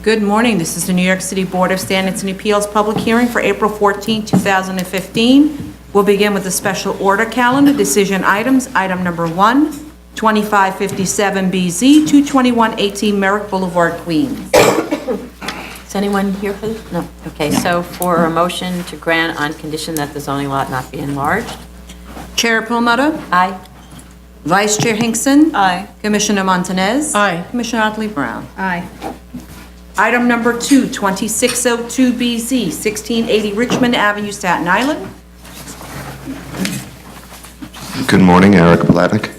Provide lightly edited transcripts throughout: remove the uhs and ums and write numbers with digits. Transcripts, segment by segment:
Good morning. This is the New York City Board of Standards and Appeals public hearing for April 14, 2015. We'll begin with the special order calendar. Decision items. Item number 1, 2557BZ, 22118 Merrick Boulevard, Queens. Is anyone here for this? No. Okay, so for a motion to grant on condition that the zoning lot not be enlarged? Chair Perlmutter? Aye. Vice Chair Hinkson? Aye. Commissioner Montanez? Aye. Commissioner Otley Brown? Aye. Item number 2, 2602BZ, 1680 Richmond Avenue, Staten Island. Good morning, Eric Bladnick.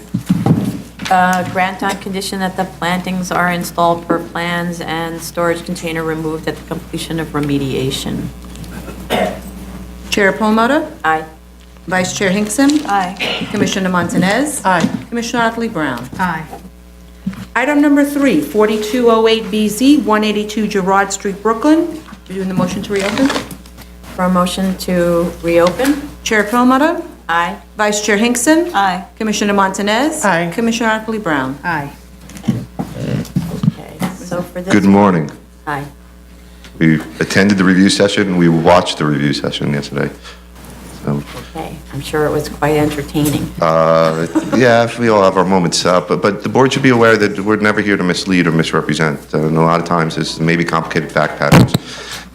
Grant on condition that the plantings are installed per plans and storage container removed at the completion of remediation. Chair Perlmutter? Aye. Vice Chair Hinkson? Aye. Commissioner Montanez? Aye. Commissioner Otley Brown? Aye. Item number 3, 4208BZ, 182 Girard Street, Brooklyn. You're doing the motion to reopen? For a motion to reopen? Chair Perlmutter? Aye. Vice Chair Hinkson? Aye. Commissioner Montanez? Aye. Commissioner Otley Brown? Aye. Okay, so for this... Good morning. Aye. We attended the review session, and we watched the review session yesterday. So, Okay, I'm sure it was quite entertaining. yeah, we all have our moments, but the board should be aware that we're never here to mislead or misrepresent. And a lot of times there's maybe complicated fact patterns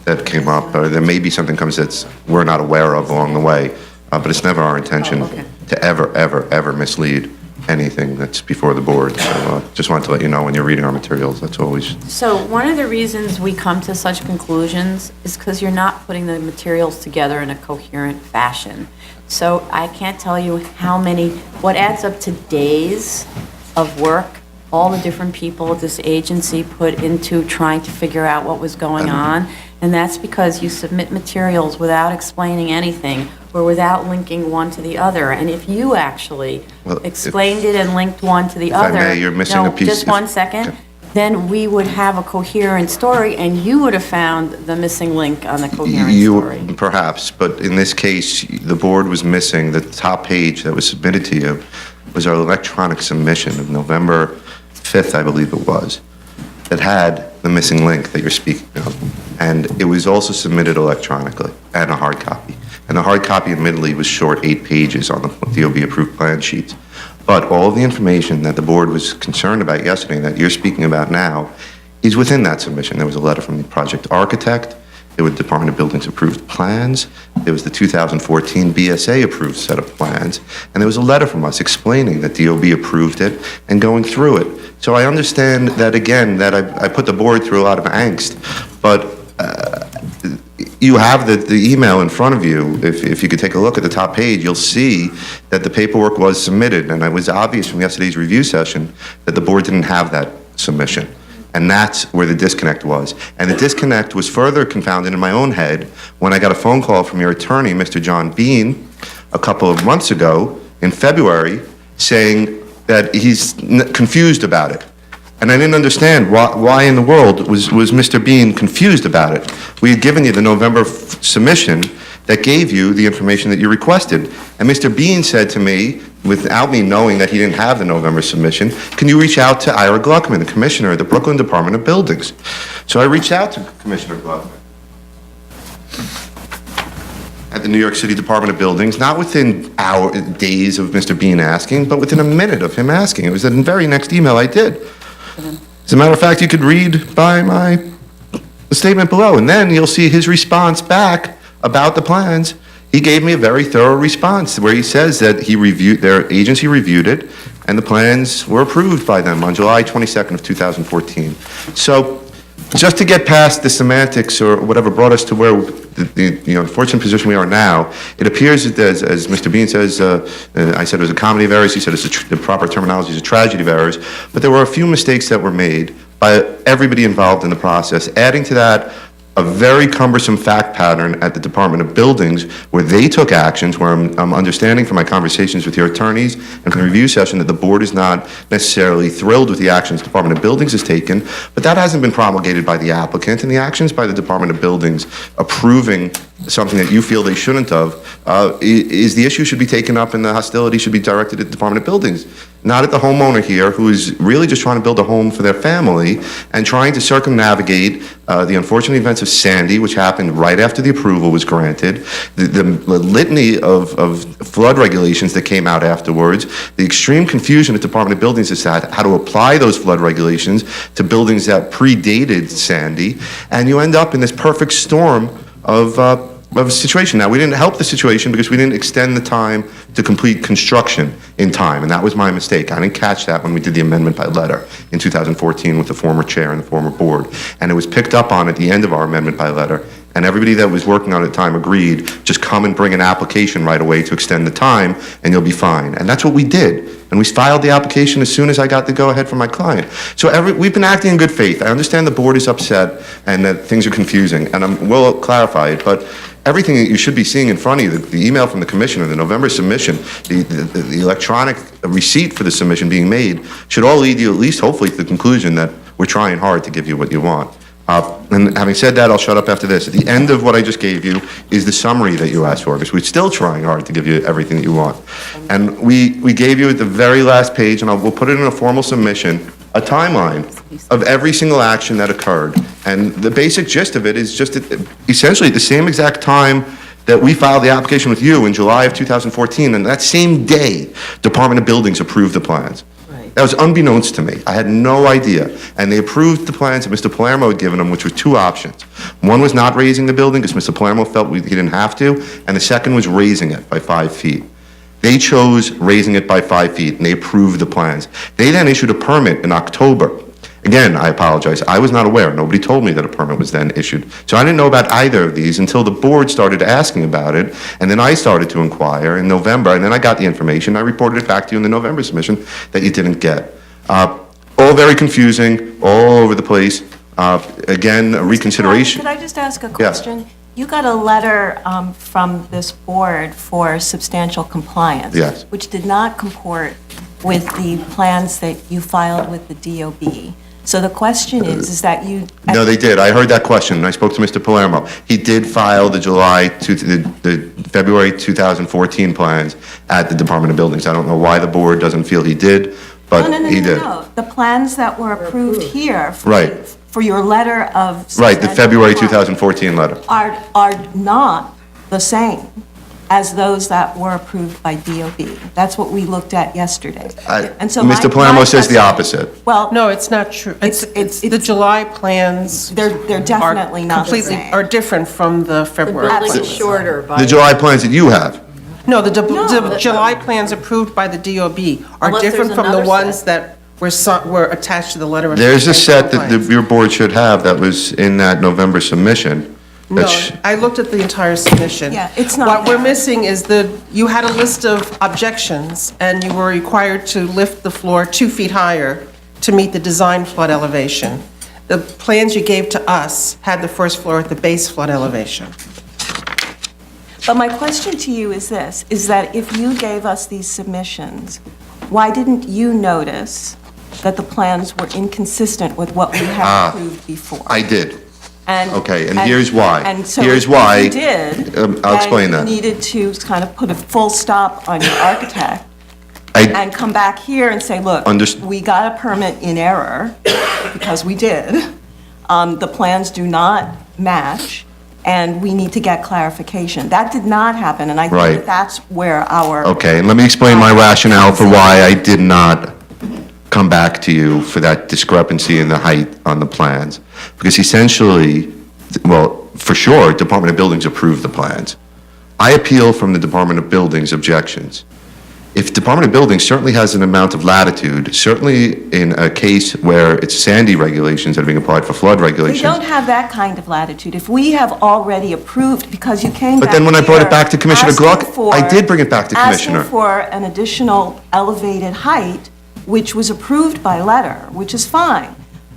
that came up, or there may be something comes that's we're not aware of along the way. But it's never our intention to ever mislead anything that's before the board. So just wanted to let you know when you're reading our materials, that's always... So one of the reasons we come to such conclusions is because you're not putting the materials together in a coherent fashion. So I can't tell you what adds up to days of work all the different people at this agency put into trying to figure out what was going on. And that's because you submit materials without explaining anything or without linking one to the other. And if you actually explained it and linked one to the other... If I may, you're missing a piece. Just one second. Okay. Then we would have a coherent story, and you would have found the missing link on the coherent story. Perhaps, but in this case, the board was missing the top page that was submitted to you was our electronic submission of November 5th, I believe it was, that had the missing link that you're speaking of. And it was also submitted electronically and a hard copy. And the hard copy, admittedly, was short 8 pages on the DOB-approved plan sheets. But all of the information that the board was concerned about yesterday and that you're speaking about now is within that submission. There was a letter from the project architect. There were Department of Buildings approved plans. There was the 2014 BSA approved set of plans. And there was a letter from us explaining that DOB approved it and going through it. So I understand that, again, that I put the board through a lot of angst, but you have the email in front of you. If you could take a look at the top page, you'll see that the paperwork was submitted, and it was obvious from yesterday's review session that the board didn't have that submission. And that's where the disconnect was. And the disconnect was further confounded in my own head when I got a phone call from your attorney, Mr. John Bean, a couple of months ago in February, saying that he's confused about it. And I didn't understand why in the world was Mr. Bean confused about it. We had given you the November submission that gave you the information that you requested. And Mr. Bean said to me, without me knowing that he didn't have the November submission, can you reach out to Ira Gluckman, the commissioner of the Brooklyn Department of Buildings? So I reached out to Commissioner Gluckman at the New York City Department of Buildings, not within days of Mr. Bean asking, but within a minute of him asking. It was the very next email I did. As a matter of fact, you could read by the statement below, and then you'll see his response back about the plans. He gave me a very thorough response where he says that their agency reviewed it, and the plans were approved by them on July 22nd of 2014. So just to get past the semantics or whatever brought us to where the unfortunate position we are now, it appears that as Mr. Bean says, I said it was a comedy of errors, he said the proper terminology is a tragedy of errors, but there were a few mistakes that were made by everybody involved in the process, adding to that a very cumbersome fact pattern at the Department of Buildings where they took actions where I'm understanding from my conversations with your attorneys and from the review session that the board is not necessarily thrilled with the actions the Department of Buildings has taken, but that hasn't been promulgated by the applicant, and the actions by the Department of Buildings approving something that you feel they shouldn't have, is the issue should be taken up and the hostility should be directed at the Department of Buildings, not at the homeowner here who is really just trying to build a home for their family and trying to circumnavigate the unfortunate events of Sandy, which happened right after the approval was granted, the litany of flood regulations that came out afterwards, the extreme confusion at the Department of Buildings as to how to apply those flood regulations to buildings that predated Sandy, and you end up in this perfect storm of a situation. Now, we didn't help the situation because we didn't extend the time to complete construction in time, and that was my mistake. I didn't catch that when we did the amendment by letter in 2014 with the former chair and the former board, and it was picked up on at the end of our amendment by letter, and everybody that was working on it at the time agreed, just come and bring an application right away to extend the time, and you'll be fine. And that's what we did. And we filed the application as soon as I got the go-ahead from my client. So we've been acting in good faith. I understand the board is upset and that things are confusing, and I will clarify it, but everything that you should be seeing in front of you, the email from the commissioner, the November submission, the electronic receipt for the submission being made, should all lead you at least hopefully to the conclusion that we're trying hard to give you what you want. And having said that, I'll shut up after this. At the end of what I just gave you is the summary that you asked for, because we're still trying hard to give you everything that you want. And we gave you at the very last page, and we'll put it in a formal submission, a timeline of every single action that occurred. And the basic gist of it is just essentially at the same exact time that we filed the application with you in July of 2014, and that same day, Department of Buildings approved the plans. That was unbeknownst to me. I had no idea. And they approved the plans that Mr. Palermo had given them, which was two options. One was not raising the building because Mr. Palermo felt he didn't have to, and the second was raising it by 5 feet. They chose raising it by 5 feet, and they approved the plans. They then issued a permit in October. Again, I apologize. I was not aware. Nobody told me that a permit was then issued. So I didn't know about either of these until the board started asking about it, and then I started to inquire in November, and then I got the information. I reported it back to you in the November submission that you didn't get. All very confusing, all over the place. Again, a reconsideration. Could I just ask a question? Yeah. You got a letter from this board for substantial compliance. Yes. Which did not comport with the plans that you filed with the DOB. So the question is that you... No, they did. I heard that question, and I spoke to Mr. Palermo. He did file the February 2014 plans at the Department of Buildings. I don't know why the board doesn't feel he did, but he did. No. The plans that were approved here Right. for your letter of... Right, the February 2014 letter. Are not the same as those that were approved by DOB. That's what we looked at yesterday. And so Mr. Palermo says the opposite. Well, No, it's not true. It's the July plans. they're definitely not the completely same. are different from the The February. building is Absolutely. shorter by... The July plans that you have. No, the July plans approved by the DOB are Unless different there's from the another ones set. that were attached to the letter of... There's a set substantial that compliance. your board should have that was in that November submission. No, I looked at the entire submission. Yeah, it's not What we're there. missing is you had a list of objections, and you were required to lift the floor 2 feet higher to meet the design flood elevation. The plans you gave to us had the first floor at the base flood elevation. But my question to you is this, is that if you gave us these submissions, why didn't you notice that the plans were inconsistent with what we had approved before? I did. And- Okay, and here's why. And so Here's if why. you did, I'll explain then that. you needed to kind of put a full stop on your architect I, and come back here and say, look, we got a permit in error, because we did. The plans do not match, and we need to get clarification. That did not happen, and I Right. think that's where our... okay, and let me explain my rationale for why I did not come back to you for that discrepancy in the height on the plans. Because essentially, well, for sure, Department of Buildings approved the plans. I appeal from the Department of Buildings objections. If Department of Buildings certainly has an amount of latitude, certainly in a case where it's Sandy regulations that are being applied for flood We regulations. don't have that kind of latitude. If we have already approved, because you came back But then when I brought it here back to Commissioner asking Gluck, for- I did bring it back to Commissioner. Asking for an additional elevated height, which was approved by letter, which is fine.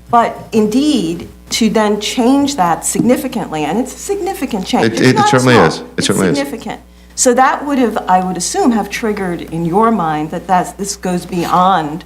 But indeed, to then change that significantly, and it's a significant change. It It's not certainly small. is. It certainly is. It's significant. So that would have, I would assume, have triggered in your mind that this goes beyond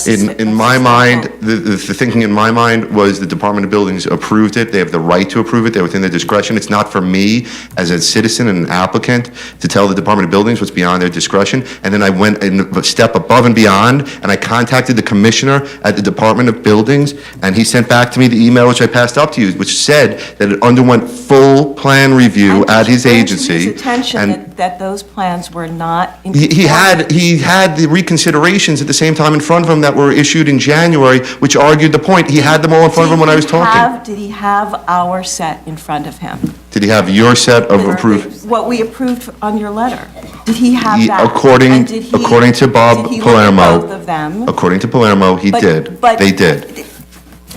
In my mind, the thinking in my mind was the Department of Buildings approved it. They have the right to approve it. They're within their discretion. It's not for me, as a citizen and an applicant, to tell the Department of Buildings what's beyond their discretion. And then I went a step above and beyond, and I contacted the commissioner at the Department of Buildings, and he sent back to me the email which I passed up to you, which said that it underwent full plan review at his agency. His attention and that those plans were not in he conformity. he had the reconsiderations at the same time in front of him that were issued in January, which argued the point. He had them all in front of him when I was talking. Did he have our set in front of him? Did he have your set of approved? What we approved on your letter? Did he have He- that? according- And did he- according to Bob did he look at Palermo- both of them? According to Palermo, he But- did. but- They did.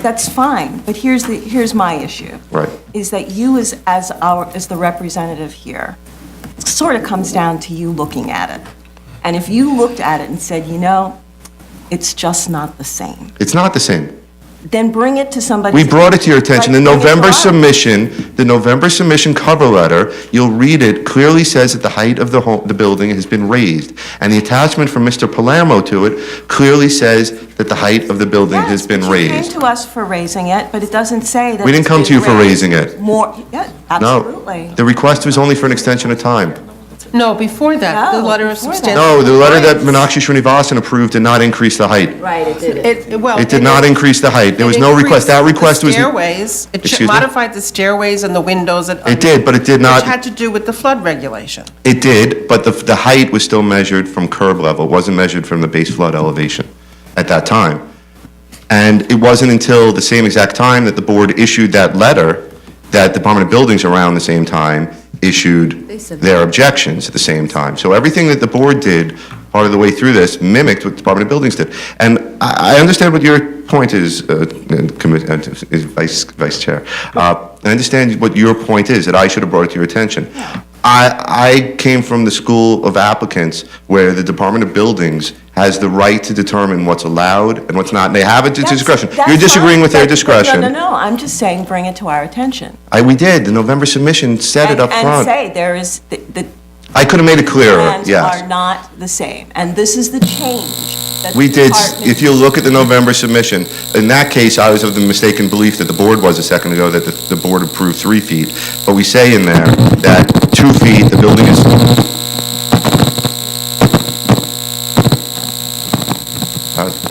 That's fine, but here's my issue. Right. Is that you as the representative here, it sort of comes down to you looking at it. And if you looked at it and said, it's just not the same, It's not the same. then bring it to somebody. We brought it to your attention. The But bring it to November us. submission cover letter, you'll read it, clearly says that the height of the building has been raised. And the attachment from Mr. Palermo to it clearly says that the height of the building has been Yes, but you raised. came to us for raising it, but it doesn't say that. We didn't it's come been to you for raised raising it. More, yeah, No. absolutely. The request was only for an extension of time. No, before that, the No, letter of before that. substantial. No, the letter that compliance. Meenakshi Srinivasan approved did not increase the height. Right, it did. Well, It did not increase the height. There was no request. That request was... The stairways, it Excuse me? modified the stairways and the windows. It did, but it did Which not... had to do with the flood regulation. It did, but the height was still measured from curb level. It wasn't measured from the base flood elevation at that time. And it wasn't until the same exact time that the board issued that letter that Department of Buildings around the same time issued their objections at the same time. So everything that the board did, part of the way through this, mimicked what the Department of Buildings did. And I understand what your point is, Vice Chair. I understand what your point is, that I should have brought it to your attention. I came from the school of applicants where the Department of Buildings has the right to determine what's allowed and what's not, and they have it to discretion. That's You're disagreeing fine, with their but- discretion. No, I'm just saying, bring it to our attention. We did, the November submission said it up And front. say there is, the I could have made it clearer, plans yes. are not the same, and this is the change that the We did, department- if you look at the November submission, in that case, I was of the mistaken belief that the board was a second ago, that the board approved 3 feet. But we say in there that 2 feet, the building is...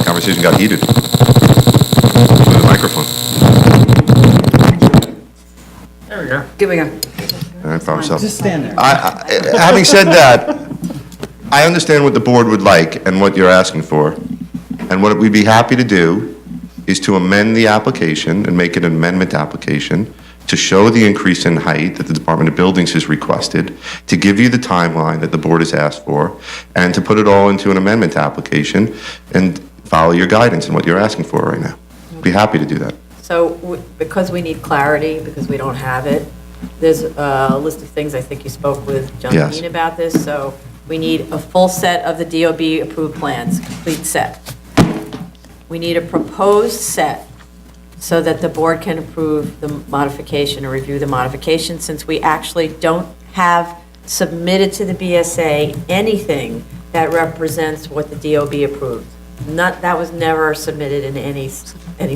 Conversation got heated. With the microphone. Here we go. All right, problem solved. Just stand there. Having said that, I understand what the board would like and what you're asking for. And what we'd be happy to do is to amend the application and make it an amendment application to show the increase in height that the Department of Buildings has requested, to give you the timeline that the board has asked for, and to put it all into an amendment application and follow your guidance and what you're asking for right now. Be happy to do that. So because we need clarity, because we don't have it, there's a list of things, I think you spoke with John Yes. Dean about this, so we need a full set of the DOB-approved plans, complete set. We need a proposed set so that the board can approve the modification or review the modification, since we actually don't have submitted to the BSA anything that represents what the DOB approved. That was never submitted in any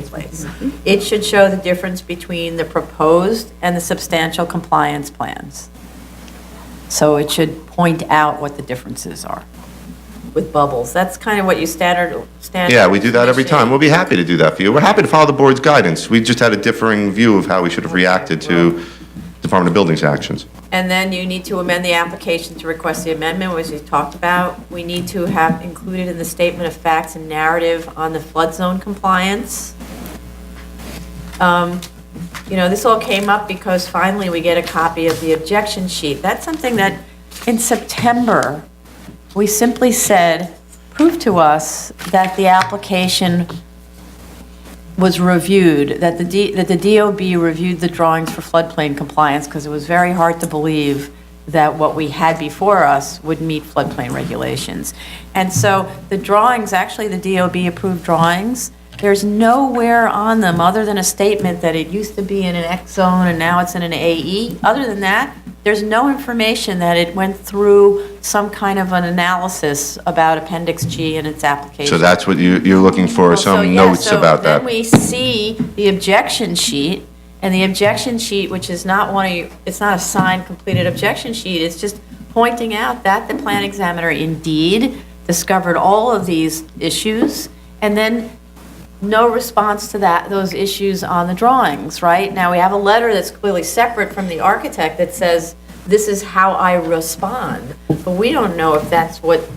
place. It should show the difference between the proposed and the substantial compliance plans. So it should point out what the differences are with bubbles. That's kind of what you standard. Yeah, we do that every time. We'll be happy to do that for you. We're happy to follow the board's guidance. We just had a differing view of how we should have reacted to Department of Buildings actions. And then you need to amend the application to request the amendment, which we talked about. We need to have included in the statement of facts and narrative on the flood zone compliance. This all came up because finally we get a copy of the objection sheet. That's something that in September, we simply said, prove to us that the application was reviewed, that the DOB reviewed the drawings for floodplain compliance, because it was very hard to believe that what we had before us would meet floodplain regulations. And so the drawings, actually the DOB-approved drawings, there's nowhere on them, other than a statement that it used to be in an X zone and now it's in an AE. Other than that, there's no information that it went through some kind of an analysis about Appendix G and its application. So that's what you're looking for, So, some yeah, notes about that. So then we see the objection sheet, and the objection sheet, which is not it's not a signed, completed objection sheet, it's just pointing out that the plan examiner indeed discovered all of these issues, and then no response to those issues on the drawings, right? Now, we have a letter that's clearly separate from the architect that says, this is how I respond, but we don't know if that's what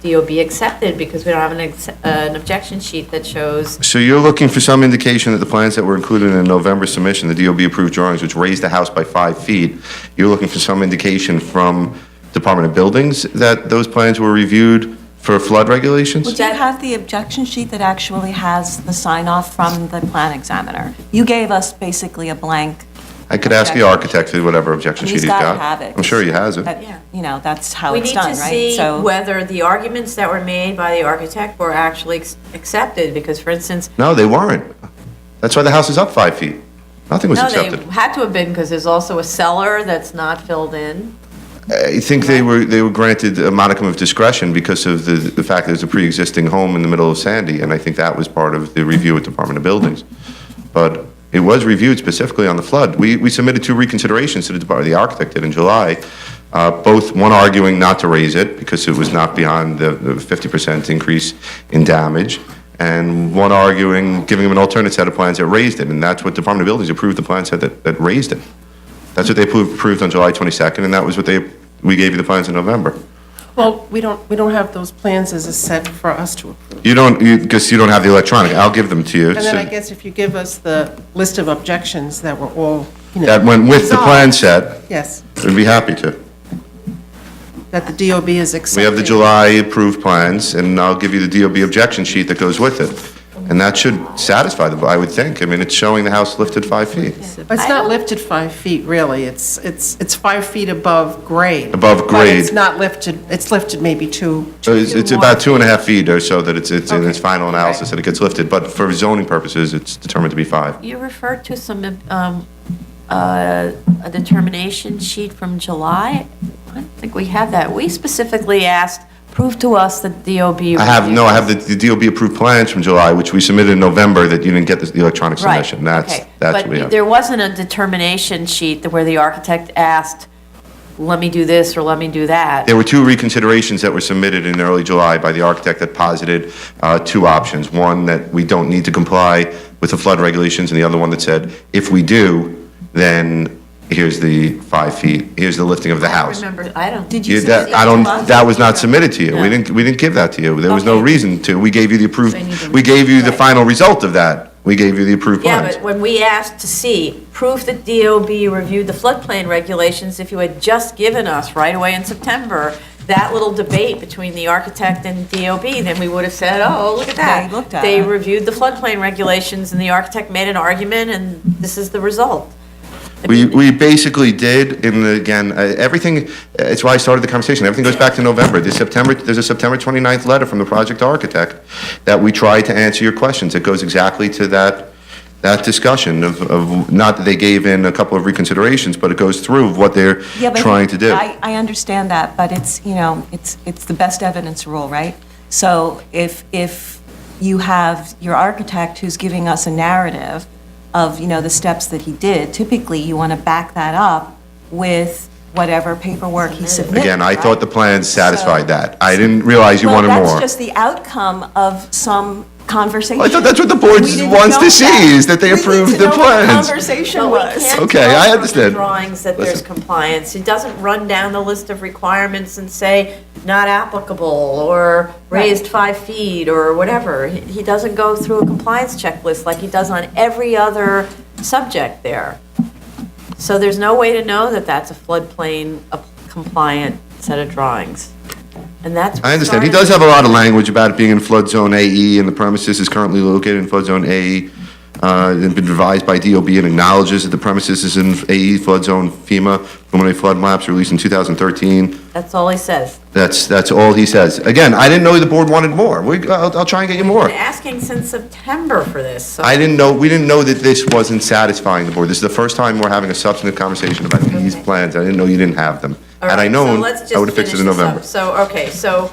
DOB accepted, because we don't have an objection sheet that shows. So you're looking for some indication that the plans that were included in the November submission, the DOB-approved drawings, which raised the house by 5 feet, you're looking for some indication from Department of Buildings that those plans were reviewed for flood regulations? Well, do you have the objection sheet that actually has the sign-off from the plan examiner? You gave us basically a blank. I could ask the architect for whatever objection sheet He's he's got got. to have it. I'm sure he has it. That, you know, that's how We it's need done, to right? see So whether the arguments that were made by the architect were actually accepted, because, for instance, No, they weren't. That's why the house is up 5 feet. Nothing was no, they accepted. had to have been, because there's also a cellar that's not filled in. I think they were granted a modicum of discretion because of the fact that there's a pre-existing home in the middle of Sandy, and I think that was part of the review at Department of Buildings. But it was reviewed specifically on the flood. We submitted 2 reconsiderations to the Department, the architect did in July, both one arguing not to raise it because it was not beyond the 50% increase in damage, and one arguing, giving them an alternate set of plans that raised it, and that's what Department of Buildings approved, the plan set that raised it. That's what they approved on July 22nd, and that was what we gave you the plans in November. Well, we don't have those plans as a set for us to approve. You don't, because you don't have the electronic, I'll give them to you. And then I So guess if you give us the list of objections that were all, you know. that went with the plan resolved. set, Yes, we'd be happy to. that the DOB is accepting. We have the July approved plans, and I'll give you the DOB objection sheet that goes with it. And that should satisfy the, I would think. I mean, it's showing the house lifted 5 feet. But it's not lifted 5 feet, really. It's 5 feet above grade. Above But grade. it's not lifted, it's lifted maybe 2. So it's about 2.5 feet or so that it's in its Okay. final analysis that it gets lifted. But for zoning purposes, it's determined to be 5. You referred to a determination sheet from July. I don't think we have that. We specifically asked, prove to us that DOB. I have the DOB approved plans from July, which we submitted in November, that you didn't get the electronic Right, submission. That's okay. what we But have. there wasn't a determination sheet where the architect asked, let me do this or let me do that. There were 2 reconsiderations that were submitted in early July by the architect that posited 2 options. One, that we don't need to comply with the flood regulations, and the other one that said, if we do, then here's the 5 feet, here's the lifting of the house. Remember, I don't. did you say That was not submitted to you. We didn't give that to you. There was no Okay. reason to. We gave you the approved, They need to- we gave you the Right. final result of that. We gave you the approved Yeah, plans. but when we asked to see proof that DOB reviewed the floodplain regulations, if you had just given us right away in September, that little debate between the architect and DOB, then we would have said, oh, look at that. They looked at They it. reviewed the floodplain regulations, and the architect made an argument, and this is the result. We basically did, again, everything, it's why I started the conversation, everything goes back to November. There's a September 29th letter from the project architect that we tried to answer your questions. It goes exactly to that discussion of, not that they gave in a couple of reconsiderations, but it goes through what they're Yeah, but trying to do. I understand that, but it's, you know, it's the best evidence rule, right? So if you have your architect who's giving us a narrative of, you know, the steps that he did, typically you want to back that up with whatever paperwork he submitted. Again, I thought right? the plans satisfied So- that. I didn't realize you wanted Well, more. that's just the outcome of some conversation. I thought that's what the board We didn't wants to know see, that. is that they We need approve to the know what plans. conversation But we was. can't Okay, tell I from the understand. drawings that there's Listen. compliance. It doesn't run down the list of requirements and say not applicable or raised 5 feet or whatever. He doesn't go through a compliance checklist like he does on every other subject there. So there's no way to know that that's a floodplain compliant set of drawings. And that's. what I understand. He started- does have a lot of language about it being in flood zone AE, and the premises is currently located in flood zone AE. It's been revised by DOB and acknowledges that the premises is in AE flood zone FEMA, preliminary flood maps released in 2013. That's all he says. That's all he says. Again, I didn't know the board wanted more. I'll try and get you more. Been asking since September for this, so. We didn't know that this wasn't satisfying the board. This is the first time we're having a substantive conversation about these plans. I didn't know you didn't have them. All Had I right, so known, let's just I would have fixed it in finish this up. November. So, okay, so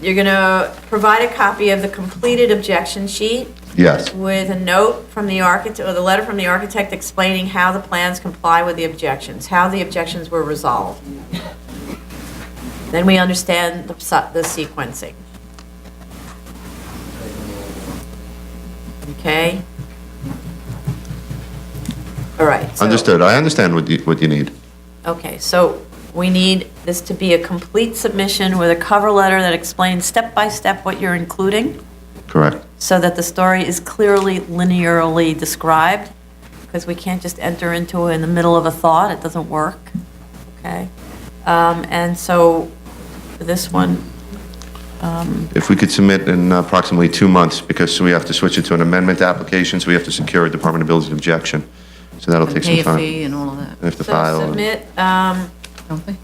you're going to provide a copy of the completed objection sheet Yes, with a note from the architect, or the letter from the architect explaining how the plans comply with the objections, how the objections were resolved. Then we understand the sequencing. Okay? All right. so- understood. I understand what you need. Okay, so we need this to be a complete submission with a cover letter that explains step by step what you're including, Correct. so that the story is clearly linearly described, because we can't just enter into it in the middle of a thought, it doesn't work, okay? And so, for this one, If we could submit in approximately 2 months, because we have to switch it to an amendment application, so we have to secure a Department of Buildings objection. So that'll take some Pay a time. fee and all of that, We have to so file. submit don't they?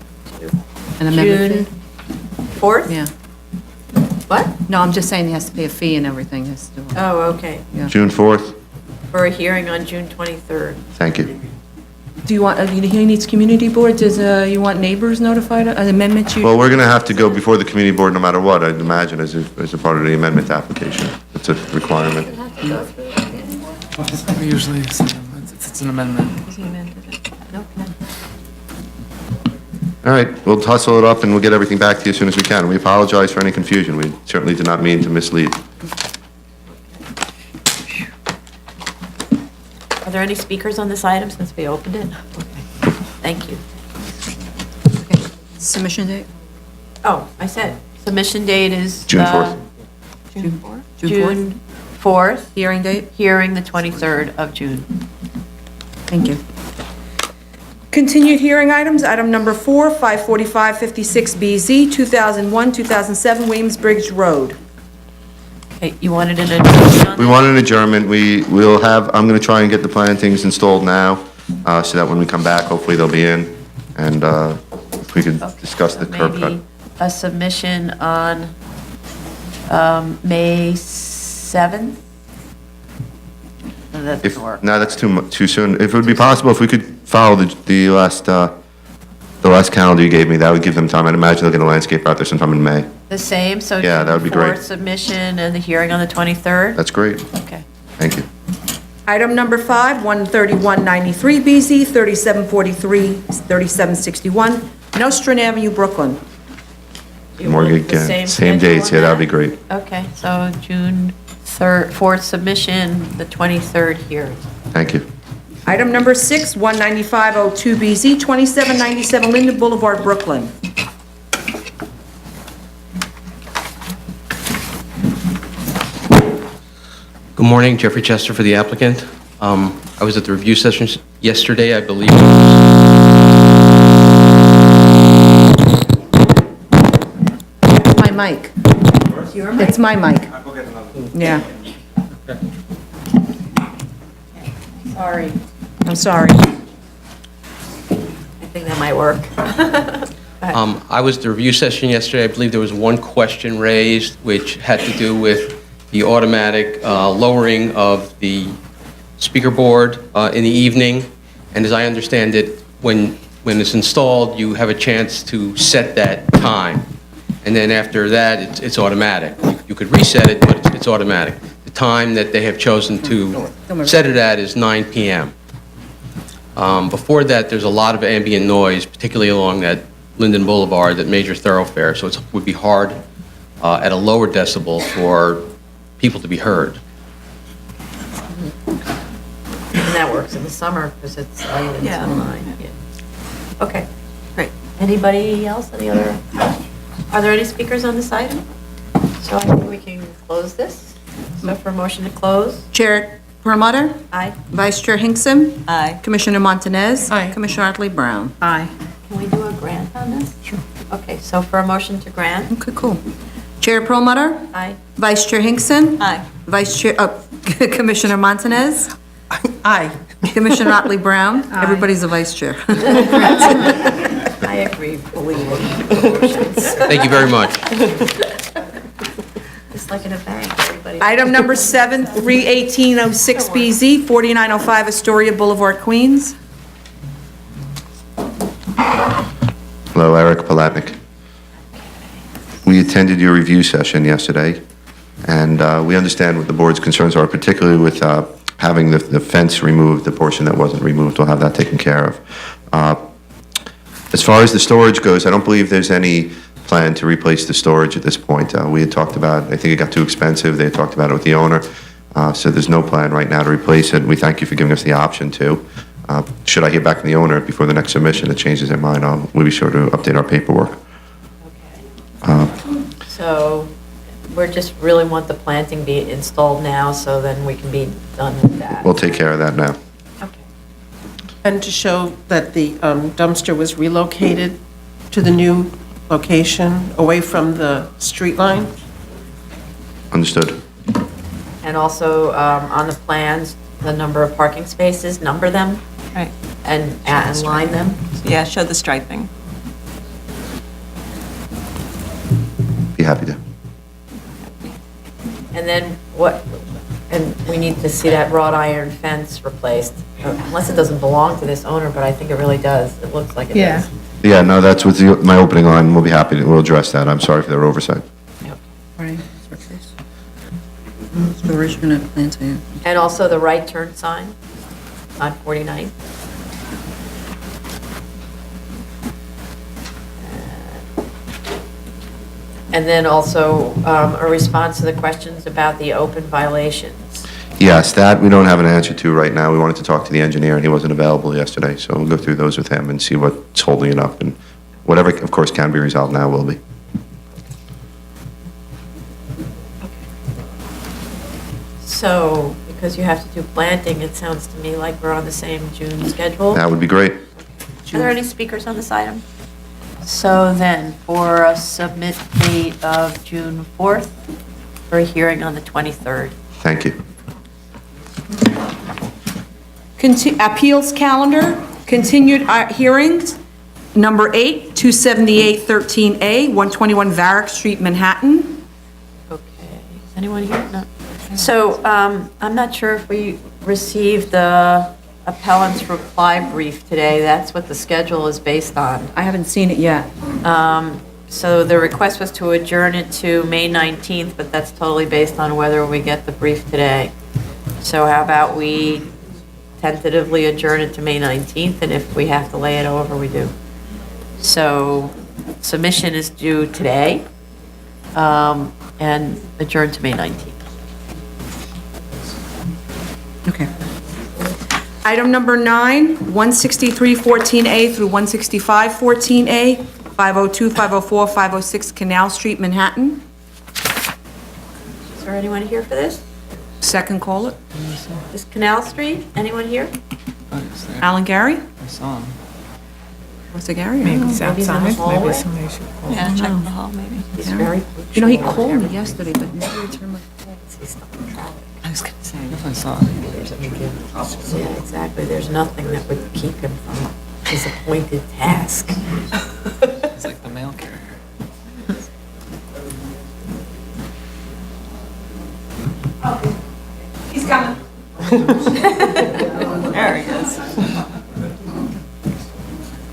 An amendment June fee? 4th? Yeah. What? No, I'm just saying he has to pay a fee and everything. He has to do it. Oh, okay, June 4th? for a hearing on June 23rd. Thank you. Do you want, he needs community board, does, you want neighbors notified, an amendment you? Well, we're going to have to go before the community board no matter what, I'd imagine, as a part of the amendment application. It's a requirement. Usually it's an amendment. Okay. All right, we'll tussle it up and we'll get everything back to you as soon as we can. We apologize for any confusion. We certainly did not mean to mislead. Are there any speakers on this item since we opened it? Okay. Thank you. Submission date? Oh, I said, submission date is... June 4th. June 4th? June June 4th, Hearing date? hearing the 23rd of June. Thank you. Continued hearing items, item number 4, 54556BZ, 2001-2007 Williamsbridge Road. Okay, you wanted an adjournment on We that? want an adjournment. We'll have, I'm going to try and get the plantings installed now, so that when we come back, hopefully they'll be in. And if we could Okay, discuss so the curb cut. Maybe a submission on May 7th? No, that doesn't work. No, that's too soon. If it would be possible, if we could follow the last calendar you gave me, that would give them time. I'd imagine they'll get a landscape out there sometime in May. The same, so Yeah, that would be June great. 4th submission and the hearing on the 23rd? That's great. Okay. Thank you. Item number 5, 13193BZ, 3743, 3761 Nostrand Avenue, Brooklyn. You More want the same schedule dates, on yeah, that'd that? be great. Okay, so June 4th submission, the 23rd hearing. Thank you. Item number 6, 19502BZ, 2797 Linden Boulevard, Brooklyn. Good morning, Jeffrey Chester for the applicant. I was at the review session yesterday, I believe. My mic. It's my mic. Yeah, Sorry, I'm sorry. I think that might work. I was at the review session yesterday, I believe there was one question raised which had to do with the automatic lowering of the speaker board in the evening. And as I understand it, when it's installed, you have a chance to set that time. And then after that, it's automatic. You could reset it, but it's automatic. The time that they have chosen to set it at is 9 p.m. Before that, there's a lot of ambient noise, particularly along that Linden Boulevard, that major thoroughfare, so it would be hard at a lower decibel for people to be heard. And that works in the summer because it's light until 9. Yeah. Okay, great. Anybody else, any other? Are there any speakers on this item? So I think we can close this. So for a motion to close? Chair Perlmutter? Aye. Vice Chair Hinkson? Aye. Commissioner Montanez? Aye. Commissioner Otley Brown? Aye. Can we do a grant on this? Sure. Okay, so for a motion to grant? Okay, cool. Chair Perlmutter? Aye. Vice Chair Hinkson? Aye. Vice Chair, Commissioner Montanez? Aye. Commissioner Otley Brown? Everybody's a vice chair. I agree fully with motions. Thank you very much. It's like in a bank, everybody. Item number 7, 31806BZ, 4905 Astoria Boulevard, Queens. Hello, Eric Palatnik. We attended your review session yesterday, and we understand what the board's concerns are, particularly with having the fence removed, the portion that wasn't removed. We'll have that taken care of. As far as the storage goes, I don't believe there's any plan to replace the storage at this point. We had talked about, I think it got too expensive. They had talked about it with the owner. So there's no plan right now to replace it. We thank you for giving us the option to. Should I hear back from the owner before the next submission that changes their mind, we'll be sure to update our paperwork. So we just really want the planting be installed now, so then we can be done with that. We'll take care of that now. Okay. And to show that the dumpster was relocated to the new location, away from the street line? Understood. And also, on the plans, the number of parking spaces, number them Right. and line them. Yeah, show the striping. Be happy to. And then and we need to see that wrought iron fence replaced, unless it doesn't belong to this owner, but I think it really does. It looks like it does. Yeah, no, that's with my opening line. We'll be happy to, we'll address that. I'm sorry for their oversight. Right. Storage unit planting. And also the right turn sign on 49. And then also a response to the questions about the open violations. Yes, that we don't have an answer to right now. We wanted to talk to the engineer, and he wasn't available yesterday, so we'll go through those with him and see what's holding it up, and whatever, of course, can be resolved now will be. So, because you have to do planting, it sounds to me like we're on the same June schedule. That would be great. Are there any speakers on this item? So then, for a submit date of June 4th, for a hearing on the 23rd. Thank you. Appeals calendar, continued hearings, number 8, 278-13A, 121 Varick Street, Manhattan. Okay, is anyone here? No. So, I'm not sure if we received the appellant's reply brief today. That's what the schedule is based on. I haven't seen it yet. So the request was to adjourn it to May 19th, but that's totally based on whether we get the brief today. So how about we tentatively adjourn it to May 19th, and if we have to lay it over, we do. So submission is due today, and adjourn to May 19th. Okay. Item number 9, 163-14A through 165-14A, 502, 504, 506 Canal Street, Manhattan. Is there anyone here for this? Second call it. Is Canal Street? Anyone here? Oh, it's there. Alan Gary? I saw him. Was it Gary? Maybe Oh. it's Maybe he's in the outside, maybe hallway. somebody should call. Yeah, check the hall, maybe. He's very You know, he punctual called and me everything. yesterday, but never returned my call. He's stuck in traffic. I was gonna say. Definitely saw him. Yeah, exactly. There's nothing that would keep him from his appointed task. He's like the mail carrier. He's coming. There he is.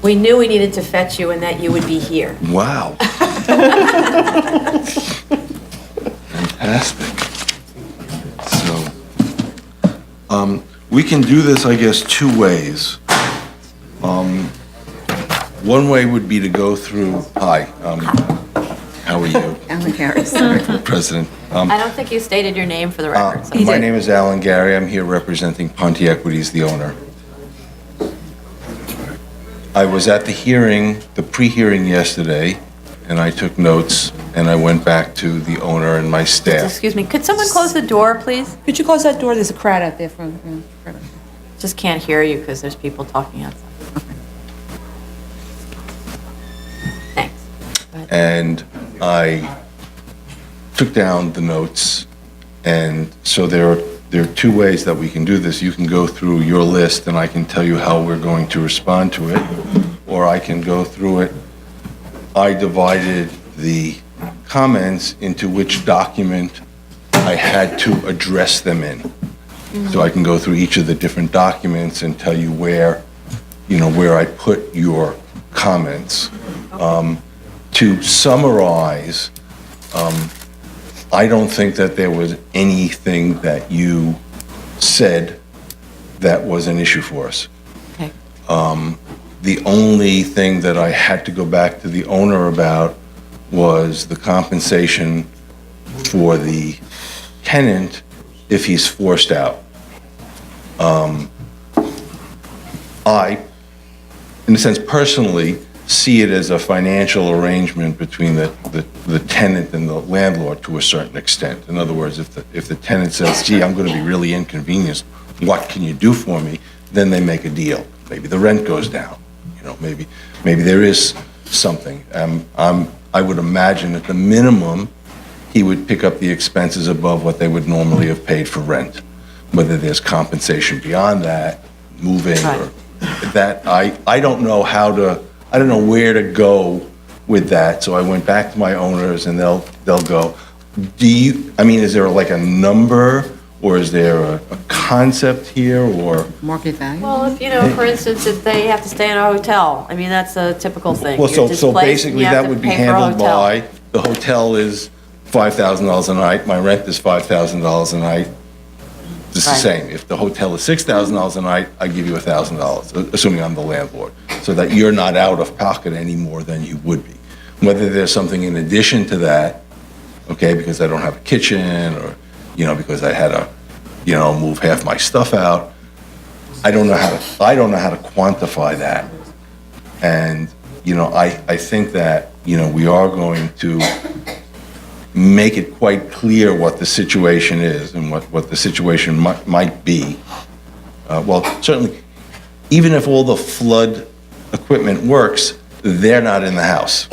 We knew we needed to fetch you and that you would be here. Wow. Fantastic. So, we can do this, I guess, two ways. One way would be to go through, hi, how are you, Alan Harris. President? I don't think you stated your name for the record. so- My name is Alan Gary. I'm here representing Ponte Equities, the owner. I was at the hearing, the pre-hearing yesterday, and I took notes, and I went back to the owner and my staff. Excuse me, could someone close the door, please? Could you close that door? There's a crowd out there from. Just can't hear you because there's people talking outside. Thanks. Go ahead. And I took down the notes, and so there are two ways that we can do this. You can go through your list, and I can tell you how we're going to respond to it, or I can go through it. I divided the comments into which document I had to address them in. So I can go through each of the different documents and tell you where I put your comments. To summarize, I don't think that there was anything that you said that was an issue for us. Okay. The only thing that I had to go back to the owner about was the compensation for the tenant if he's forced out. I, in a sense, personally, see it as a financial arrangement between the tenant and the landlord to a certain extent. In other words, if the tenant says, gee, I'm going to be really inconvenienced, what can you do for me? Then they make a deal. Maybe the rent goes down, maybe there is something. I would imagine at the minimum, he would pick up the expenses above what they would normally have paid for rent. Whether there's compensation beyond that, moving or that, I don't know I don't know where to go with that. So I went back to my owners and they'll go, is there like a number or is there a concept here or? Market value? Well, if, for instance, if they have to stay in a hotel, that's a typical thing. Well, You're so displaced basically and you have that to would be pay for a handled hotel. by, the hotel is $5,000 a night, my rent is $5,000 a night. It's the Right. same. If the hotel is $6,000 a night, I give you $1,000, assuming I'm the landlord, so that you're not out of pocket any more than you would be. Whether there's something in addition to that, okay, because I don't have a kitchen or, because I had to, move half my stuff out, I don't know how to quantify that. And, I think that, we are going to make it quite clear what the situation is and what the situation might be. Well, certainly, even if all the flood equipment works, they're not in the house,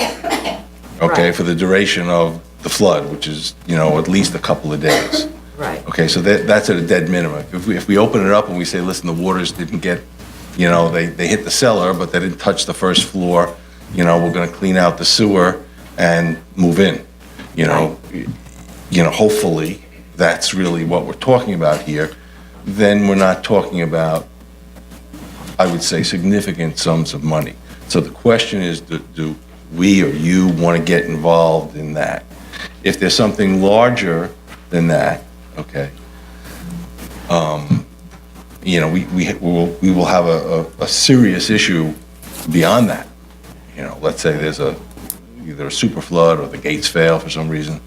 okay, Right. for the duration of the flood, which is, at least a couple of days. Right. Okay, so that's at a dead minimum. If we open it up and we say, listen, the waters didn't get, they hit the cellar, but they didn't touch the first floor, we're gonna clean out the sewer and move in. Hopefully, that's really what we're talking about here. Then we're not talking about, I would say, significant sums of money. So the question is, do we or you want to get involved in that? If there's something larger than that, okay, we will have a serious issue beyond that. Let's say there's either a super flood or the gates fail for some reason,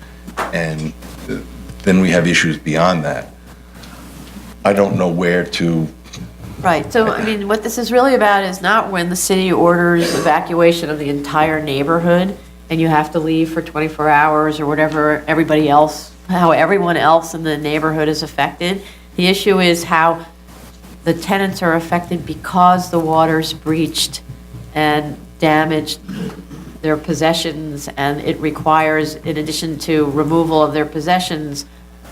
and then we have issues beyond that. I don't know where to. Right, so, what this is really about is not when the city orders evacuation of the entire neighborhood, and you have to leave for 24 hours or whatever how everyone else in the neighborhood is affected. The issue is how the tenants are affected because the water's breached and damaged their possessions, and it requires, in addition to removal of their possessions,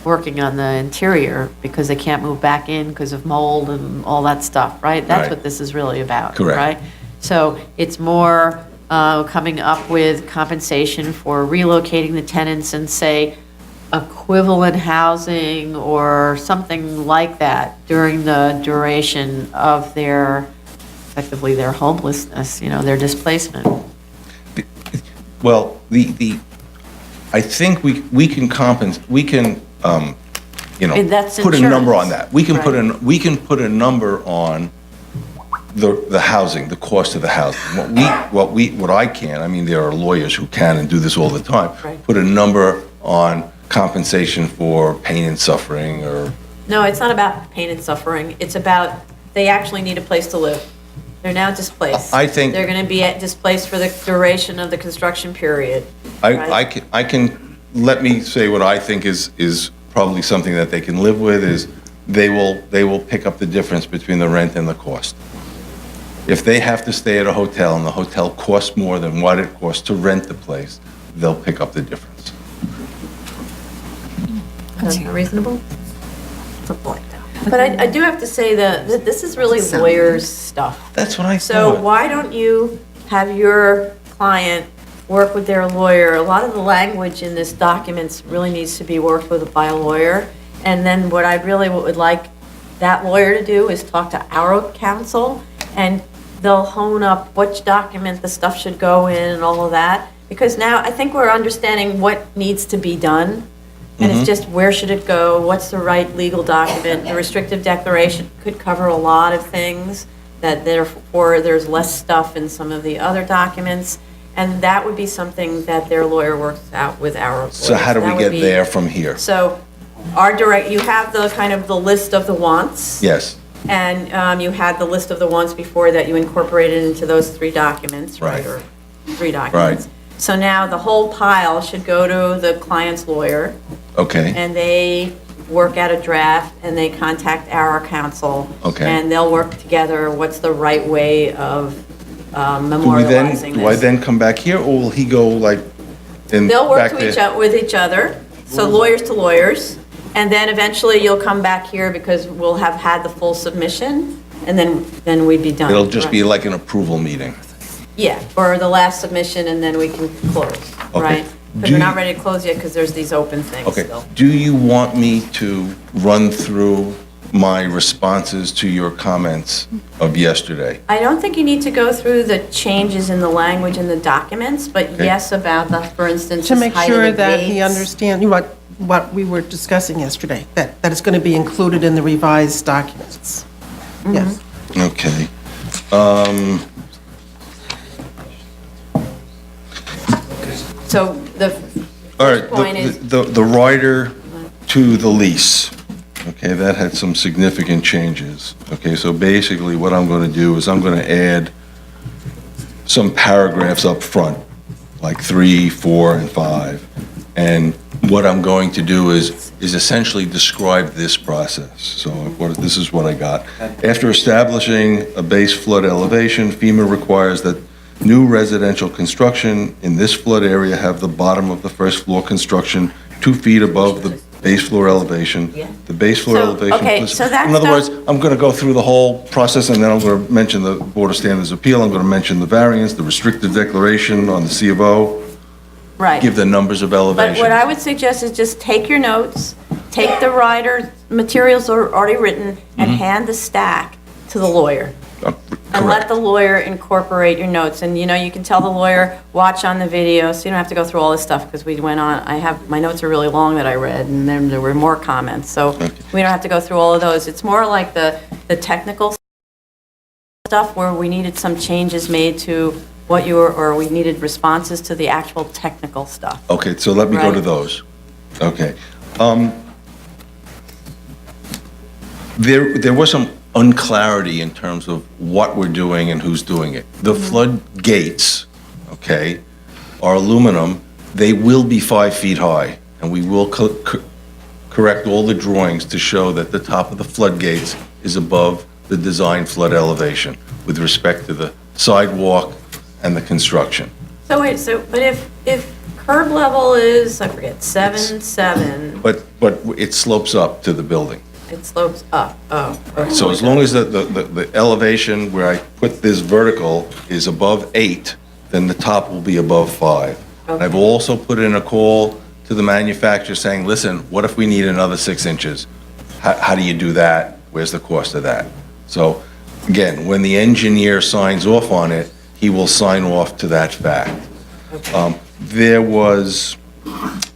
working on the interior because they can't move back in because of mold and all that stuff, right? That's Right. what this is really about, Correct. right? So it's more coming up with compensation for relocating the tenants and, say, equivalent housing or something like that during the duration of effectively their homelessness, their displacement. Well, I think we can compensate. We can, And that's put a number on insurance. that. We can Right. put a number on the housing, the cost of the housing. What I can. There are lawyers who can and do this all the time. Right. Put a number on compensation for pain and suffering, or No, it's not about pain and suffering. It's about they actually need a place to live. They're now displaced. I think- They're going to be displaced for the duration of the construction period. I can let me say what I think is probably something that they can live with is they will pick up the difference between the rent and the cost. If they have to stay at a hotel and the hotel costs more than what it costs to rent the place, they'll pick up the difference. That's reasonable? Something like that. But I do have to say that this is really lawyers' stuff. That's what I So thought. why don't you have your client work with their lawyer? A lot of the language in this document really needs to be worked with by a lawyer. And then what I really would like that lawyer to do is talk to our counsel and they'll hone up which document the stuff should go in and all of that. Because now I think we're understanding what needs to be done. And it's just where should it go? What's the right legal document? The restrictive declaration could cover a lot of things that therefore there's less stuff in some of the other documents. And that would be something that their lawyer works out with our lawyers. So how do That we would get be- there from here? So you have the kind of the list of the wants. Yes, And you had the list of the wants before that you incorporated into those 3 documents, right? Right. Or 3 documents. So now the whole pile should go to the client's lawyer, okay, and they work out a draft, and they contact our counsel. Okay. And they'll work together, what's the right way of do I memorializing this. then come back here, or will he go like in They'll work back to there? with each other, so lawyers to lawyers, and then eventually you'll come back here because we'll have had the full submission, and then we'd be done. It'll just be Right. like an approval meeting. Yeah, or the last submission, and then we can close, right? Because Do we're not you- ready to close yet, because there's these open things Okay, still. do you want me to run through my responses to your comments of yesterday? I don't think you need to go through the changes in the language in the documents, but Okay. yes, about the, for instance, To this make height of sure the that he gates. understands what we were discussing yesterday, that it's going to be included in the revised documents. Yes. Okay. So the All right, first point is, the rider to the lease, okay, that had some significant changes. Okay, so basically what I'm going to do is I'm going to add some paragraphs up front, like 3, 4, and 5. And what I'm going to do is essentially describe this process. So this is what I got. After establishing a base flood elevation, FEMA requires that new residential construction in this flood area have the bottom of the first floor construction 2 feet above the base floor elevation. The base floor So, elevation. okay, so that's In other the- words, I'm going to go through the whole process, and then I'm going to mention the Board of Standards Appeal, I'm going to mention the variance, the restrictive declaration on the C of O, right. give the numbers of But elevation. what I would suggest is just take your notes, take the rider, materials are already written, and hand the stack to the lawyer. And let Correct. the lawyer incorporate your notes. And, you know, you can tell the lawyer, watch on the video, so you don't have to go through all this stuff, because we went on, my notes are really long that I read, and then there were more comments. So we don't have to go through all of those. It's more like the technical stuff where we needed some changes made to what you were, or we needed responses to the actual technical stuff. Okay, so let me go to Right. those. Okay. There was some unclarity in terms of what we're doing and who's doing it. The flood gates, okay, are aluminum. They will be 5 feet high, and we will correct all the drawings to show that the top of the floodgates is above the design flood elevation with respect to the sidewalk and the construction. So wait, but if curb level is, I forget, 7.7, But it slopes up to the building. it slopes up, oh. okay. So as long as the elevation where I put this vertical is above 8, then the top will be above 5. Okay. I've also put in a call to the manufacturer saying, listen, what if we need another 6 inches? How do you do that? Where's the cost of that? So again, when the engineer signs off on it, he will sign off to that fact. There was,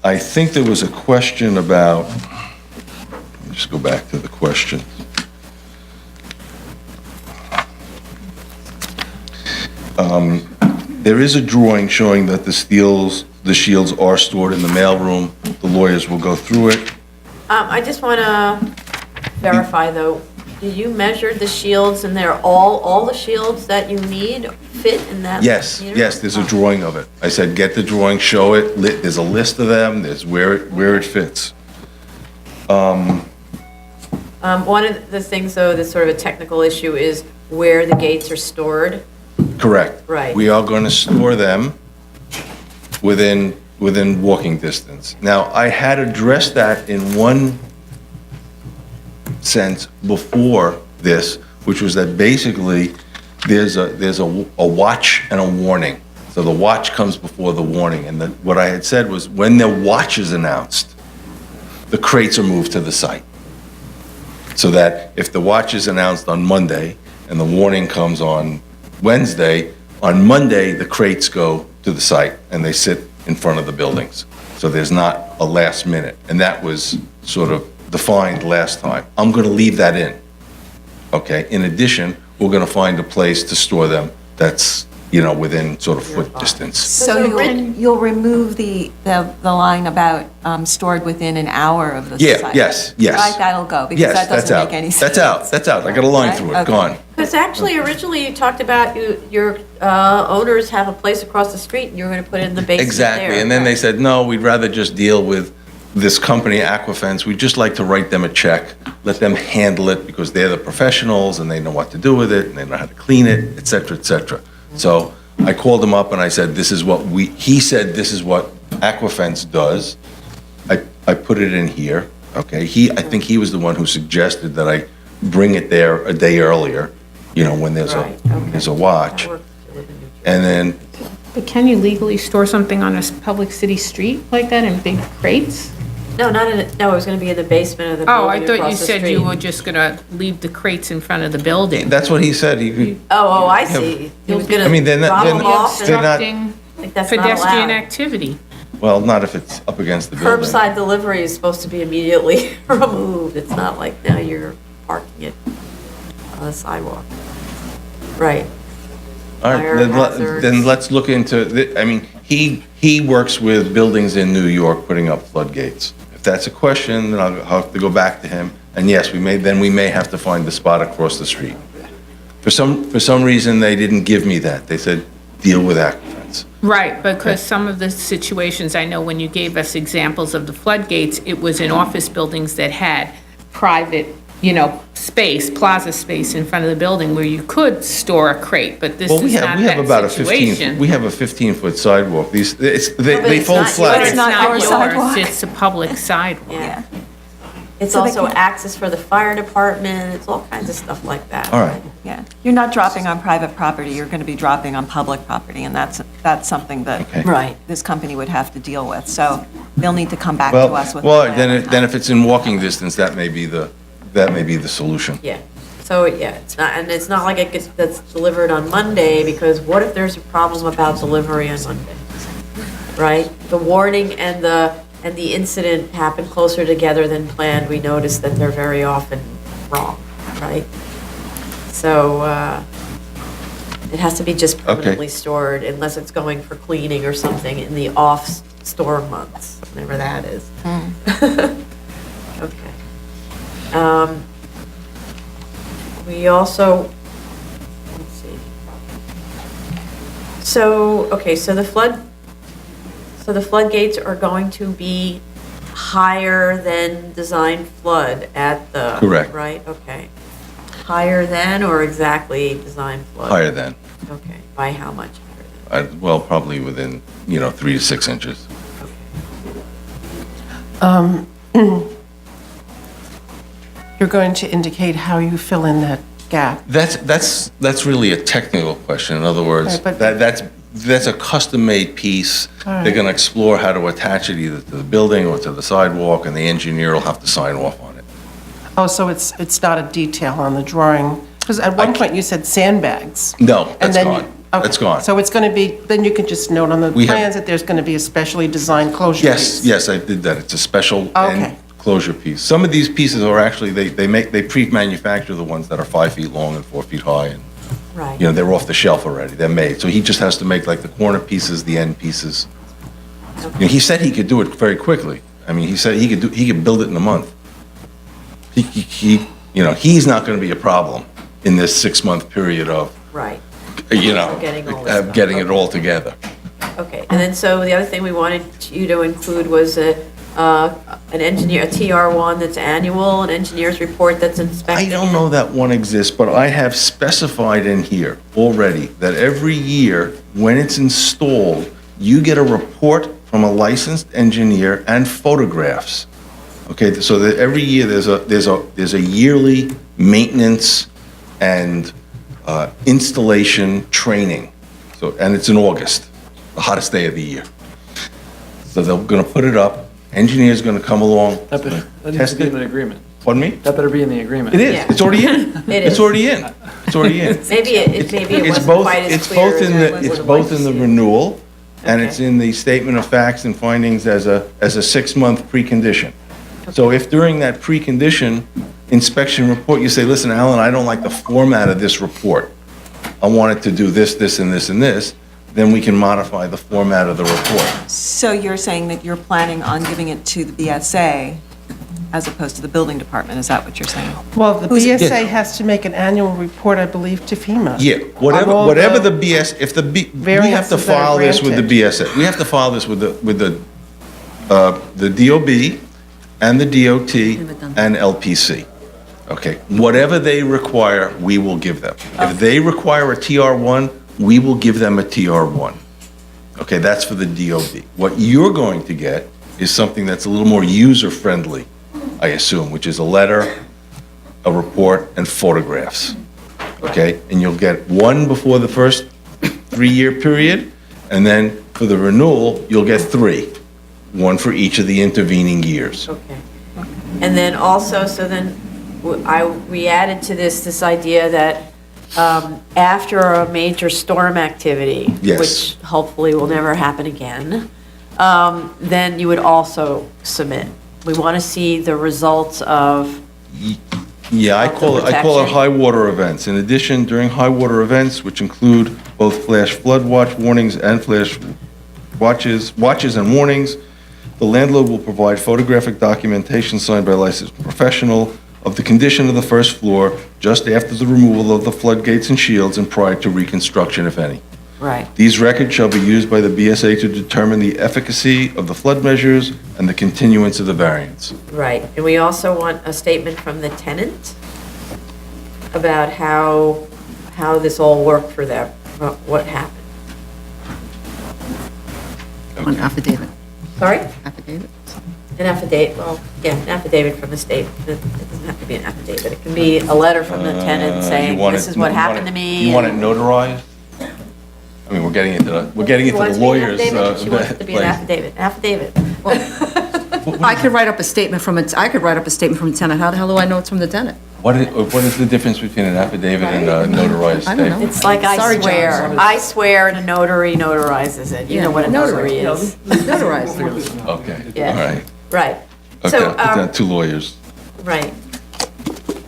I think there was a question about, let me just go back to the question. There is a drawing showing that the shields are stored in the mailroom. The lawyers will go through it. I just want to verify, though, did you measure the shields, and they're all the shields that you need fit in that? Yes, meter? yes, there's a drawing of it. I said, get the drawing, show it, there's a list of them, there's where it fits. One of the things, though, that's sort of a technical issue is where the gates are stored. Correct. Right. We are going to store them within walking distance. Now, I had addressed that in one sense before this, which was that basically there's a watch and a warning. So the watch comes before the warning. And what I had said was when the watch is announced, the crates are moved to the site. So that if the watch is announced on Monday and the warning comes on Wednesday. On Monday, the crates go to the site, and they sit in front of the buildings. So there's not a last minute, and that was sort of defined last time. I'm going to leave that in, okay? In addition, we're going to find a place to store them that's, within sort of foot distance. So you'll remove the line about stored within an hour of the Yeah, site? yes. Right, that'll go, because Yes, that that's doesn't out. make any sense. That's out. I got a line through it, Okay. gone. Because actually, originally, you talked about your owners have a place across the street, and you're going to put it in the basement there. Exactly, and then they said, no, we'd rather just deal with this company, Aquafence. We'd just like to write them a check, let them handle it, because they're the professionals, and they know what to do with it, and they know how to clean it, et cetera, et cetera. So I called him up and I said, he said, this is what Aquafence does. I put it in here, okay? I think he was the one who suggested that I bring it there a day earlier, when there's Right, okay. there's a watch. That works if you live in New Jersey. And then, But can you legally store something on a public city street like that in big crates? No, it was going to be in the basement of the Oh, I building thought you across the said you street. were just gonna leave the crates in front of the building. that's what he said, he could, Oh, I see. He was going I mean, to they're not- drop they're them not- off they're and not- Obstructing like that's not pedestrian allowed. activity. well, not if it's up against the building. Curbside delivery is supposed to be immediately removed. It's not like now you're parking it on the sidewalk. Right. All right, Fire then hazards. let's look into, he works with buildings in New York putting up floodgates. If that's a question, then I'll have to go back to him, and yes, we may have to find the spot across the street. For some reason, they didn't give me that. They said, deal with Aquafence. Right, because some of the situations, I know when you gave us examples of the floodgates, it was in office buildings that had private, space, plaza space in front of the building where you could store a crate, but this Well, is not we have about a that 15, situation. we have a 15-foot sidewalk. They it's fold not flat. yours. It's not not our yours, sidewalk. it's a public sidewalk. Yeah. It's So they also can- access for the fire department. It's all kinds of stuff like that. All right. Yeah, you're not dropping on private property, you're going to be dropping on public property, and that's something that Okay. Right. this company would have to deal with. So they'll need to come back to us with. a Well, plan. then if it's in walking distance, that may be the solution. Yeah. So, yeah, it's not like that's delivered on Monday, because what if there's a problem about delivery on Monday? Right? The warning and the incident happen closer together than planned. We notice that they're very often wrong, right? So, it has to be just permanently stored unless it's going for cleaning or something in the off-store months, whatever that is. Okay. We also, let's see. So the floodgates are going to be higher than design flood at the. Correct. Right, okay. Higher than or exactly design flood? Higher than, Okay, by how much higher than? well, probably within, 3 to 6 inches. You're going to indicate how you fill in that gap. That's really a technical question. In other words, Right, but- that's a custom-made piece. All right. They're going to explore how to attach it either to the building or to the sidewalk, and the engineer will have to sign off on it. Oh, so it's not a detail on the drawing? Because at one point you said sandbags. No, And that's then gone. you- okay. That's gone. So it's going to be, then you can just note on the We have- plans that there's going to be a specially designed closure Yes, piece. yes, I did that. It's a special Okay. end closure piece. Some of these pieces are actually, they pre-manufacture the ones that are 5 feet long and 4 feet high, and, Right. they're off the shelf already. They're made. So he just has to make like the corner pieces, the end pieces. He said he could do it very quickly. I mean, he said he could build it in a month. He's not going to be a problem in this 6-month perion of, Right, getting Getting it all together. okay. And then, so the other thing we wanted you to include was an engineer, a TR1 that's annual, an engineer's report that's I inspected. don't know that one exists, but I have specified in here already that every year, when it's installed, you get a report from a licensed engineer and photographs. Okay, so that every year there's a yearly maintenance and installation training. So, and it's in August, the hottest day of the year. So they're going to put it up. Engineer's going to come along. That needs Test to be it. in an agreement. Pardon me? That better be in the agreement. It is, Yeah. it's already in. It It's is. already in. It's already in. Maybe it It's wasn't both, quite as it's clear both as in I the, would it's have both liked to in the see it. renewal, and Okay. it's in the statement of facts and findings as a 6-month precondition. So if during that precondition inspection report, you say, listen, Alan, I don't like the format of this report. I want it to do this, this, and this, and this, then we can modify the format of the report. So you're saying that you're planning on giving it to the BSA as opposed to the building department, is that what you're saying? Well, the Who's- BSA has to make an annual report, I believe, to FEMA. Yeah, On all whatever the BS, if the we have to variances that are file this with the granted. BSA. We have to file this with the DOB and the DOT and LPC. Okay, whatever they require, we will give them. If they require a TR1, we will give them a TR1. Okay, that's for the DOB. What you're going to get is something that's a little more user-friendly, I assume, which is a letter, a report, and photographs. Okay, and you'll get one before the first 3-year period, and then for the renewal, you'll get 3, one for each of the intervening years. Okay. And then also, so then we added to this idea that after a major storm activity, Yes. which hopefully will never happen again, then you would also submit. We want to see the results of, Yeah, I Of the call it protection. high water events. In addition, during high water events, which include both flash flood watch warnings and flash watches and warnings, the landlord will provide photographic documentation signed by a licensed professional of the condition of the first floor just after the removal of the floodgates and shields and prior to reconstruction, if any. right, These records shall be used by the BSA to determine the efficacy of the flood measures and the continuance of the variance. right. And we also want a statement from the tenant about how this all worked for them, what happened. On affidavit. Sorry? Affidavit? An affidavit, well, yeah, an affidavit from the state. It doesn't have to be an affidavit. It can be a letter from the tenant saying, You want this it- is what you want happened to it- me. You want it notarized? I mean, we're getting into the lawyers. She wants it to be an place. affidavit. I could write up a statement from a tenant. How the hell do I know it's from the tenant? What is the difference between an affidavit and a notarized I don't know. statement? It's like I Sorry, John. swear. I swear and a notary notarizes it. You know what a notary is. Notarized. Okay, Yeah. all right. Right. Okay, So, I'll put down 2 lawyers. right.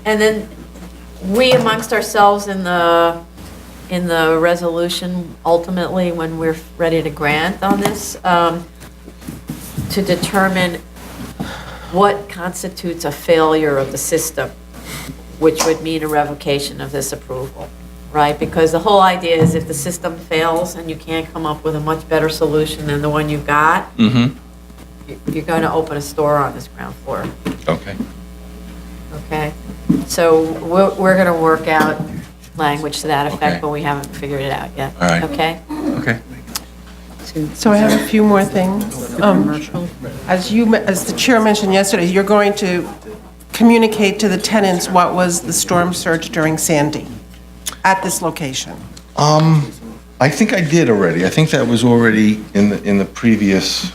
And then we amongst ourselves in the resolution, ultimately, when we're ready to grant on this, to determine what constitutes a failure of the system, which would mean a revocation of this approval, right? Because the whole idea is if the system fails and you can't come up with a much better solution than the one you've got, you're going to open a store on this ground floor. Okay. Okay, so we're going to work out language to that Okay. effect, but we haven't figured it out yet. All right. Okay? Okay. So I have a few more things. Commercial. As the chair mentioned yesterday, you're going to communicate to the tenants what was the storm surge during Sandy at this location. I think I did already. I think that was already in the previous,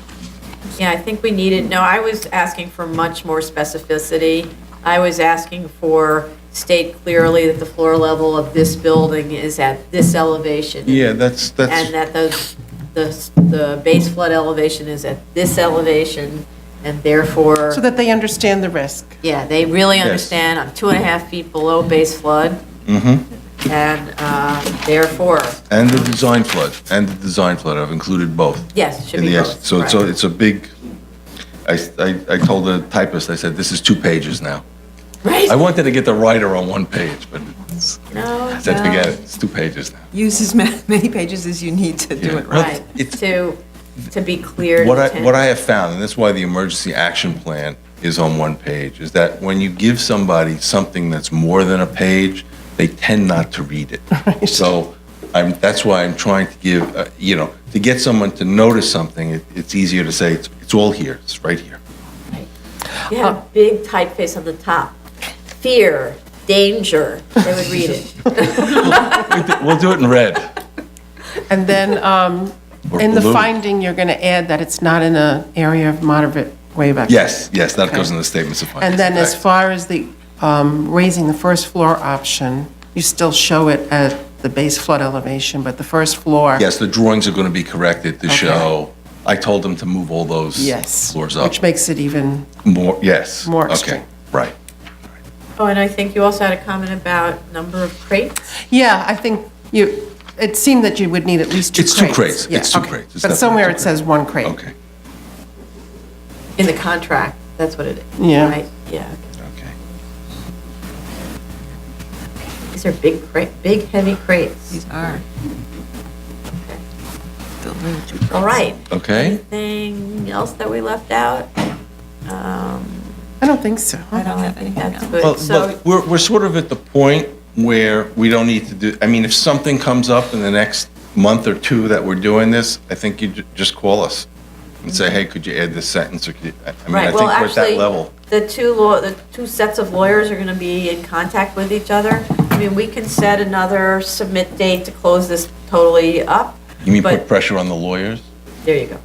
Yeah, I think we needed, no, I was asking for much more specificity. I was asking for state clearly that the floor level of this building is at this elevation. yeah, that's, And that the base flood elevation is at this elevation, and therefore, So that they understand the risk. yeah, they really Yes. understand, I'm 2.5 feet below base flood, Mm-hmm. and therefore, and the design flood, I've included both. yes, it should In be the both. So right. it's a big, I told the typist, I said, this is 2 pages now. Right? I wanted to get the writer on 1 page, but I said, No. forget it, it's 2 pages now. Use as many pages as you need to do Yeah. it right. Right, It's- to be clear. to What the I tenant. have found, and that's why the emergency action plan is on 1 page, is that when you give somebody something that's more than a page, they tend not to read it. So that's why I'm trying to give, to get someone to notice something, it's easier to say, it's all here, it's right here. You had a big typeface on the top. Fear, danger, they would read it. We'll do it in red. And then Or in the blue. finding, you're going to add that it's not in an area of way back. Yes, that Okay. goes in the statements of findings. And then as Correct. far as the raising the first floor option, you still show it at the base flood elevation, but the first floor. Yes, the drawings are going to be corrected to show, I told them to move all those Yes. floors up. Which makes it even, More, yes. more Okay, extreme. right. Oh, and I think you also had a comment about number of crates? yeah, I think it seemed that you would need at least 2 crates. It's 2 crates. Yeah, It's 2 okay. crates. It's But definitely somewhere 2 it says 1 crate. Okay, In the contract, that's what it is, Yeah. right? Yeah. okay. These are big, heavy crates. These are. All right. Okay. Anything else that we left out? I don't think so. I think that's good. Well, So, but we're sort of at the point where we don't need to do, I mean, if something comes up in the next month or 2 that we're doing this, I think you just call us and say, hey, could you add this sentence, or could you, I mean, I right, think well, we're at that actually, level. the two sets of lawyers are going to be in contact with each other. I mean, we can set another submit date to close this totally up. You mean but- put pressure on the lawyers? There you go.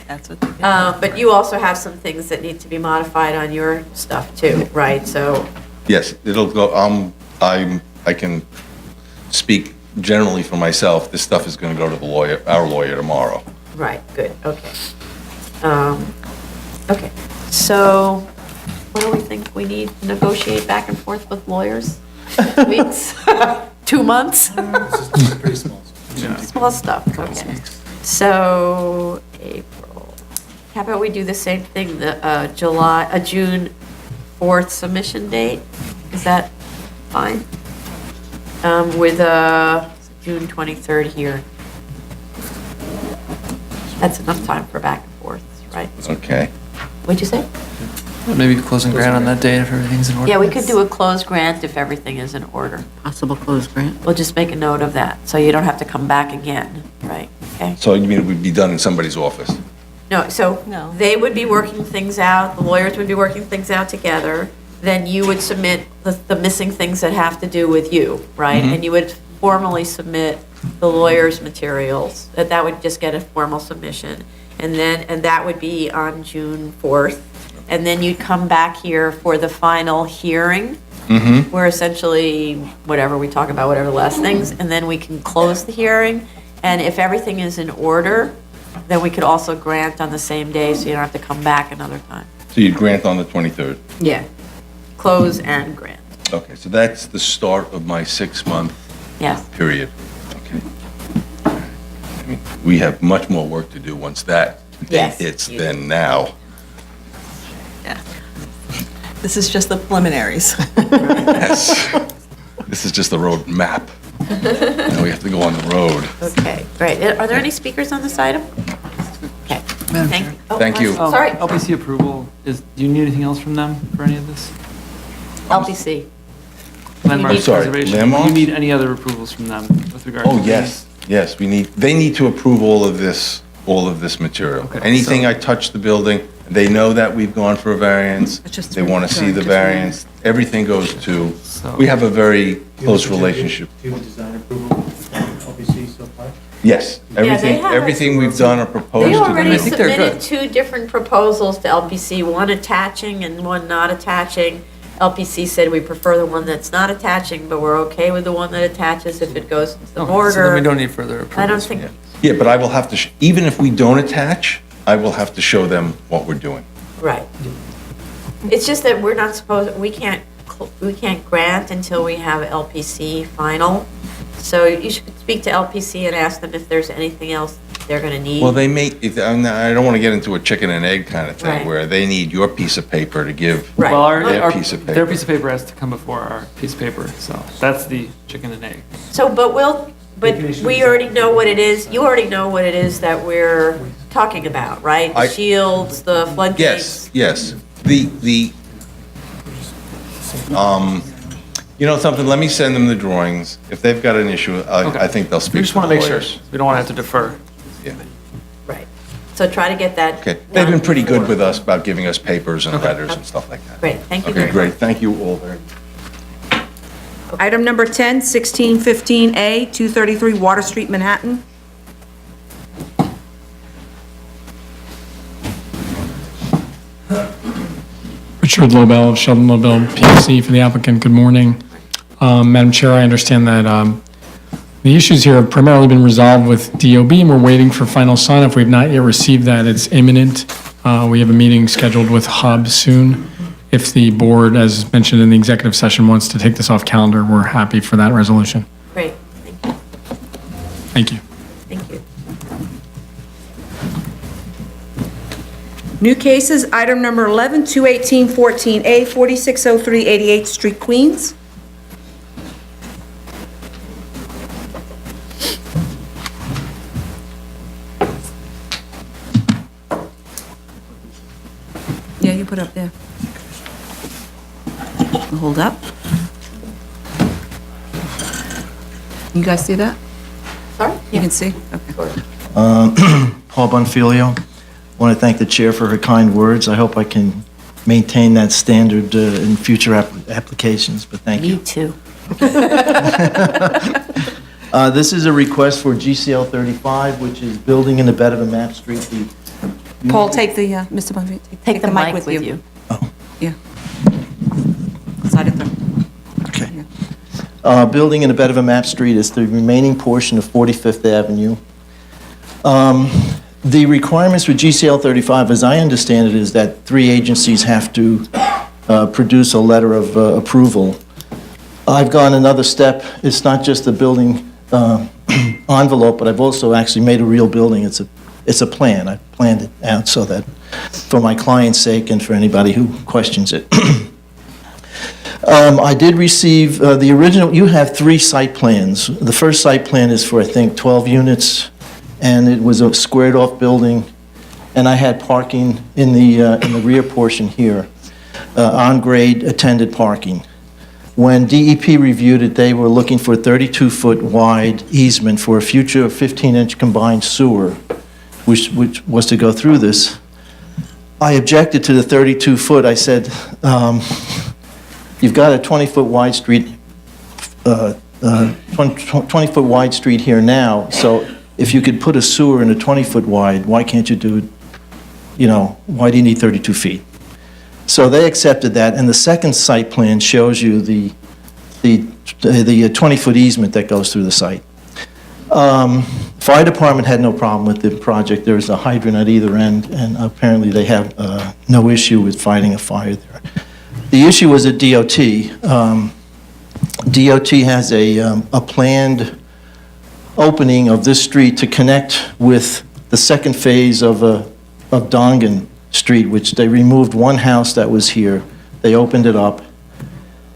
That's what they do. But you also have some things that need to be modified on your stuff too, right? So, Yes, it'll go, I can speak generally for myself, this stuff is going to go to the lawyer, our lawyer tomorrow. right, good, okay. Okay, so what do we think we need to negotiate back and forth with lawyers? Weeks? 2 months? Pretty small. Small stuff, okay. So, April. How about we do the same thing, the June 4th submission date? Is that fine? With June 23rd here. That's enough time for back and forth, right? Okay. What'd you say? Maybe closing grant on that date if everything's in order. Yeah, we could do a closed grant if everything is in order. Possible closed grant. We'll just make a note of that, so you don't have to come back again, right? Okay? So you mean it would be done in somebody's office? No, so No. they would be working things out, the lawyers would be working things out together, then you would submit the missing things that have to do with you, right? And you would formally submit the lawyer's materials, that would just get a formal submission. And that would be on June 4th. And then you'd come back here for the final hearing, where essentially, whatever we talk about, whatever the last things, and then we can close the hearing. And if everything is in order, then we could also grant on the same day, so you don't have to come back another time. So you'd grant on the 23rd? Yeah. Close and grant, Okay, so that's the start of my 6-month yes. period. Okay. I mean, we have much more work to do once that date Yes, hits you than now. Yeah. This is just the preliminaries. Yes. This is just the road map. Now we have to go on the road. Okay, great. Are there any speakers on this item? Okay, Madam thank Chair. you. Oh, Thank you. Sorry, LPC approval, do you need anything else from them for any of this? LPC. Landmark I'm sorry, preservation. Do landmarks? you need any other approvals from them with regard to? Oh, yes, they need to approve all of this material. Okay, Anything so- I touch the building, they know that we've gone for a variance, It's just they want to see the just- variance, everything goes to, So- we have a very close relationship. Do you have design approval from LPC so far? Yes, everything, have a- everything we've done or proposed They to already them. think they're submitted good. 2 different proposals to LPC, one attaching and one not attaching. LPC said we prefer the one that's not attaching, but we're okay with the one that attaches if it goes into the Okay, mortar. So then we don't need further approvals. I don't think, Yeah, but I will have to, even if we don't attach, I will have to show them what we're doing. right. It's just that we're not supposed, we can't grant until we have LPC final. So you should speak to LPC and ask them if there's anything else they're going to need. Well, they may, I don't want to get into a chicken and egg kind of thing, Right. where they need your piece of paper to give. Right. Well, Their piece of their paper. piece of paper has to come before our piece of paper, so that's the chicken and egg. So, but we already know what it is, you already know what it is that we're talking about, right? The I- shields, the floodgates. Yes, you know something, let me send them the drawings. If they've got an issue, Okay. I think they'll We speak just to the want to make sure. lawyers. We don't want to have to defer. Yeah. Right. So try to get that. Okay, they've been done pretty good before. with us about giving us papers and Okay. letters and stuff like that. Great, thank you Okay, very great, much. thank you all very much. Item number 10, 1615A, 233 Water Street, Manhattan. Richard Lobel of Sheldon Lobel PLC for the applicant. Good morning. Madam Chair, I understand that the issues here have primarily been resolved with DOB, and we're waiting for final sign-off. We've not yet received that. It's imminent. We have a meeting scheduled with Hub soon. If the board, as mentioned in the executive session, wants to take this off calendar, we're happy for that resolution. Great, Thank you. thank you. New cases, item number 11, 218-14A, 4603 88th Street, Queens. Yeah, you put it up there. Hold up. You guys see that? Sorry? You can see? Okay. Paul Bonfilio. Want to thank the chair for her kind words. I hope I can maintain that standard in future applications, but thank you. Me too. This is a request for GCL 35, which is building in the bed of a map street. Paul, take the, Mr. Bonvie, Take the mic with you. Oh, Yeah. Slide it through. okay. Building in the bed of a map street is the remaining portion of 45th Avenue. The requirements for GCL 35, as I understand it, is that 3 agencies have to produce a letter of approval. I've gone another step. It's not just the building envelope, but I've also actually made a real building. It's a plan. I planned it out so that, for my client's sake and for anybody who questions it. I did receive the original. You have 3 site plans. The first site plan is for, I think, 12 units, and it was a squared-off building, and I had parking in the rear portion here, on-grade attended parking. When DEP reviewed it, they were looking for a 32-foot wide easement for a future 15-inch combined sewer, which was to go through this. I objected to the 32-foot. I said, you've got a 20-foot wide street, 20-foot wide street here now, so if you could put a sewer in a 20-foot wide, why can't you do it, why do you need 32 feet? So they accepted that, and the second site plan shows you the 20-foot easement that goes through the site. Fire department had no problem with the project. There's a hydrant at either end, and apparently they have no issue with fighting a fire there. The issue was at DOT. DOT has a planned opening of this street to connect with the second phase of Dongan Street, which they removed one house that was here. They opened it up,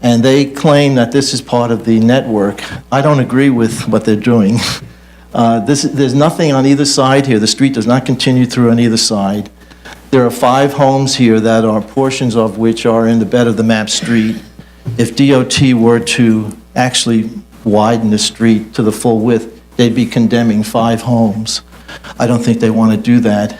and they claim that this is part of the network. I don't agree with what they're doing. There's nothing on either side here. The street does not continue through on either side. There are 5 homes here that are portions of which are in the bed of the map street. If DOT were to actually widen the street to the full width, they'd be condemning 5 homes. I don't think they want to do that.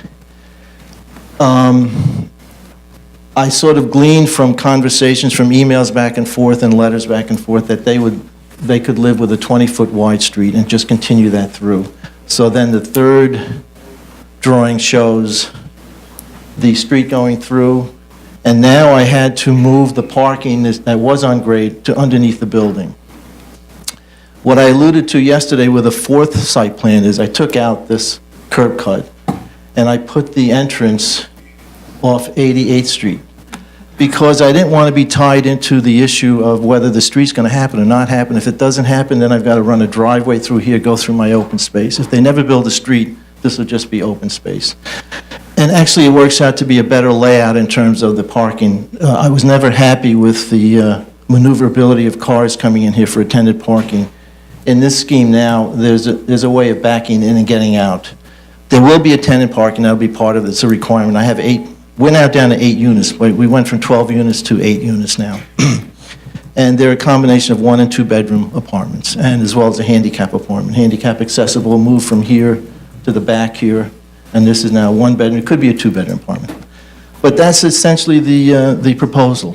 I sort of gleaned from conversations, from emails back and forth and letters back and forth, that they could live with a 20-foot wide street and just continue that through. So then the third drawing shows the street going through, and now I had to move the parking that was on grade to underneath the building. What I alluded to yesterday with the 4th site plan is I took out this curb cut, and I put the entrance off 88th Street, because I didn't want to be tied into the issue of whether the street's going to happen or not happen. If it doesn't happen, then I've got to run a driveway through here, go through my open space. If they never build a street, this will just be open space. And actually, it works out to be a better layout in terms of the parking. I was never happy with the maneuverability of cars coming in here for attended parking. In this scheme now, there's a way of backing in and getting out. There will be attendant parking. That'll be part of it. It's a requirement. I have 8. We're now down to 8 units. We went from 12 units to 8 units now. And they're a combination of 1 and 2 bedroom apartments, and as well as a handicap apartment. Handicap accessible, move from here to the back here, and this is now 1 bedroom. It could be a 2-bedroom apartment. But that's essentially the proposal.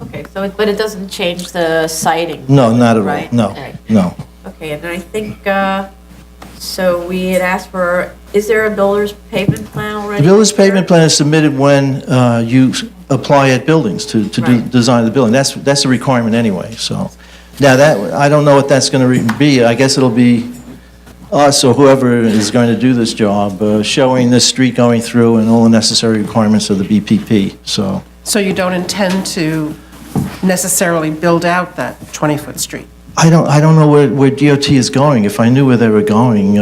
Okay, so, but it doesn't change the siting? No, not at all. Right? No, Okay. no. Okay, and I think, so we had asked for, is there a builder's pavement plan already? The builder's pavement plan is submitted when you apply at buildings to do, Right. design the building. That's a requirement anyway, so. Now that, I don't know what that's going to be. I guess it'll be us or whoever is going to do this job, showing this street going through and all the necessary requirements of the BPP, so. So you don't intend to necessarily build out that 20-foot street? I don't know where DOT is going. If I knew where they were going,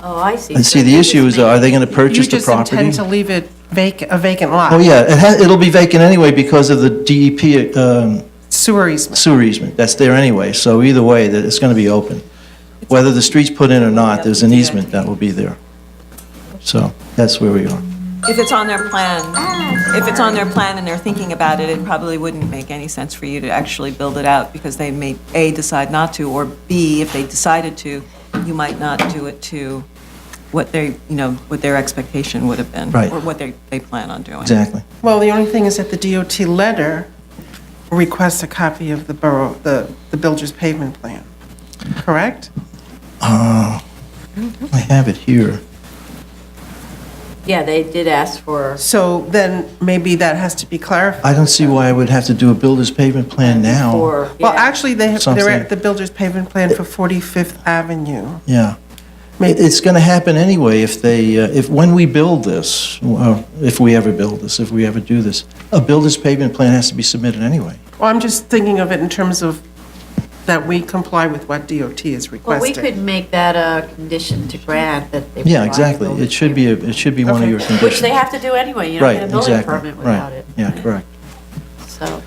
Oh, I see. and see, the issue is, are they going to You purchase the just property? intend to leave it a vacant lot? Oh, yeah, it'll be vacant anyway because of the DEP Sewer easement? sewer easement. That's there anyway, so either way, that it's going to be open. Whether the street's put in or not, there's an easement that will be there. So, that's where we are. If it's on their plan, and they're thinking about it, it probably wouldn't make any sense for you to actually build it out because they may, A, decide not to, or B, if they decided to, you might not do it to what what their expectation would have been. Right. Or what they plan on doing. Exactly. Well, the only thing is that the DOT letter requests a copy of the borough, the builder's pavement plan, correct? I have it here. Yeah, they did ask for, So then maybe that has to be clarified. I don't see why I would have to do a builder's pavement plan now. for, Well, yeah. actually, they're Something. at the builder's pavement plan for 45th Avenue. Yeah. It's going to happen anyway if when we build this, if we ever build this, if we ever do this, a builder's pavement plan has to be submitted anyway. Well, I'm just thinking of it in terms of that we comply with what DOT is Well, requesting. we could make that a condition to grant that they. Yeah, provide exactly. building It should be one of Okay. your conditions. Which they have to do anyway. You don't Right, get a building exactly. permit without Right. it. Yeah, correct. So,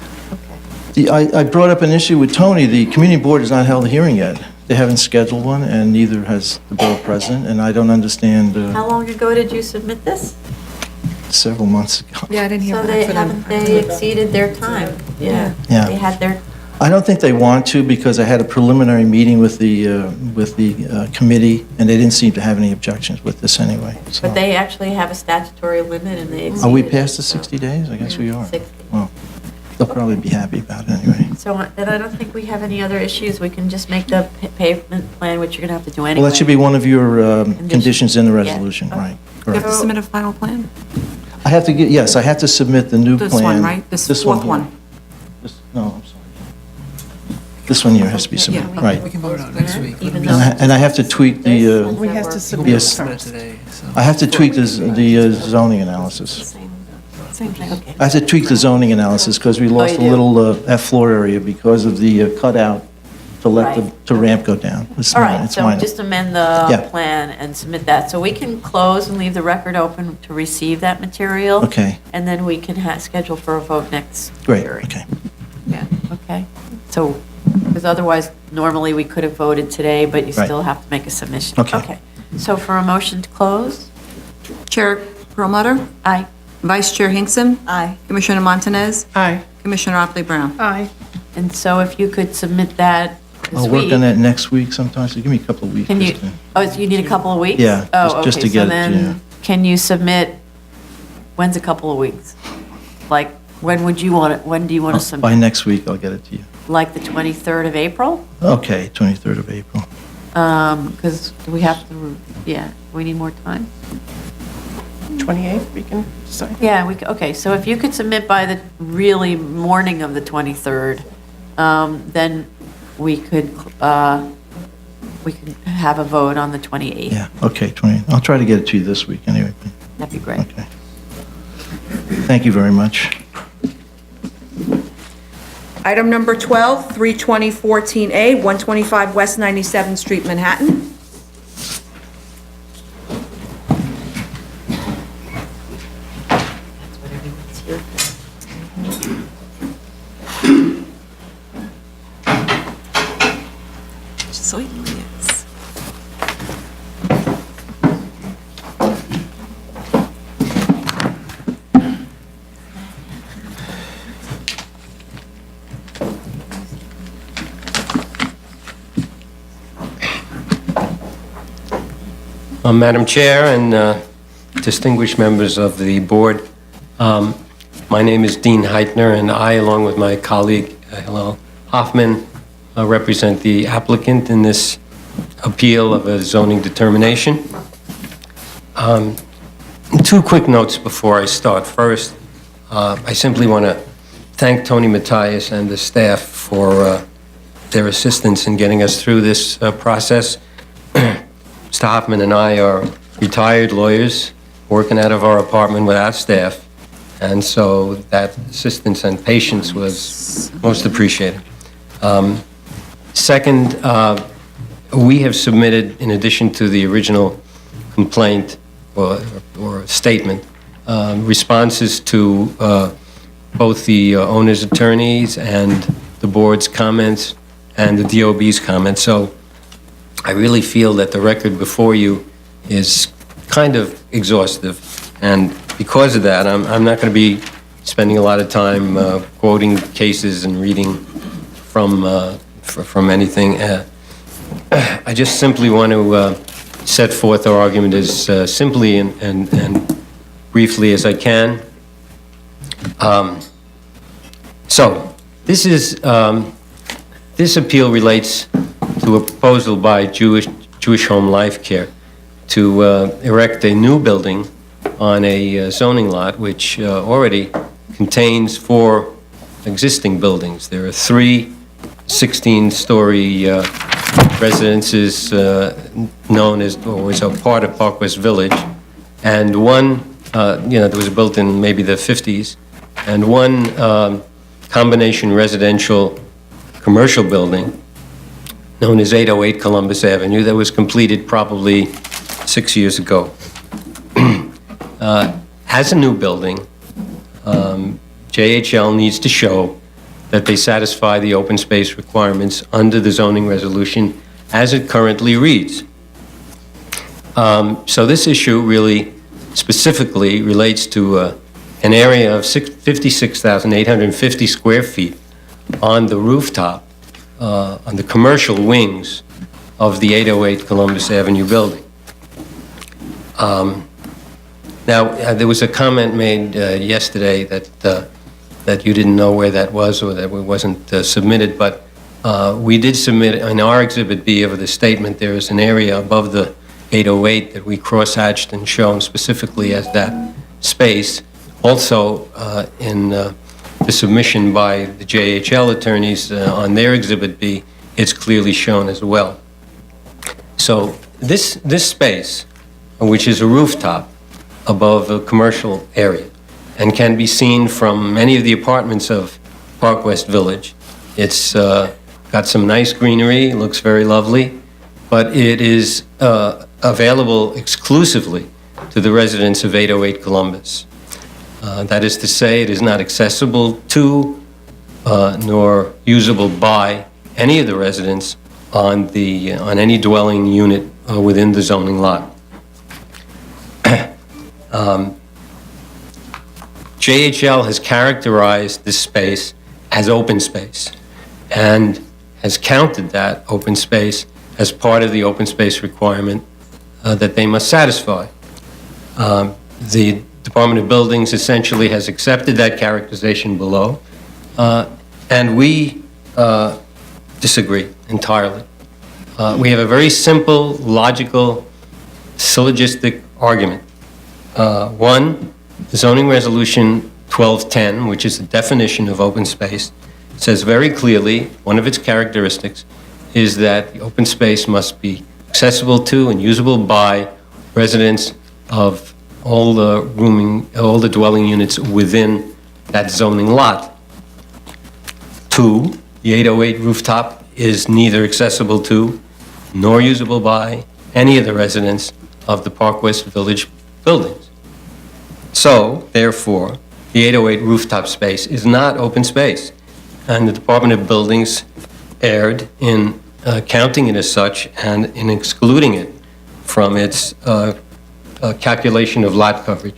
okay. I brought up an issue with Tony. The community board has not held a hearing yet. They haven't scheduled one, and neither has the borough president, and I don't understand, How long ago did you submit this? several months ago. Yeah, I didn't hear So back they from them. haven't, they exceeded their time. Yeah. Yeah. They had their, I don't think they want to, because I had a preliminary meeting with the committee, and they didn't seem to have any objections with this anyway, so. but they actually have a statutory limit and they exceeded. Are we it, past the so- 60 days? I guess we are. 60. Well, they'll probably be happy about it anyway. So then I don't think we have any other issues. We can just make the pavement plan, which you're going to have to do anyway. Well, that should be one of your conditions in the Yeah. resolution, Okay. right? You have Correct. to submit a final plan? I have to get, yes, I have to submit the new plan. This one, right? This fourth here. one? No, I'm sorry. This one here has to be submitted, Yeah. right. We can vote on it next week. Even And I have to tweak the, We have to submit Yes. it Submit first. today, so. I have to tweak the zoning analysis. Same thing. Okay. I have to tweak the zoning analysis, because we lost you a do? little F-floor area because of the cutout to let Right. the ramp go down. It's All minor, right, it's so minor. just amend Yeah. the plan and submit that. So we can close and leave the record open to receive that material. Okay. And then we can schedule for a vote next Great, hearing. okay. Yeah, okay. So, because otherwise, normally we could have voted today, but you Right. still have to make a submission. Okay. So for a motion to close? Chair Perlmutter? Aye. Vice Chair Hinkson? Aye. Commissioner Montanez? Aye. Commissioner Otley Brown? Aye. And so if you could submit that this I'll week. work on that next week sometime, so give me a couple of weeks. Can you, just to- oh, so you need a couple of weeks? Yeah, Oh, just to okay. get So it, yeah. then, can you submit, when's a couple of weeks? Like, when would you want it, when do you want to By submit? next week, I'll get it to you. Like the 23rd of April? Okay, 23rd of April. Because we have to, yeah, we need more time. 28th, we can decide. Yeah, okay, so if you could submit by the really morning of the 23rd, then we could have a vote on the 28th. Yeah, okay, 20, I'll try to get it to you this week anyway. That'd be great. Okay. Thank you very much. Item number 12, 32014A, 125 West 97th Street, Manhattan. That's what everyone's here for. Certainly is. Madam Chair and distinguished members of the board, my name is Dean Heitner, and I, along with my colleague Hillel Hoffman, represent the applicant in this appeal of a zoning determination. Two quick notes before I start. First, I simply want to thank Tony Matthias and the staff for their assistance in getting us through this process. Mr. Hoffman and I are retired lawyers working out of our apartment without staff, and so that assistance and patience was most appreciated. Second, we have submitted, in addition to the original complaint or statement, responses to both the owner's attorneys and the board's comments and the DOB's comments. So I really feel that the record before you is kind of exhaustive. And because of that, I'm not going to be spending a lot of time quoting cases and reading from anything. I just simply want to set forth our argument as simply and briefly as I can. So this appeal relates to a proposal by Jewish Home Life Care to erect a new building on a zoning lot which already contains 4 existing buildings. There are 3 16-story residences known as, or as a part of Park West Village, and one, that was built in maybe the 50s, and one combination residential commercial building known as 808 Columbus Avenue that was completed probably 6 years ago. As a new building, JHL needs to show that they satisfy the open space requirements under the zoning resolution as it currently reads. So this issue really specifically relates to an area of 56,850 square feet on the rooftop, on the commercial wings of the 808 Columbus Avenue building. Now, there was a comment made yesterday that you didn't know where that was or that it wasn't submitted, but we did submit in our Exhibit B of the statement. There is an area above the 808 that we cross-hatched and shown specifically as that space. Also, in the submission by the JHL attorneys on their Exhibit B, it's clearly shown as well. So this space, which is a rooftop above a commercial area, and can be seen from many of the apartments of Park West Village. It's got some nice greenery, looks very lovely, but it is available exclusively to the residents of 808 Columbus. That is to say, it is not accessible to nor usable by any of the residents on any dwelling unit within the zoning lot. JHL has characterized this space as open space and has counted that open space as part of the open space requirement that they must satisfy. The Department of Buildings essentially has accepted that characterization below, and we disagree entirely. We have a very simple, logical, syllogistic argument. One, the zoning resolution 1210, which is the definition of open space, says very clearly one of its characteristics is that the open space must be accessible to and usable by residents of all the dwelling units within that zoning lot. 2, the 808 rooftop is neither accessible to nor usable by any of the residents of the Park West Village buildings. So, therefore, the 808 rooftop space is not open space, and the Department of Buildings erred in counting it as such and in excluding it from its calculation of lot coverage.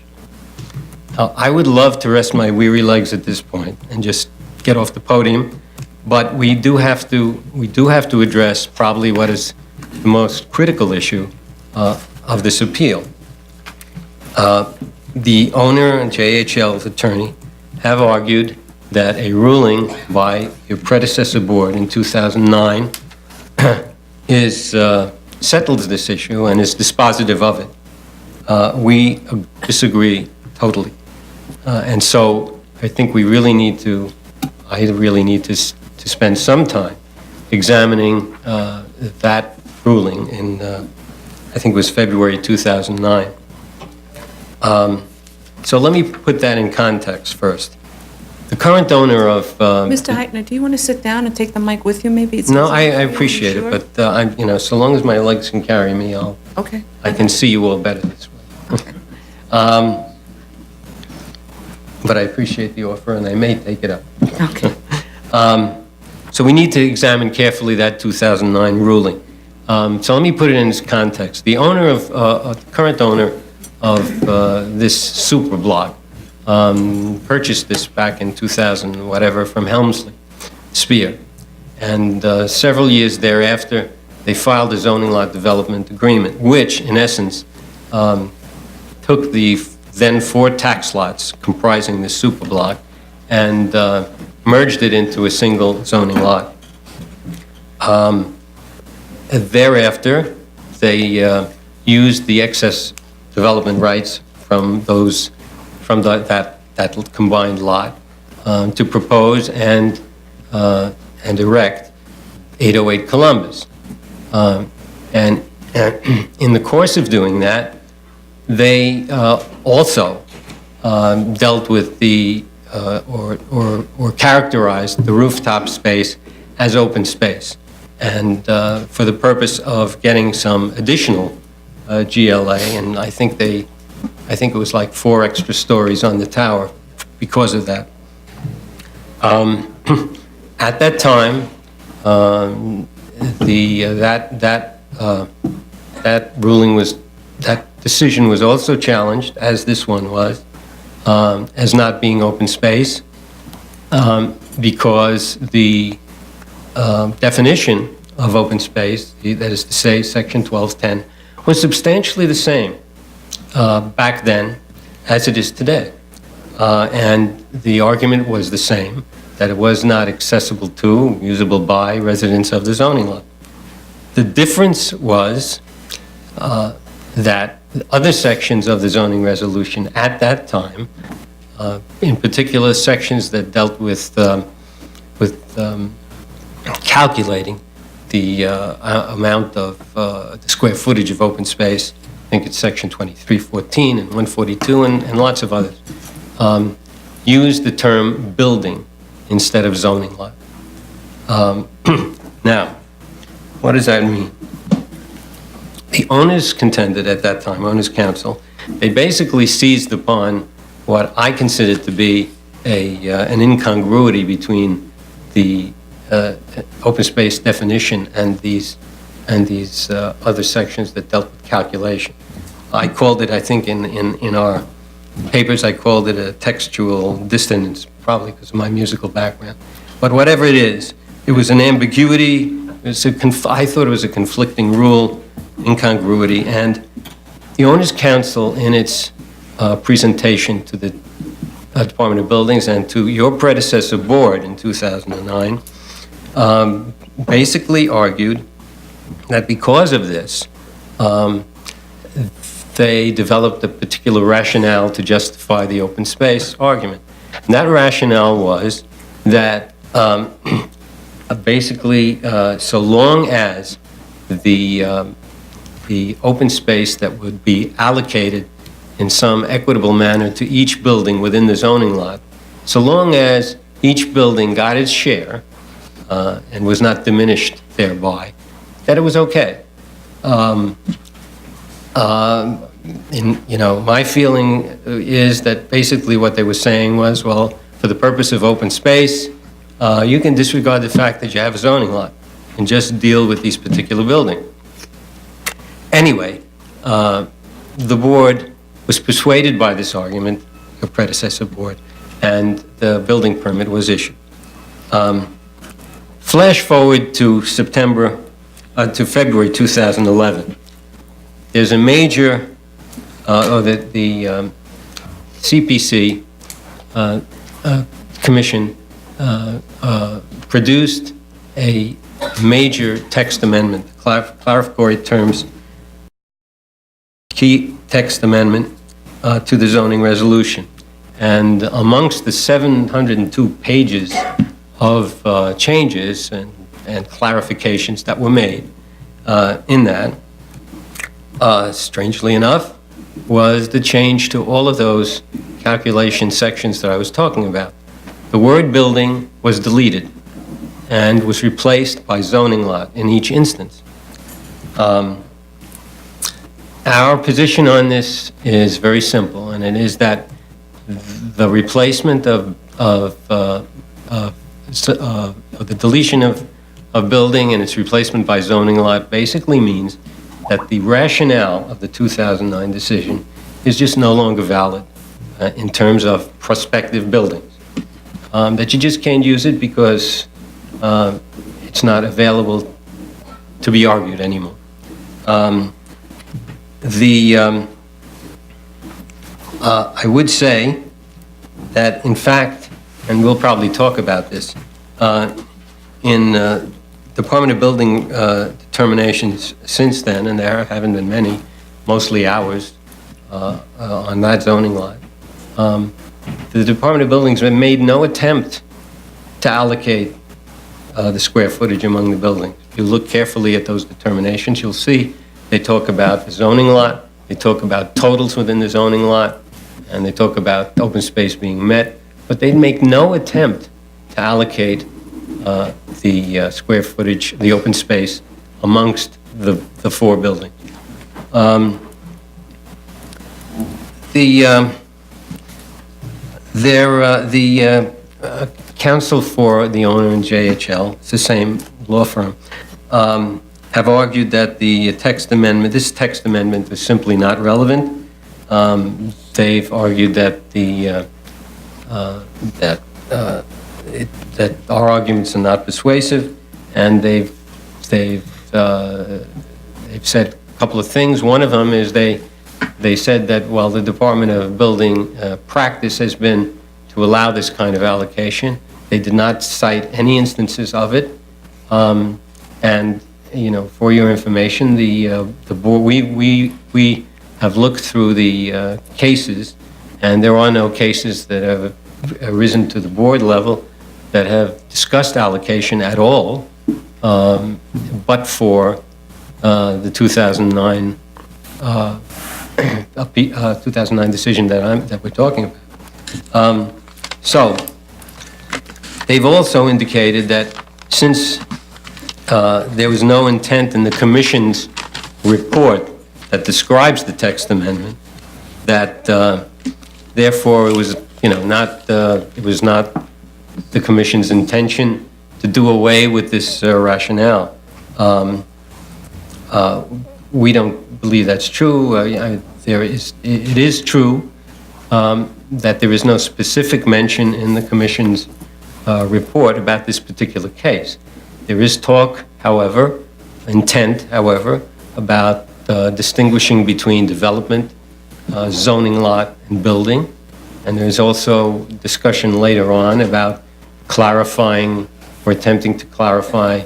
Now, I would love to rest my weary legs at this point and just get off the podium, but we do have to address probably what is the most critical issue of this appeal. The owner and JHL's attorney have argued that a ruling by your predecessor board in 2009 settles this issue and is dispositive of it. We disagree totally. And so I think we really need to, I really need to spend some time examining that ruling in, I think it was February 2009. So let me put that in context first. The current owner of... Mr. Heitner, do you want to sit down and take the mic with you, maybe? It's No, easier I for you, appreciate sure? it, but I'm, you know, so long as my legs can carry me, Okay. I can see you all better this way. Okay. But I appreciate the offer, and I may take it up. Okay. So we need to examine carefully that 2009 ruling. So let me put it in its context. The owner of, current owner of this super block purchased this back in 2000, whatever, from Helmsley Spear. And several years thereafter, they filed a zoning lot development agreement, which, in essence, took the then 4 tax lots comprising the super block and merged it into a single zoning lot. Thereafter, they used the excess development rights from those, from that combined lot to propose and erect 808 Columbus. And in the course of doing that, they also dealt with the, or characterized the rooftop space as open space. And for the purpose of getting some additional GLA, and I think it was like 4 extra stories on the tower because of that. At that time, that ruling was, that decision was also challenged, as this one was, as not being open space, because the definition of open space, that is to say, Section 1210, was substantially the same back then as it is today. And the argument was the same, that it was not accessible to, usable by residents of the zoning lot. The difference was that other sections of the zoning resolution at that time, in particular sections that dealt with calculating the amount of the square footage of open space, I think it's section 2314 and 142 and lots of others, used the term building instead of zoning lot. Now, what does that mean? The owners contended at that time, owners' council, they basically seized upon what I considered to be an incongruity between the open space definition and these other sections that dealt with calculation. I called it, I think in our papers, I called it a textual dissonance, probably because of my musical background. But whatever it is, it was an ambiguity. I thought it was a conflicting rule, incongruity, and the Owners' Council, in its presentation to the Department of Buildings and to your predecessor board in 2009, basically argued that because of this, they developed a particular rationale to justify the open space argument. And that rationale was that basically, so long as the open space that would be allocated in some equitable manner to each building within the zoning lot, so long as each building got its share and was not diminished thereby, that it was okay. My feeling is that basically what they were saying was, well, for the purpose of open space, you can disregard the fact that you have a zoning lot and just deal with these particular buildings. Anyway, the board was persuaded by this argument, your predecessor board, and the building permit was issued. Flash forward to February 2011. There's a major, the CPC Commission produced a major text amendment, clarificatory terms, key text amendment to the zoning resolution. And amongst the 702 pages of changes and clarifications that were made in that, strangely enough, was the change to all of those calculation sections that I was talking about. The word building was deleted and was replaced by zoning lot in each instance. Our position on this is very simple, and it is that the replacement of the deletion of building and its replacement by zoning lot basically means that the rationale of the 2009 decision is just no longer valid in terms of prospective buildings. That you just can't use it because it's not available to be argued anymore. I would say that, in fact, and we'll probably talk about this, in Department of Building determinations since then, and there haven't been many, mostly ours, on that zoning lot, the Department of Buildings have made no attempt to allocate the square footage among the buildings. If you look carefully at those determinations, you'll see they talk about the zoning lot, they talk about totals within the zoning lot, and they talk about open space being met, but they make no attempt to allocate the square footage, the open space, amongst the four buildings. The counsel for the owner in JHL, it's the same law firm, have argued that the text amendment, this text amendment is simply not relevant. They've argued that that our arguments are not persuasive, and they've said a couple of things. One of them is they said that while the Department of Building practice has been to allow this kind of allocation, they did not cite any instances of it. And you know, for your information, the board, we have looked through the cases, and there are no cases that have arisen to the board level that have discussed allocation at all, but for the 2009 2009 decision that we're talking about. So they've also indicated that since there was no intent in the Commission's report that describes the text amendment, that therefore it was, you know, it was not the Commission's intention to do away with this rationale. We don't believe that's true. It is true that there is no specific mention in the Commission's report about this particular case. There is talk, however, intent, however, about distinguishing between development, zoning lot, and building. And there's also discussion later on about clarifying or attempting to clarify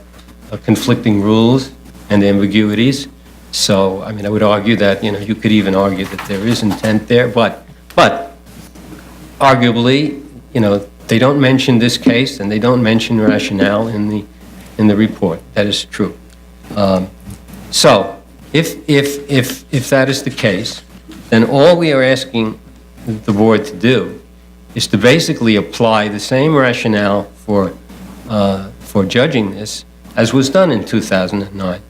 conflicting rules and ambiguities. So, I mean, I would argue that, you know, you could even argue that there is intent there, but arguably, you know, they don't mention this case and they don't mention rationale in the report. That is true. So, if that is the case, then all we are asking the board to do is to basically apply the same rationale for judging this as was done in 2009.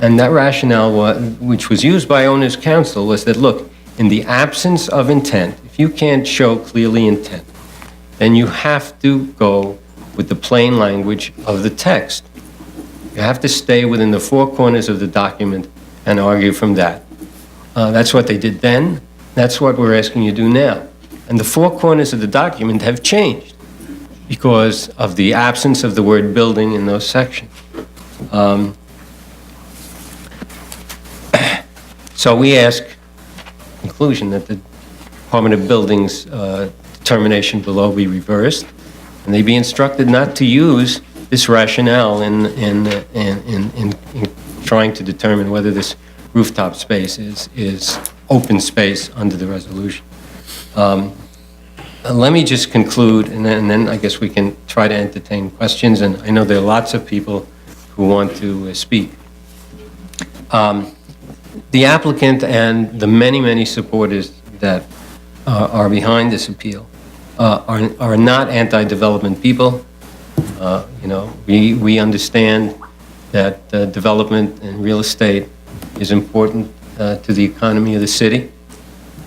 And that rationale, which was used by Owner's Council, was that, look, in the absence of intent, if you can't show clearly intent, then you have to go with the plain language of the text. You have to stay within the four corners of the document and argue from that. That's what they did then. That's what we're asking you to do now. And the four corners of the document have changed because of the absence of the word building in those sections. So we ask, in conclusion, that the Department of Building's determination below be reversed, and they be instructed not to use this rationale in trying to determine whether this rooftop space is open space under the resolution. let me just conclude, and then I guess we can try to entertain questions, and I know there are lots of people who want to speak. The applicant and the many, many supporters that are behind this appeal are not anti-development people. We understand that development and real estate is important to the economy of the city.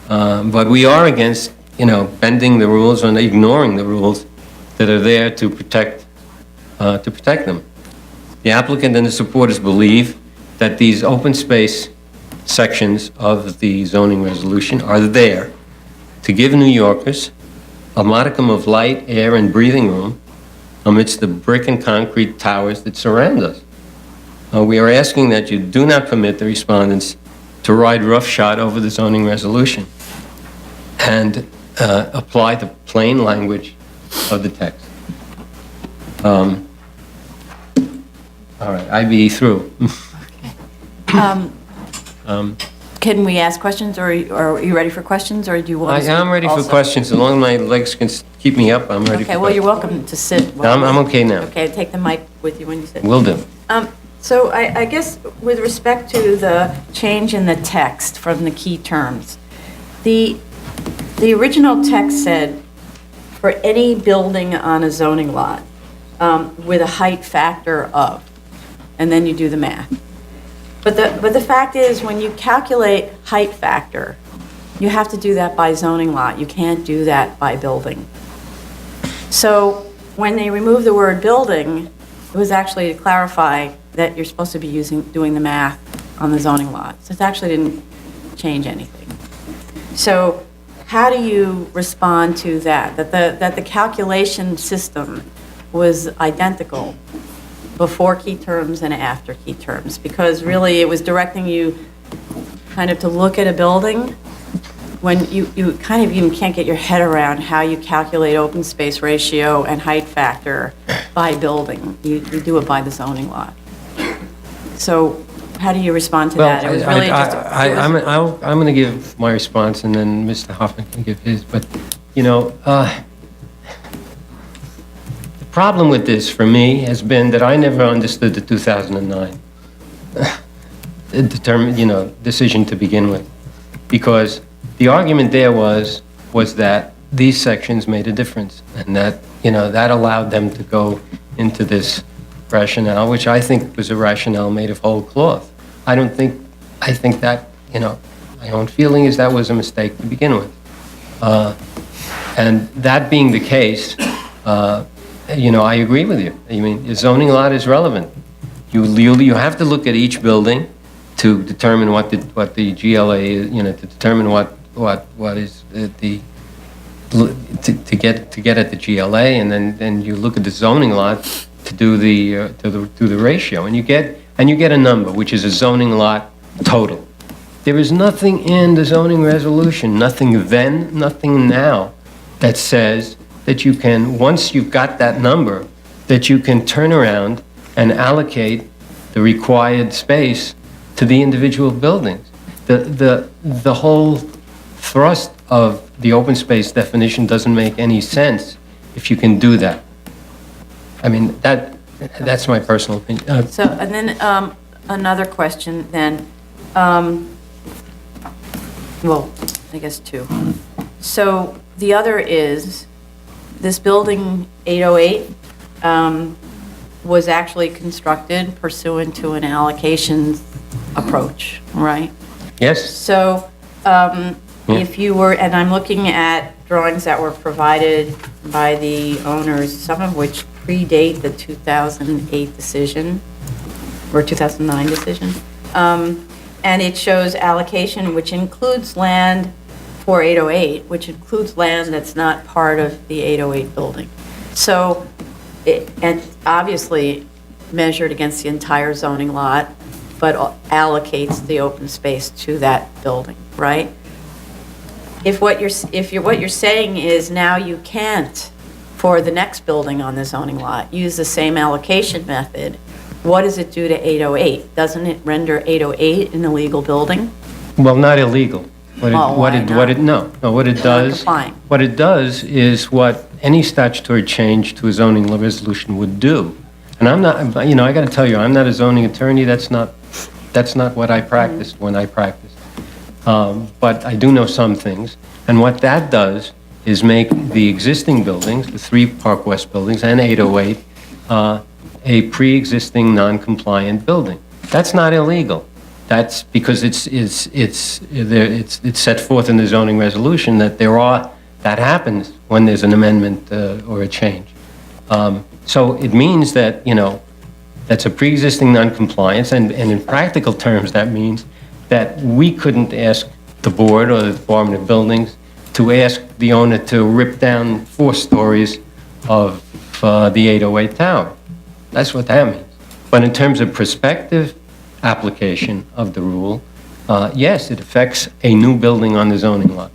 But we are against, bending the rules and ignoring the rules that are there to protect them. The applicant and the supporters believe that these open space sections of the zoning resolution are there to give New Yorkers a modicum of light, air, and breathing room amidst the brick and concrete towers that surround us. We are asking that you do not permit the respondents to ride roughshod over the zoning resolution and apply the plain language of the text. All right, I be through. Can we ask questions, or are you ready for questions, or do you want to? I'm ready for questions. As long as my legs can keep me up, I'm ready for questions. Okay, well, you're welcome to sit. I'm okay now. Okay, take the mic with you when you sit. Will do. So I guess with respect to the change in the text from the key terms, the original text said, for any building on a zoning lot with a height factor of, and then you do the math. But the fact is, when you calculate height factor, you have to do that by zoning lot. You can't do that by building. So when they removed the word building, it was actually to clarify that you're supposed to be doing the math on the zoning lot. So it actually didn't change anything. So how do you respond to that? That the calculation system was identical before key terms and after key terms? Because really it was directing you kind of to look at a building when you kind of even can't get your head around how you calculate open space ratio and height factor by building. You do it by the zoning lot. So how do you respond to that? It was really just I'm going to give my response, and then Mr. Hoffman can give his. But, the problem with this for me has been that I never understood the 2009 decision to begin with, because the argument there was that these sections made a difference, and that that allowed them to go into this rationale, which I think was a rationale made of whole cloth. I think that my own feeling is that was a mistake to begin with, and that being the case. I agree with you. I mean, the zoning lot is relevant. You have to look at each building to determine what the GLA is, to determine what is to get at the GLA, and then you look at the zoning lot to do the ratio, and you get a number, which is a zoning lot total. There is nothing in the zoning resolution, nothing then, nothing now, that says that you can, once you've got that number, that you can turn around and allocate the required space to the individual buildings. The whole thrust of the open space definition doesn't make any sense if you can do that. I mean, that's my personal opinion. And then another question then, well, I guess two. So the other is, this building 808 was actually constructed pursuant to an allocation approach, right? Yes. So if you were, and I'm looking at drawings that were provided by the owners, some of which predate the 2008 decision, or 2009 decision, and it shows allocation, which includes land for 808, which includes land that's not part of the 808 building. So, and obviously measured against the entire zoning lot, but allocates the open space to that building, right? If what you're saying is now you can't, for the next building on the zoning lot, use the same allocation method, what does it do to 808? Doesn't it render 808 an illegal building? Well, not illegal. Oh, why not? What it does, Non-complying. what it does is what any statutory change to a zoning resolution would do. And I'm not, I got to tell you, I'm not a zoning attorney. That's not what I practiced when I practiced. But I do know some things. And what that does is make the existing buildings, the 3 Park West buildings and 808, a pre-existing non-compliant building. That's not illegal. That's because it's set forth in the zoning resolution that that happens when there's an amendment or a change. So it means that, that's a pre-existing non-compliance, and in practical terms, that means that we couldn't ask the board or the Department of Buildings to ask the owner to rip down 4 stories of the 808 tower. That's what that means. But in terms of prospective application of the rule, yes, it affects a new building on the zoning lot.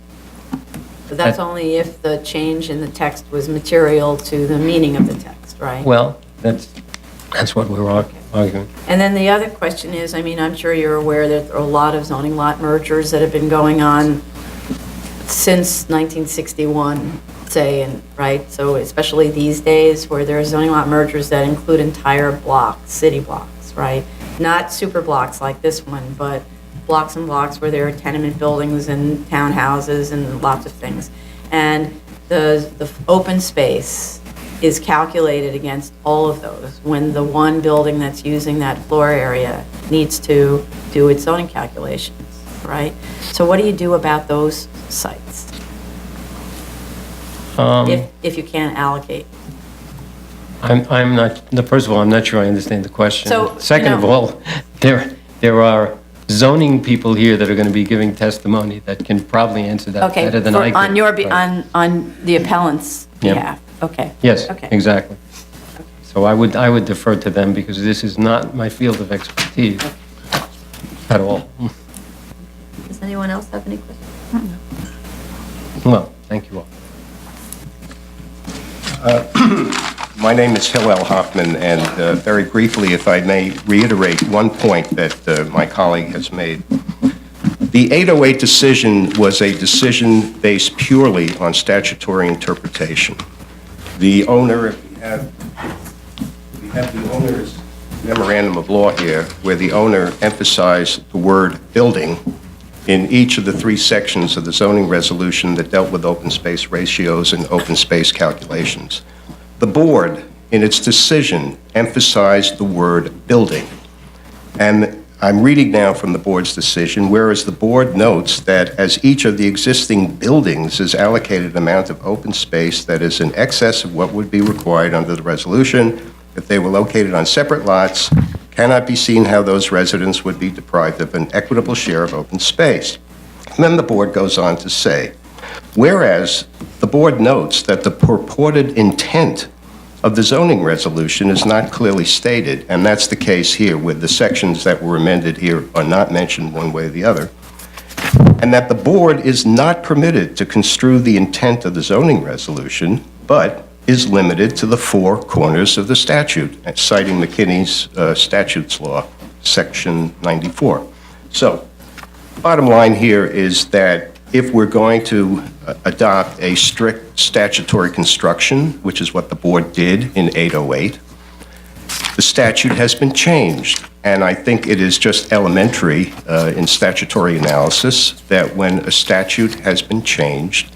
But that's only if the change in the text was material to the meaning of the text, right? Well, that's what we're arguing. And then the other question is, I'm sure you're aware that there are a lot of zoning lot mergers that have been going on since 1961, say, right? So especially these days where there are zoning lot mergers that include entire blocks, city blocks, right? Not super blocks like this one, but blocks and blocks where there are tenement buildings and townhouses and lots of things. And the open space is calculated against all of those when the one building that's using that floor area needs to do its zoning calculations, right? So what do you do about those sites? If you can't allocate? I'm not, first of all, I'm not sure I understand the question. So, Second of all, there are zoning people here that are going to be giving testimony that can probably answer that Okay, better than I can. on the appellant's Yeah. behalf, okay. Yes, Okay. exactly. So I would defer to them because this is not my field of expertise at all. Does anyone else have any questions? Well, thank you all. My name is Hillel Hoffman, and very briefly, if I may reiterate one point that my colleague has made. The 808 decision was a decision based purely on statutory interpretation. The owner, if we have the owner's memorandum of law here, where the owner emphasized the word building in each of the 3 sections of the zoning resolution that dealt with open space ratios and open space calculations. The board, in its decision, emphasized the word building. And I'm reading now from the board's decision, whereas the board notes that as each of the existing buildings is allocated an amount of open space that is in excess of what would be required under the resolution, if they were located on separate lots, cannot be seen how those residents would be deprived of an equitable share of open space. And then the board goes on to say, whereas the board notes that the purported intent of the zoning resolution is not clearly stated, and that's the case here with the sections that were amended here are not mentioned one way or the other, and that the board is not permitted to construe the intent of the zoning resolution, but is limited to the 4 corners of the statute, citing McKinney's statutes law, section 94. So, bottom line here is that if we're going to adopt a strict statutory construction, which is what the board did in 808, the statute has been changed. And I think it is just elementary in statutory analysis that when a statute has been changed,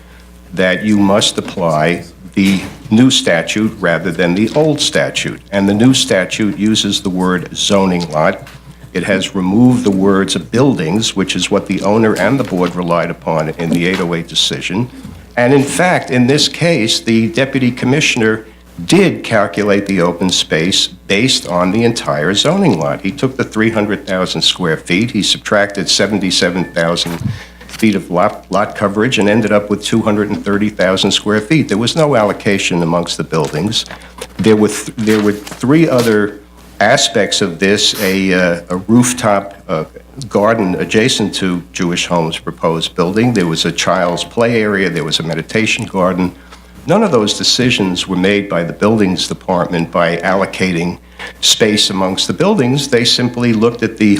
that you must apply the new statute rather than the old statute. And the new statute uses the word zoning lot. It has removed the words buildings, which is what the owner and the board relied upon in the 808 decision. And in fact, in this case, the deputy commissioner did calculate the open space based on the entire zoning lot. He took the 300,000 square feet, he subtracted 77,000 feet of lot coverage and ended up with 230,000 square feet. There was no allocation amongst the buildings. There were 3 other aspects of this, a rooftop garden adjacent to Jewish Home's proposed building. There was a child's play area. There was a meditation garden. None of those decisions were made by the buildings department by allocating space amongst the buildings. They simply looked at the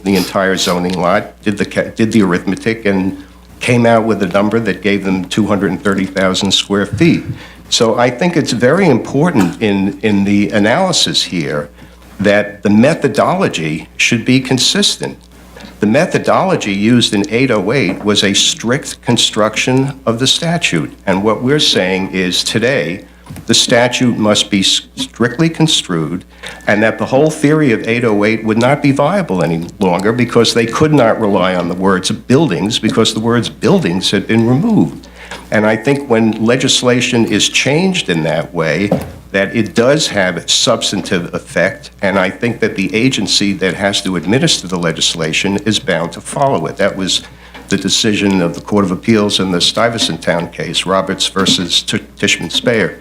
entire zoning lot, did the arithmetic, and came out with a number that gave them 230,000 square feet. So I think it's very important in the analysis here that the methodology should be consistent. The methodology used in 808 was a strict construction of the statute, and what we're saying is today, the statute must be strictly construed, and that the whole theory of 808 would not be viable any longer because they could not rely on the words buildings because the words buildings had been removed. And I think when legislation is changed in that way, that it does have substantive effect, and I think that the agency that has to administer the legislation is bound to follow it. That was the decision of the Court of Appeals in the Stuyvesant Town case, Roberts versus Tishman-Speyer.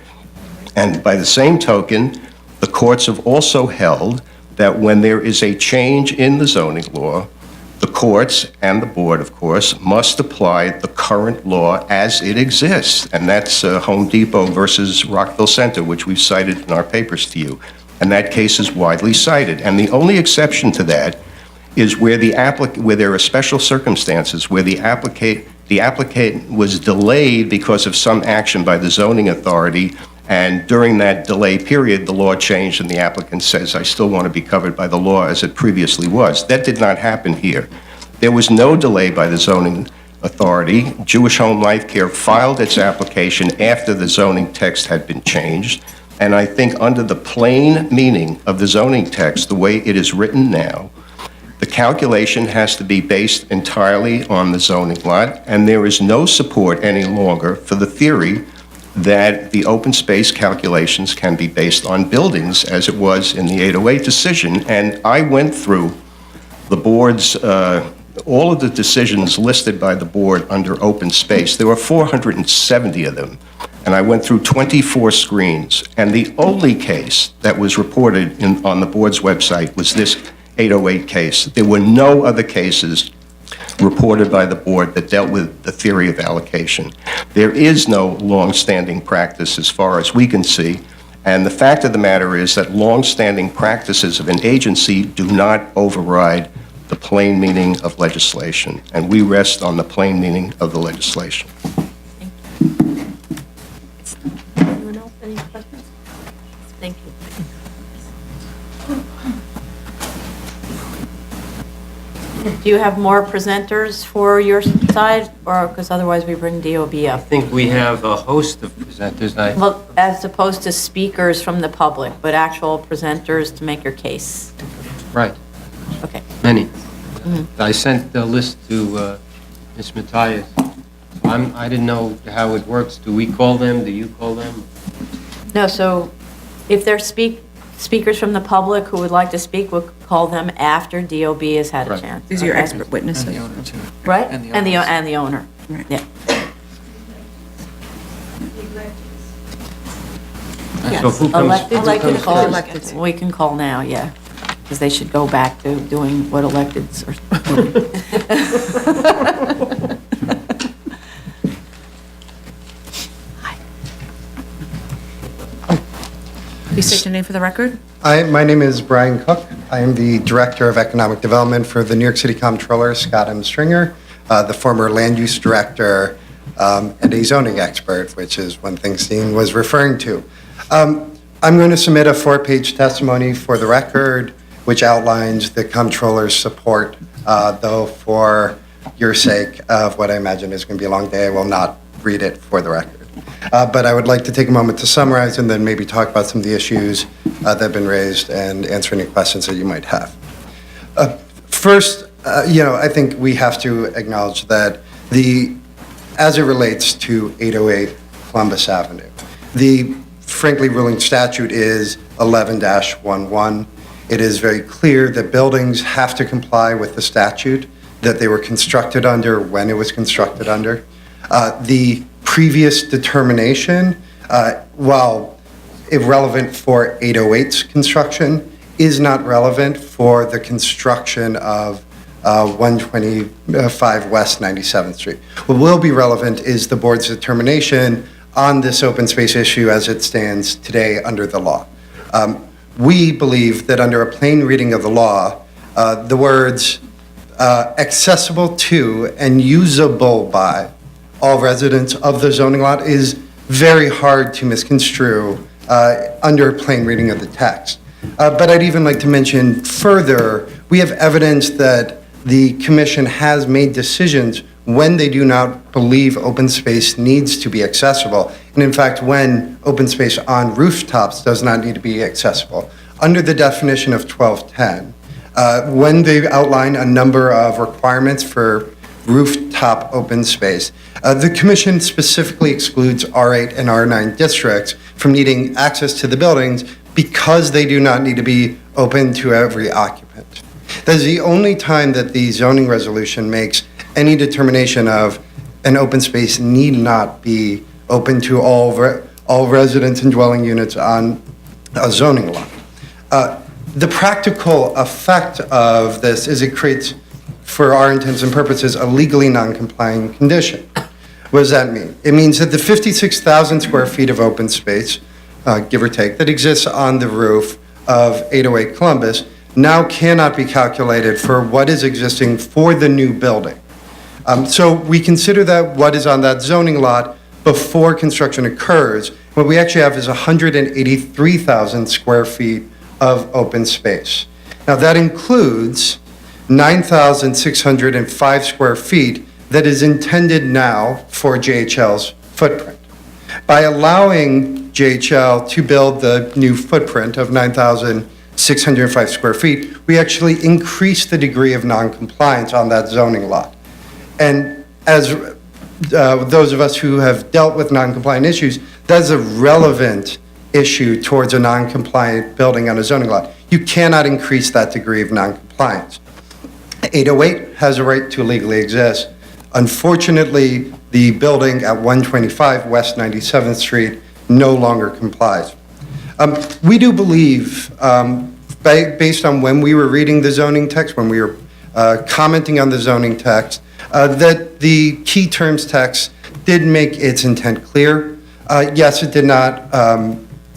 And by the same token, the courts have also held that when there is a change in the zoning law, the courts and the board, of course, must apply the current law as it exists. And that's Home Depot versus Rockville Center, which we've cited in our papers to you. And that case is widely cited. And the only exception to that is where there are special circumstances where the applicant was delayed because of some action by the zoning authority, and during that delay period, the law changed and the applicant says, I still want to be covered by the law as it previously was. That did not happen here. There was no delay by the zoning authority. Jewish Home Life Care filed its application after the zoning text had been changed, and I think under the plain meaning of the zoning text, the way it is written now, the calculation has to be based entirely on the zoning lot, and there is no support any longer for the theory that the open space calculations can be based on buildings as it was in the 808 decision. And I went through the board's, all of the decisions listed by the board under open space. There were 470 of them. And I went through 24 screens. And the only case that was reported on the board's website was this 808 case. There were no other cases reported by the board that dealt with the theory of allocation. There is no long-standing practice as far as we can see, and the fact of the matter is that long-standing practices of an agency do not override the plain meaning of legislation, and we rest on the plain meaning of the legislation. Anyone else, any questions? Thank you. Do you have more presenters for your side, or, because otherwise we bring DOB I up? think we have a host of presenters. Well, as opposed to speakers from the public, but actual presenters to make your case. Right, Okay. many. I sent the list to Ms. Matthias. I didn't know how it works. Do we call them? Do you call them? No, so if they're speakers from the public who would like to speak, we'll call them after DOB has had a Right. chance. These are your Okay. expert witnesses. Right? And the And the owners. owner. Right. Yeah. So who comes? Elected call. calls, we can call now, yeah, because they should go back to doing what electeds are. Please state your name for the record. Hi, my name is Brian Cook. I am the Director of Economic Development for the New York City Comptroller, Scott M. Stringer, the former Land Use Director, and a zoning expert, which is one thing Steen was referring to. I'm going to submit a 4-page testimony for the record, which outlines the Comptroller's support, though for your sake of what I imagine is going to be a long day, I will not read it for the record. But I would like to take a moment to summarize and then maybe talk about some of the issues that have been raised and answer any questions that you might have. First, I think we have to acknowledge that as it relates to 808 Columbus Avenue, the frankly ruling statute is 11-11. It is very clear that buildings have to comply with the statute that they were constructed under when it was constructed under. The previous determination, while irrelevant for 808's construction, is not relevant for the construction of 125 West 97th Street. What will be relevant is the board's determination on this open space issue as it stands today under the law. We believe that under a plain reading of the law, the words accessible to and usable by all residents of the zoning lot is very hard to misconstrue under a plain reading of the text. But I'd even like to mention further, we have evidence that the commission has made decisions when they do not believe open space needs to be accessible. And in fact, when open space on rooftops does not need to be accessible. Under the definition of 1210, when they outline a number of requirements for rooftop open space, the commission specifically excludes R8 and R9 districts from needing access to the buildings because they do not need to be open to every occupant. That is the only time that the zoning resolution makes any determination of an open space need not be open to all residents and dwelling units on a zoning lot. The practical effect of this is it creates, for our intents and purposes, a legally non-complying condition. What does that mean? It means that the 56,000 square feet of open space, give or take, that exists on the roof of 808 Columbus now cannot be calculated for what is existing for the new building. So we consider that what is on that zoning lot before construction occurs. What we actually have is 183,000 square feet of open space. Now that includes 9,605 square feet that is intended now for JHL's footprint. By allowing JHL to build the new footprint of 9,605 square feet, we actually increase the degree of non-compliance on that zoning lot. And as those of us who have dealt with non-compliant issues, that's a relevant issue towards a non-compliant building on a zoning lot. You cannot increase that degree of non-compliance. 808 has a right to legally exist. Unfortunately, the building at 125 West 97th Street no longer complies. We do believe, based on when we were reading the zoning text, when we were commenting on the zoning text, that the key terms text did make its intent clear. Yes, it did not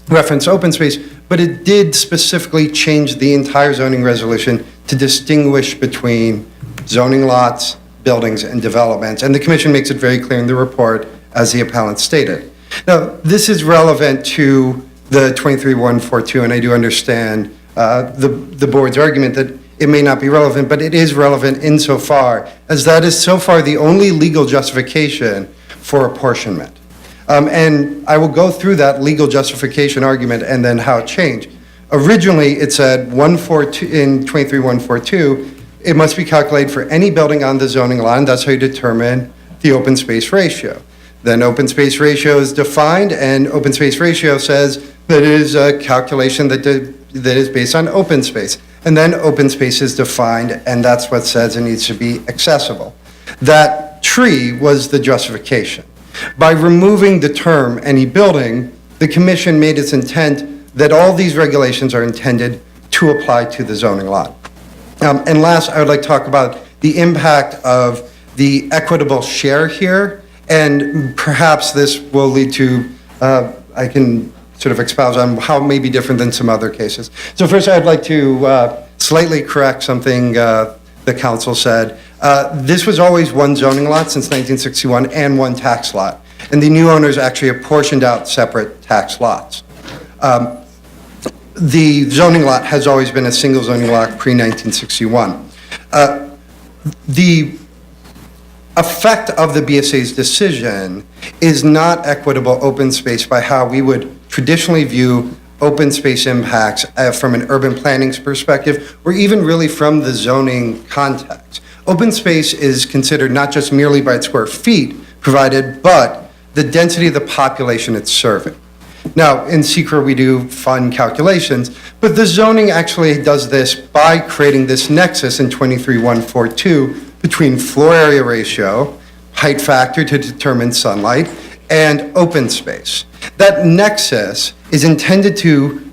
reference open space, but it did specifically change the entire zoning resolution to distinguish between zoning lots, buildings, and developments. And the commission makes it very clear in the report, as the appellant stated. Now, this is relevant to the 23142, and I do understand the board's argument that it may not be relevant, but it is relevant insofar as that is so far the only legal justification for apportionment. And I will go through that legal justification argument and then how it changed. Originally, it said 142 in 23142, it must be calculated for any building on the zoning lot, and that's how you determine the open space ratio. Then open space ratio is defined, and open space ratio says that it is a calculation that is based on open space. And then open space is defined, and that's what says it needs to be accessible. That tree was the justification. By removing the term any building, the commission made its intent that all these regulations are intended to apply to the zoning lot. And last, I would like to talk about the impact of the equitable share here, and perhaps this will lead to, I can sort of expound on how it may be different than some other cases. So first, I'd like to slightly correct something the council said. This was always one zoning lot since 1961 and one tax lot, and the new owners actually apportioned out separate tax lots. The zoning lot has always been a single zoning lot pre-1961. The effect of the BSA's decision is not equitable open space by how we would traditionally view open space impacts from an urban planning perspective, or even really from the zoning context. Open space is considered not just merely by its square feet provided, but the density of the population it's serving. Now, in SECR, we do fun calculations, but the zoning actually does this by creating this nexus in 23142 between floor area ratio, height factor to determine sunlight, and open space. That nexus is intended to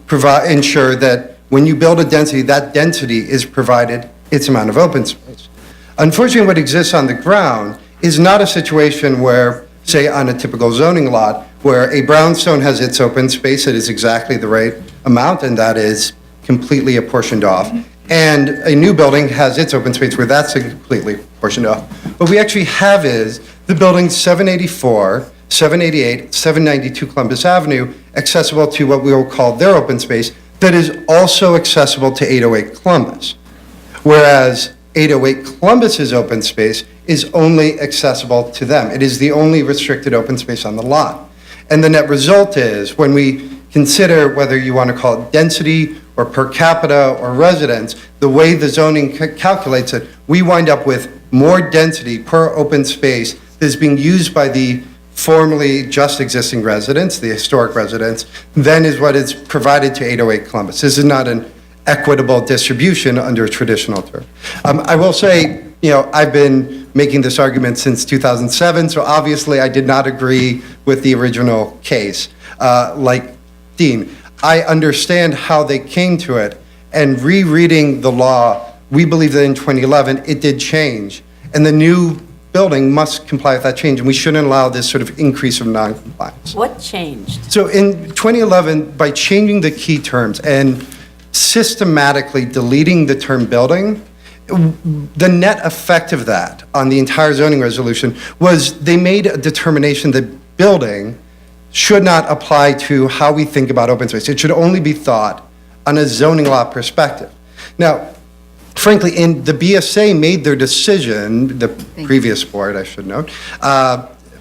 ensure that when you build a density, that density is provided its amount of open space. Unfortunately, what exists on the ground is not a situation where, say, on a typical zoning lot, where a brownstone has its open space that is exactly the right amount, and that is completely apportioned off, and a new building has its open space where that's completely portioned off. What we actually have is the buildings 784, 788, 792 Columbus Avenue, accessible to what we will call their open space, that is also accessible to 808 Columbus. Whereas 808 Columbus's open space is only accessible to them. It is the only restricted open space on the lot. And the net result is, when we consider whether you want to call it density or per capita or residence, the way the zoning calculates it, we wind up with more density per open space that is being used by the formerly just existing residents, the historic residents, than is what is provided to 808 Columbus. This is not an equitable distribution under a traditional term. I will say, I've been making this argument since 2007, so obviously I did not agree with the original case. Like Dean, I understand how they came to it, and rereading the law, we believe that in 2011, it did change, and the new building must comply with that change, and we shouldn't allow this sort of increase of non-compliance. What changed? So in 2011, by changing the key terms and systematically deleting the term building, the net effect of that on the entire zoning resolution was they made a determination that building should not apply to how we think about open space. It should only be thought on a zoning law perspective. Now, frankly, the BSA made their decision, the previous board, I should note,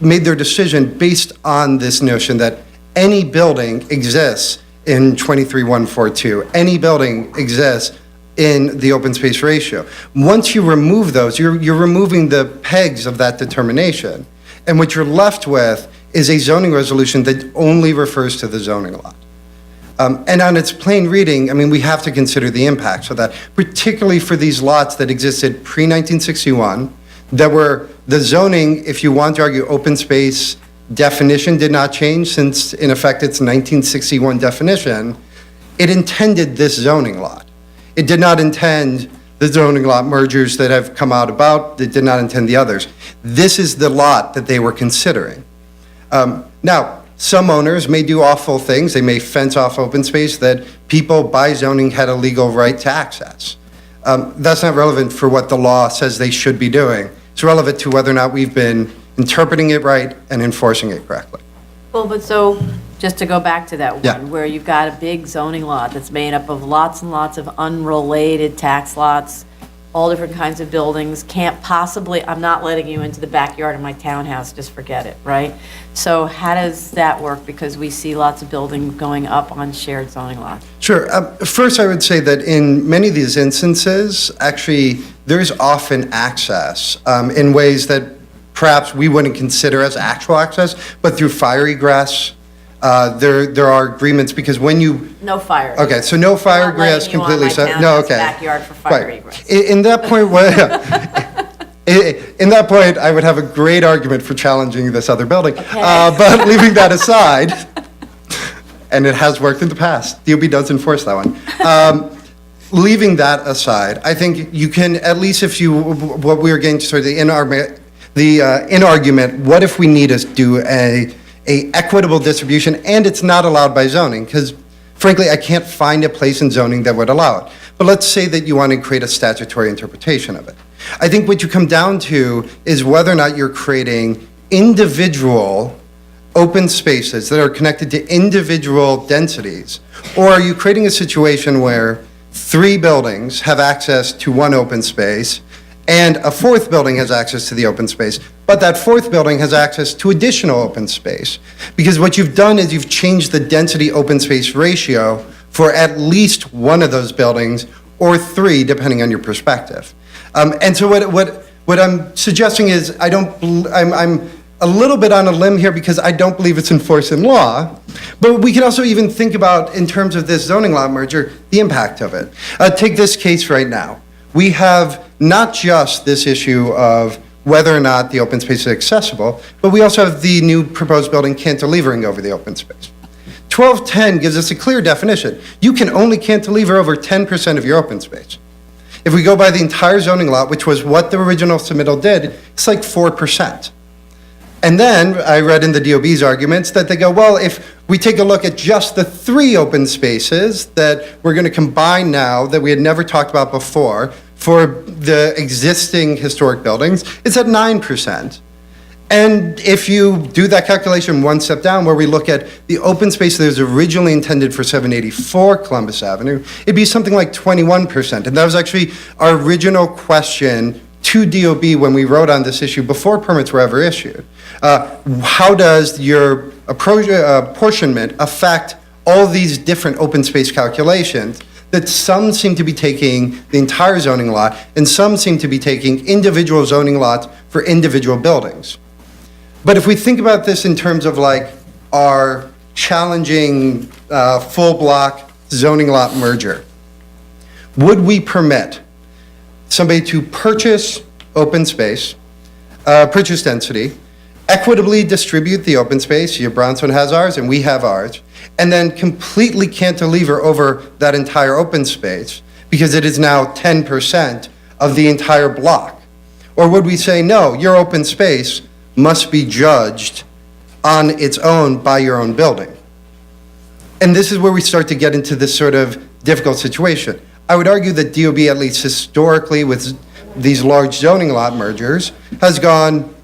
made their decision based on this notion that any building exists in 23142. Any building exists in the open space ratio. Once you remove those, you're removing the pegs of that determination. And what you're left with is a zoning resolution that only refers to the zoning lot. And on its plain reading, I mean, we have to consider the impacts of that, particularly for these lots that existed pre-1961, that were the zoning, if you want to argue open space definition did not change since, in effect, its 1961 definition. It intended this zoning lot. It did not intend the zoning lot mergers that have come out about. It did not intend the others. This is the lot that they were considering. Now, some owners may do awful things. They may fence off open space that people by zoning had a legal right to access. That's not relevant for what the law says they should be doing. It's relevant to whether or not we've been interpreting it right and enforcing it correctly. Well, but so, just to go back to that Yeah. one, where you've got a big zoning lot that's made up of lots and lots of unrelated tax lots, all different kinds of buildings, can't possibly, I'm not letting you into the backyard of my townhouse, just forget it, right? So how does that work? Because we see lots of buildings going up on shared zoning lots. Sure. First, I would say that in many of these instances, actually, there's often access in ways that perhaps we wouldn't consider as actual access, but through fire egress, there are agreements, because when you... No fire. Okay, so no fire egress completely... No, okay. Backyard for fire Right. egress. In that point, in that point, I would have a great argument for challenging this other building. Okay. But leaving that aside, and it has worked in the past, DOB does enforce that one. Leaving that aside, I think you can, at least if you, what we were getting to sort of in argument, what if we need to do a equitable distribution and it's not allowed by zoning? Because frankly, I can't find a place in zoning that would allow it. But let's say that you want to create a statutory interpretation of it. I think what you come down to is whether or not you're creating individual open spaces that are connected to individual densities, or are you creating a situation where 3 buildings have access to one open space and a 4th building has access to the open space, but that 4th building has access to additional open space? Because what you've done is you've changed the density open space ratio for at least one of those buildings, or 3, depending on your perspective. And so what I'm suggesting is I'm a little bit on a limb here because I don't believe it's enforced in law, but we can also even think about, in terms of this zoning law merger, the impact of it. Take this case right now. We have not just this issue of whether or not the open space is accessible, but we also have the new proposed building cantilevering over the open space. 1210 gives us a clear definition. You can only cantilever over 10% of your open space. If we go by the entire zoning lot, which was what the original submittal did, it's like 4%. And then I read in the DOB's arguments that they go, well, if we take a look at just the 3 open spaces that we're going to combine now that we had never talked about before for the existing historic buildings, it's at 9%. And if you do that calculation one step down, where we look at the open space that was originally intended for 784 Columbus Avenue, it'd be something like 21%. And that was actually our original question to DOB when we wrote on this issue before permits were ever issued. How does your apportionment affect all these different open space calculations that some seem to be taking the entire zoning lot and some seem to be taking individual zoning lots for individual buildings? But if we think about this in terms of like our challenging full block zoning lot merger, would we permit somebody to purchase open space, purchase density, equitably distribute the open space, your Brownstone has ours and we have ours, and then completely cantilever over that entire open space because it is now 10% of the entire block? Or would we say, no, your open space must be judged on its own by your own building? And this is where we start to get into this sort of difficult situation. I would argue that DOB, at least historically with these large zoning lot mergers, has gone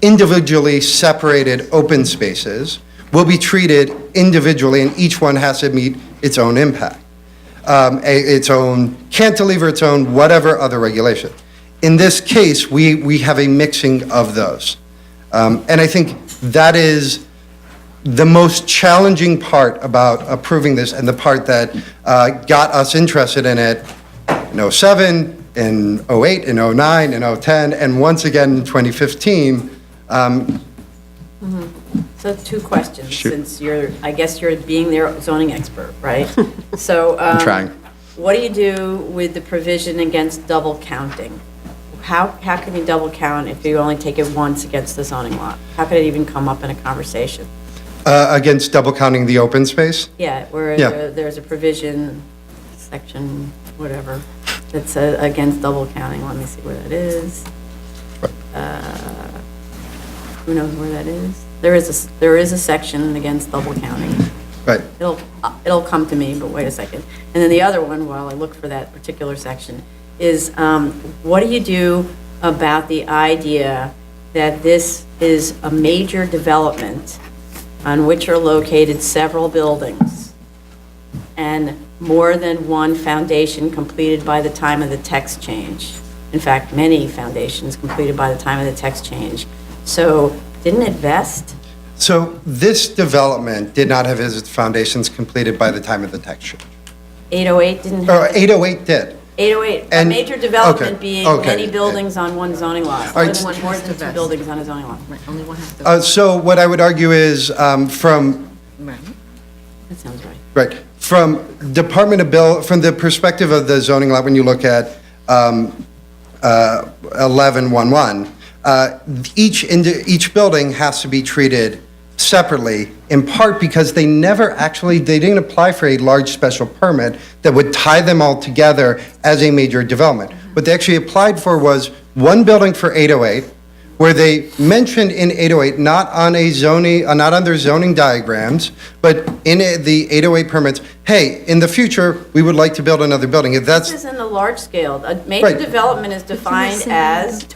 individually separated open spaces will be treated individually, and each one has to meet its own impact, its own cantilever, its own whatever other regulation. In this case, we have a mixing of those. And I think that is the most challenging part about approving this, and the part that got us interested in it in 07, in 08, in 09, in 010, and once again in 2015. So 2 questions, since I guess you're being their zoning expert, right? So. I'm trying. What do you do with the provision against double counting? How can you double count if you only take it once against the zoning lot? How could it even come up in a conversation? Against double counting the open space? Yeah, where Yeah. there's a provision, section, whatever, that says against double counting. Let me see where that is. Who knows where that is? There is a section against double counting. Right. It'll come to me, but wait a second. And then the other one, while I look for that particular section, is what do you do about the idea that this is a major development on which are located several buildings and more than one foundation completed by the time of the text change? In fact, many foundations completed by the time of the text change. So didn't it vest? So this development did not have its foundations completed by the time of the text change. 808 didn't Or have? 808 did. 808, a And- major development okay, being okay. many buildings on one zoning lot. All right, More than 2 buildings on a zoning lot. Only one has to. So what I would argue is from That sounds right. Right. From from the perspective of the zoning law, when you look at 1111, each building has to be treated separately, in part because they didn't apply for a large special permit that would tie them all together as a major development. What they actually applied for was one building for 808, where they mentioned in 808, not on their zoning diagrams, but in the 808 permits, hey, in the future, we would like to build another building. If This that's, is in the large scale. A major Right. development is defined as,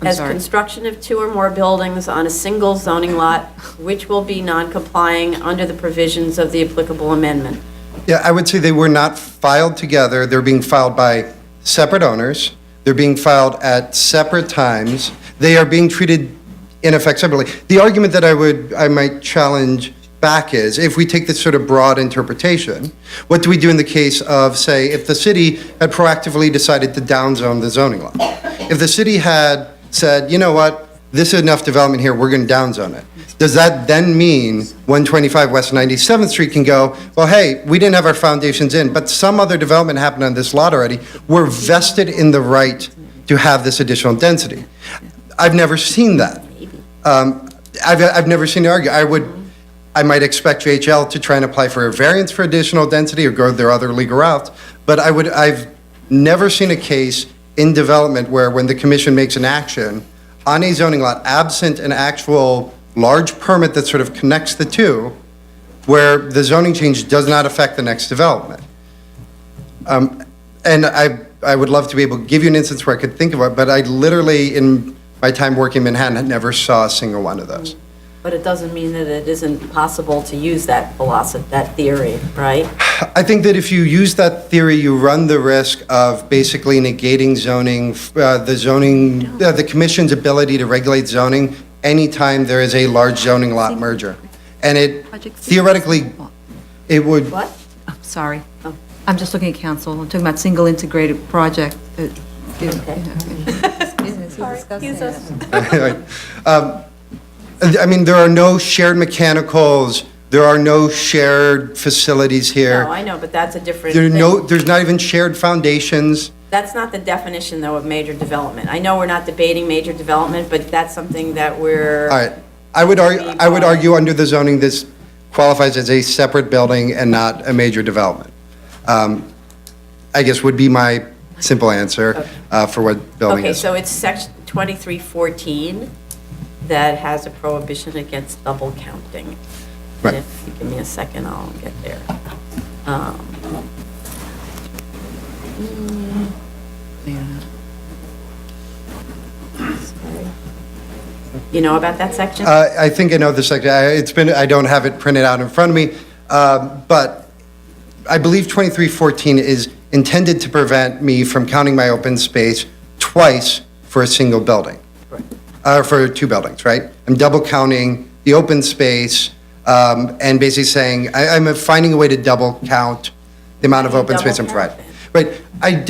as construction of 2 or more buildings on a single zoning lot, which will be non-complying under the provisions of the applicable amendment. yeah, I would say they were not filed together. They're being filed by separate owners. They're being filed at separate times. They are being treated, in effect, separately. The argument that I might challenge back is, if we take this sort of broad interpretation, what do we do in the case of, say, if the city had proactively decided to downzone the zoning law? If the city had said, you know what, this is enough development here, we're going to downzone it. Does that then mean 125 West 97th Street can go, well, hey, we didn't have our foundations in, but some other development happened on this lot already. We're vested in the right to have this additional density. I've never seen that. I've never seen it argue. I might expect JHL to try and apply for a variance for additional density or go their other legal routes, but I've never seen a case in development where when the commission makes an action on a zoning lot, absent an actual large permit that sort of connects the two, where the zoning change does not affect the next development. And I would love to be able to give you an instance where I could think of it, but I literally, in my time working in Manhattan, never saw a single one of those. But it doesn't mean that it isn't possible to use that philosophy, that theory, right? I think that if you use that theory, you run the risk of basically negating zoning, the commission's ability to regulate zoning anytime there is a large zoning lot merger. And it theoretically, it would. What? Oh, sorry. I'm just looking at council. I'm talking about single integrated project. Sorry, excuse us. I mean, there are no shared mechanicals, there are no shared facilities here. No, I know, but that's a different thing. There's not even shared foundations. That's not the definition, though, of major development. I know we're not debating major development, but that's something that we're... All right, I would argue under the zoning, this qualifies as a separate building and not a major development. I guess would be my simple answer for what building Okay, is. so it's section 2314 that has a prohibition against double counting. Right. And if you give me a second, I'll get there. Sorry. You know about that section? I think I know the section. I don't have it printed out in front of me, but I believe 2314 is intended to prevent me from counting my open space twice for a single building. For two buildings, right? I'm double counting the open space and basically saying, I'm finding a way to double count the amount of open space I'm providing. Right, I've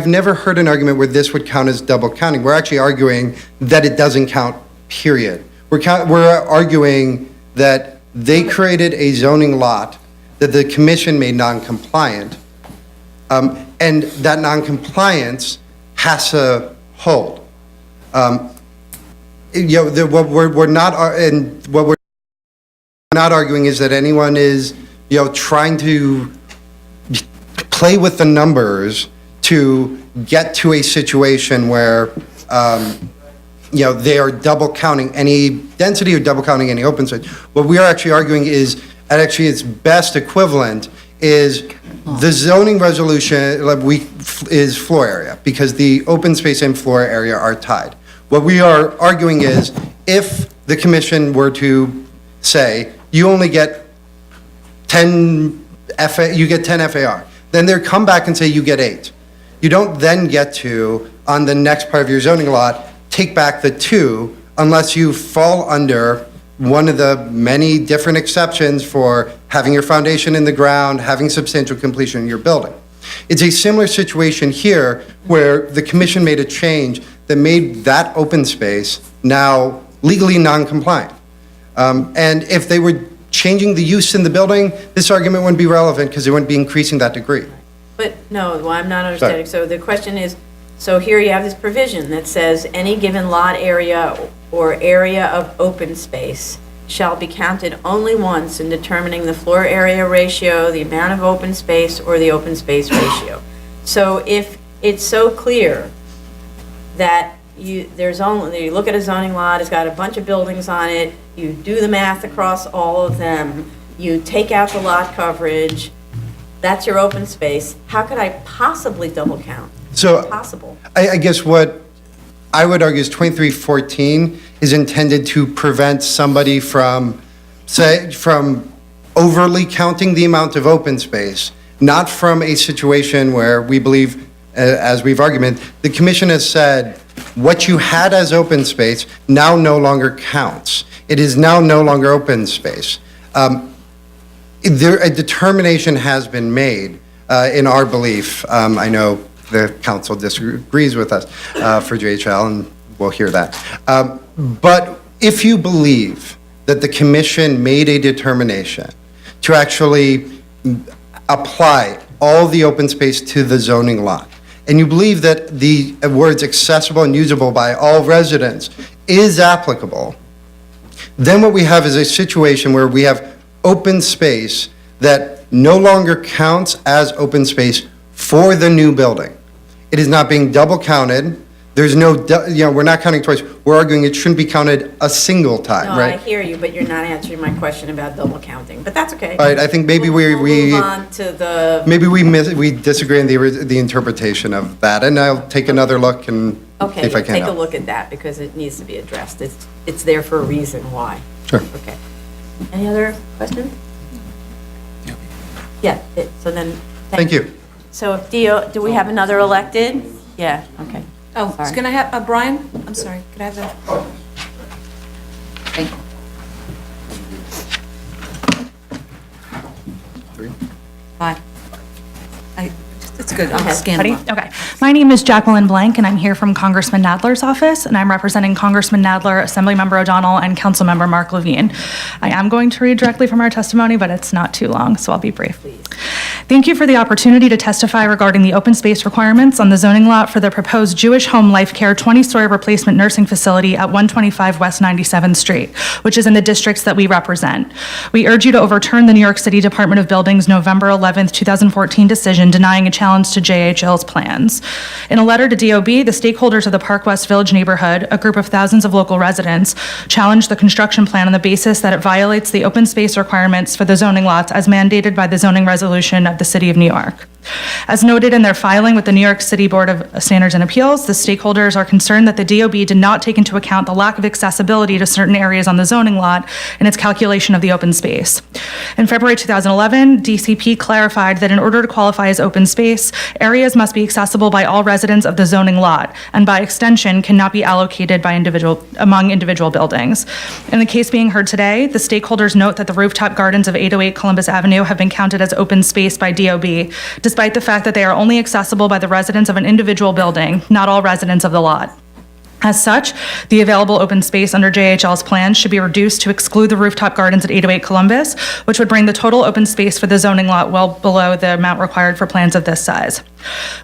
never heard an argument where this would count as double counting. We're actually arguing that it doesn't count, period. We're arguing that they created a zoning lot that the commission made non-compliant, and that non-compliance has to hold. What we're not arguing is that anyone is, trying to play with the numbers to get to a situation where, they are double counting any density or double counting any open space. What we are actually arguing is, and actually its best equivalent is the zoning resolution is floor area, because the open space and floor area are tied. What we are arguing is, if the commission were to say, you only get 10 FAR, then they'd come back and say you get 8. You don't then get to, on the next part of your zoning lot, take back the 2 unless you fall under one of the many different exceptions for having your foundation in the ground, having substantial completion in your building. It's a similar situation here where the commission made a change that made that open space now legally non-compliant. And if they were changing the use in the building, this argument wouldn't be relevant because they wouldn't be increasing that degree. But no, well, I'm not understanding. So the question is, so here you have this provision that says any given lot area or area of open space shall be counted only once in determining the floor area ratio, the amount of open space, or the open space ratio. So if it's so clear that you look at a zoning lot, it's got a bunch of buildings on it, you do the math across all of them, you take out the lot coverage, that's your open space, how could I possibly double count? So Possible. I guess what I would argue is 2314 is intended to prevent somebody from overly counting the amount of open space, not from a situation where we believe, as we've argued, the commission has said what you had as open space now no longer counts. It is now no longer open space. A determination has been made in our belief. I know the council disagrees with us for JHL, and we'll hear that. But if you believe that the commission made a determination to actually apply all the open space to the zoning lot, and you believe that the words accessible and usable by all residents is applicable, then what we have is a situation where we have open space that no longer counts as open space for the new building. It is not being double counted. there's no, we're not counting twice. We're arguing it shouldn't be counted a single time, No, I right? hear you, but you're not answering my question about double counting, but that's okay. All right, I think maybe We'll move on to the, maybe we disagree in the interpretation of that, and I'll take another look and see okay, if I can take a help. look at that, because it needs to be addressed. It's there for a reason why. Sure. Okay. Any other questions? Yeah, so then, Thank you. So if do we have another elected? Yeah, okay. Oh, Sorry. can I have, Brian? I'm sorry, could I have that? Thank you. Hi. It's good, I'll scan them up. Okay. My name is Jacqueline Blank, and I'm here from Congressman Nadler's office, and I'm representing Congressman Nadler, Assemblymember O'Donnell, and Councilmember Mark Levine. I am going to read directly from our testimony, but it's not too long, so I'll be brief. Thank you for the opportunity to testify regarding the open space requirements on the zoning lot for the proposed Jewish Home Life Care 20-story replacement nursing facility at 125 West 97th Street, which is in the districts that we represent. We urge you to overturn the New York City Department of Buildings November 11th, 2014 decision denying a challenge to JHL's plans. In a letter to DOB, the stakeholders of the Park West Village neighborhood, a group of thousands of local residents, challenged the construction plan on the basis that it violates the open space requirements for the zoning lots as mandated by the zoning resolution of the City of New York. As noted in their filing with the New York City Board of Standards and Appeals, the stakeholders are concerned that the DOB did not take into account the lack of accessibility to certain areas on the zoning lot in its calculation of the open space. In February 2011, DCP clarified that in order to qualify as open space, areas must be accessible by all residents of the zoning lot, and by extension, cannot be allocated by among individual buildings. In the case being heard today, the stakeholders note that the rooftop gardens of 808 Columbus Avenue have been counted as open space by DOB, despite the fact that they are only accessible by the residents of an individual building, not all residents of the lot. As such, the available open space under JHL's plans should be reduced to exclude the rooftop gardens at 808 Columbus, which would bring the total open space for the zoning lot well below the amount required for plans of this size.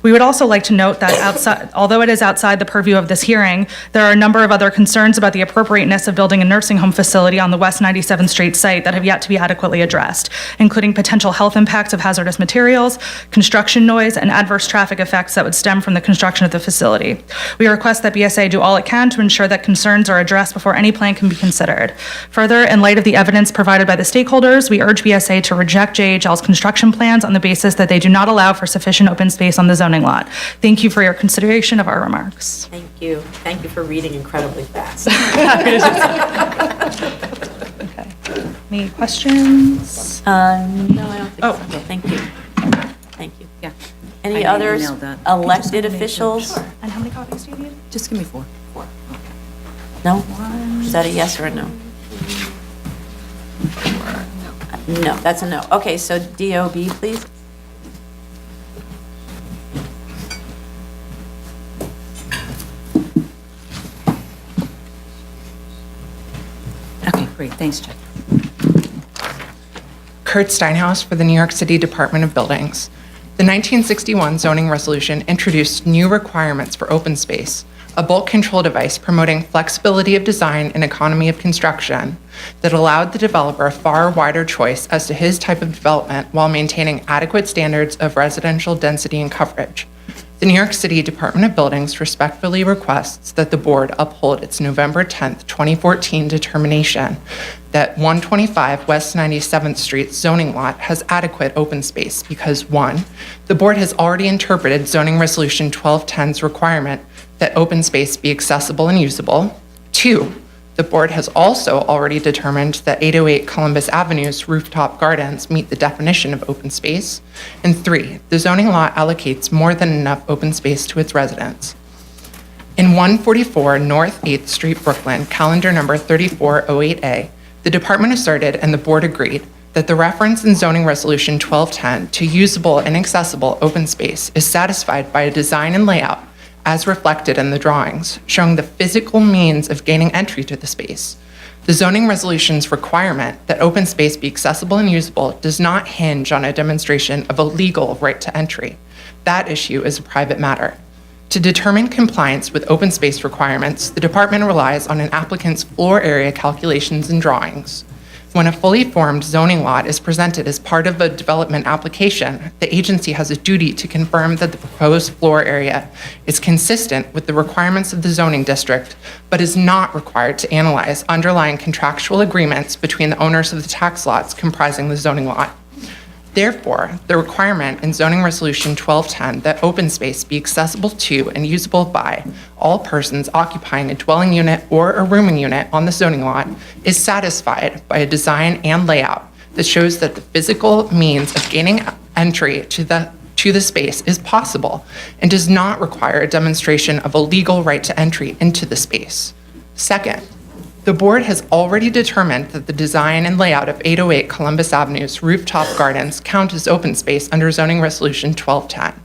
We would also like to note that although it is outside the purview of this hearing, there are a number of other concerns about the appropriateness of building a nursing home facility on the West 97th Street site that have yet to be adequately addressed, including potential health impacts of hazardous materials, construction noise, and adverse traffic effects that would stem from the construction of the facility. We request that BSA do all it can to ensure that concerns are addressed before any plan can be considered. Further, in light of the evidence provided by the stakeholders, we urge BSA to reject JHL's construction plans on the basis that they do not allow for sufficient open space on the zoning lot. Thank you for your consideration of our remarks. Thank you. Thank you for reading incredibly fast. Okay. Any questions? No, I don't think so. Oh. Okay, thank you. Thank you. Yeah. Any I other emailed that. elected officials? And how many copies do you need? Just give me 4. No? Is that a yes or a no? No, that's a no. Okay, so DOB, please. Okay, great, thanks, Jeff. Kurt Steinhaus for the New York City Department of Buildings. The 1961 zoning resolution introduced new requirements for open space, a bulk control device promoting flexibility of design and economy of construction that allowed the developer a far wider choice as to his type of development while maintaining adequate standards of residential density and coverage. The New York City Department of Buildings respectfully requests that the board uphold its November 10th, 2014 determination that 125 West 97th Street zoning lot has adequate open space because 1, the board has already interpreted Zoning Resolution 1210's requirement that open space be accessible and usable. 2, the board has also already determined that 808 Columbus Avenue's rooftop gardens meet the definition of open space. And 3, the zoning law allocates more than enough open space to its residents. In 144 North 8th Street, Brooklyn, calendar number 3408A, the department asserted and the board agreed that the reference in Zoning Resolution 1210 to usable and accessible open space is satisfied by a design and layout as reflected in the drawings, showing the physical means of gaining entry to the space. The zoning resolution's requirement that open space be accessible and usable does not hinge on a demonstration of a legal right to entry. That issue is a private matter. To determine compliance with open space requirements, the department relies on an applicant's floor area calculations and drawings. When a fully formed zoning lot is presented as part of a development application, the agency has a duty to confirm that the proposed floor area is consistent with the requirements of the zoning district, but is not required to analyze underlying contractual agreements between the owners of the tax lots comprising the zoning lot. Therefore, the requirement in Zoning Resolution 1210 that open space be accessible to and usable by all persons occupying a dwelling unit or a rooming unit on the zoning lot is satisfied by a design and layout that shows that the physical means of gaining entry to the space is possible and does not require a demonstration of a legal right to entry into the space. Second, the board has already determined that the design and layout of 808 Columbus Avenue's rooftop gardens count as open space under Zoning Resolution 1210.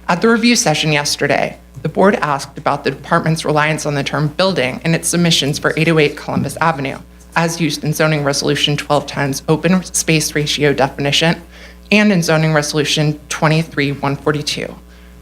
At the review session yesterday, the board asked about the department's reliance on the term building in its submissions for 808 Columbus Avenue, as used in Zoning Resolution 1210's open space ratio definition and in Zoning Resolution 23-142.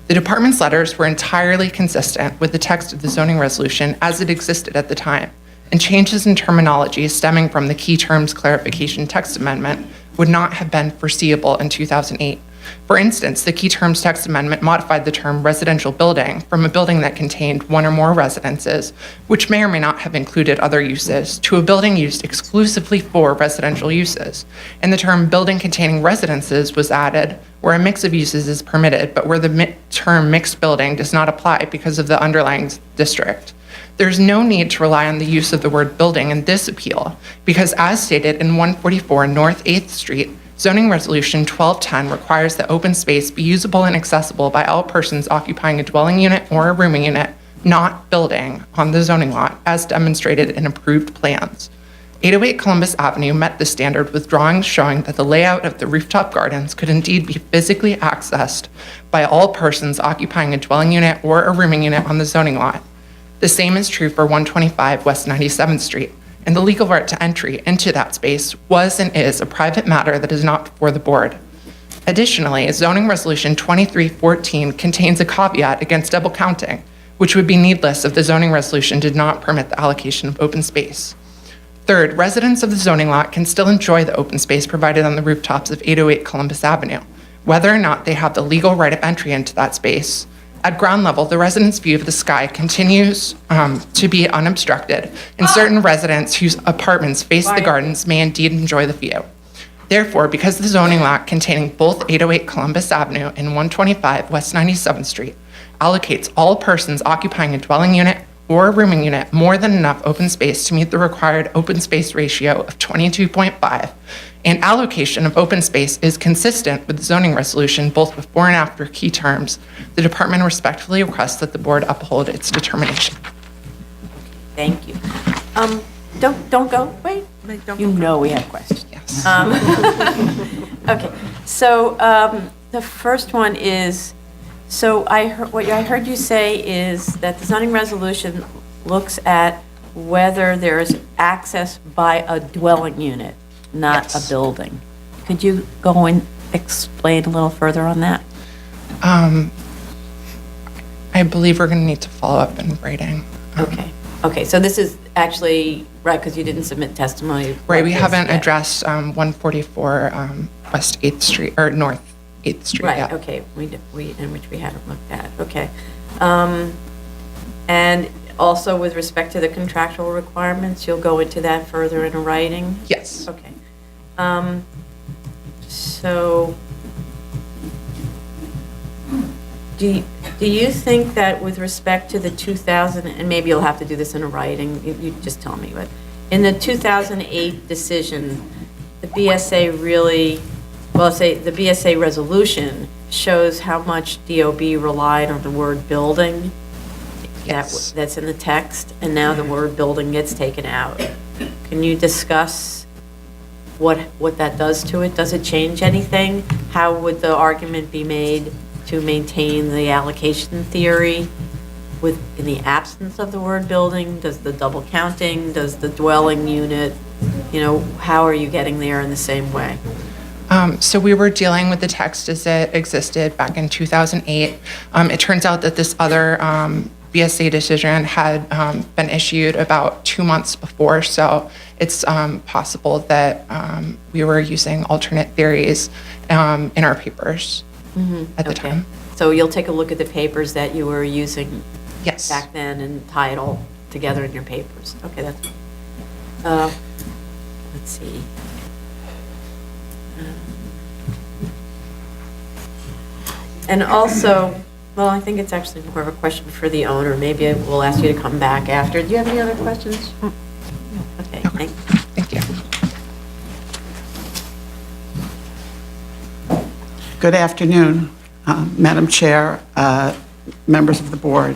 The department's letters were entirely consistent with the text of the zoning resolution as it existed at the time, and changes in terminology stemming from the key terms clarification text amendment would not have been foreseeable in 2008. For instance, the key terms text amendment modified the term residential building from a building that contained one or more residences, which may or may not have included other uses, to a building used exclusively for residential uses. And the term building containing residences was added where a mix of uses is permitted, but where the term mixed building does not apply because of the underlying district. There's no need to rely on the use of the word building in this appeal, because as stated in 144 North 8th Street, Zoning Resolution 1210 requires that open space be usable and accessible by all persons occupying a dwelling unit or a rooming unit, not building, on the zoning lot, as demonstrated in approved plans. 808 Columbus Avenue met the standard with drawings showing that the layout of the rooftop gardens could indeed be physically accessed by all persons occupying a dwelling unit or a rooming unit on the zoning lot. The same is true for 125 West 97th Street, and the legal right to entry into that space was and is a private matter that is not before the board. Additionally, Zoning Resolution 2314 contains a caveat against double counting, which would be needless if the zoning resolution did not permit the allocation of open space. Third, residents of the zoning lot can still enjoy the open space provided on the rooftops of 808 Columbus Avenue, whether or not they have the legal right of entry into that space. At ground level, the residents' view of the sky continues to be unobstructed, and certain residents whose apartments face the gardens may indeed enjoy the view. Therefore, because the zoning lot containing both 808 Columbus Avenue and 125 West 97th Street allocates all persons occupying a dwelling unit or a rooming unit more than enough open space to meet the required open space ratio of 22.5, and allocation of open space is consistent with the zoning resolution both before and after key terms, the department respectfully requests that the board uphold its determination. Thank you. Don't go, wait. You know we have questions. Yes. Okay, so the first one is, so what I heard you say is that the zoning resolution looks at whether there is access by a dwelling unit, not a building. Could you go and explain a little further on that? I believe we're going to need to follow up in writing. Okay, so this is actually, right, because you didn't submit testimony. Right, we haven't addressed 144 West 8th Street, or North 8th Street Right, yet. okay, in which we haven't looked at, okay. And also with respect to the contractual requirements, you'll go into that further in a writing? Yes. Okay. So, do you think that with respect to the 2000, and maybe you'll have to do this in a writing, you just tell me, but in the 2008 decision, the BSA really, well, say the BSA resolution shows how much DOB relied on the word building? Yes. That's in the text, and now the word building gets taken out. Can you discuss what that does to it? Does it change anything? How would the argument be made to maintain the allocation theory in the absence of the word building? Does the double counting, does the dwelling unit, how are you getting there in the same way? So we were dealing with the text as it existed back in 2008. It turns out that this other BSA decision had been issued about 2 months before, so it's possible that we were using alternate theories in our papers at the time. So you'll take a look at the papers that you were using Yes. back then and tie it all together in your papers. Okay, that's, let's see. And also, well, I think it's actually more of a question for the owner. Maybe we'll ask you to come back after. Do you have any other questions? Okay, thank you. Thank you. Good afternoon, Madam Chair, members of the board.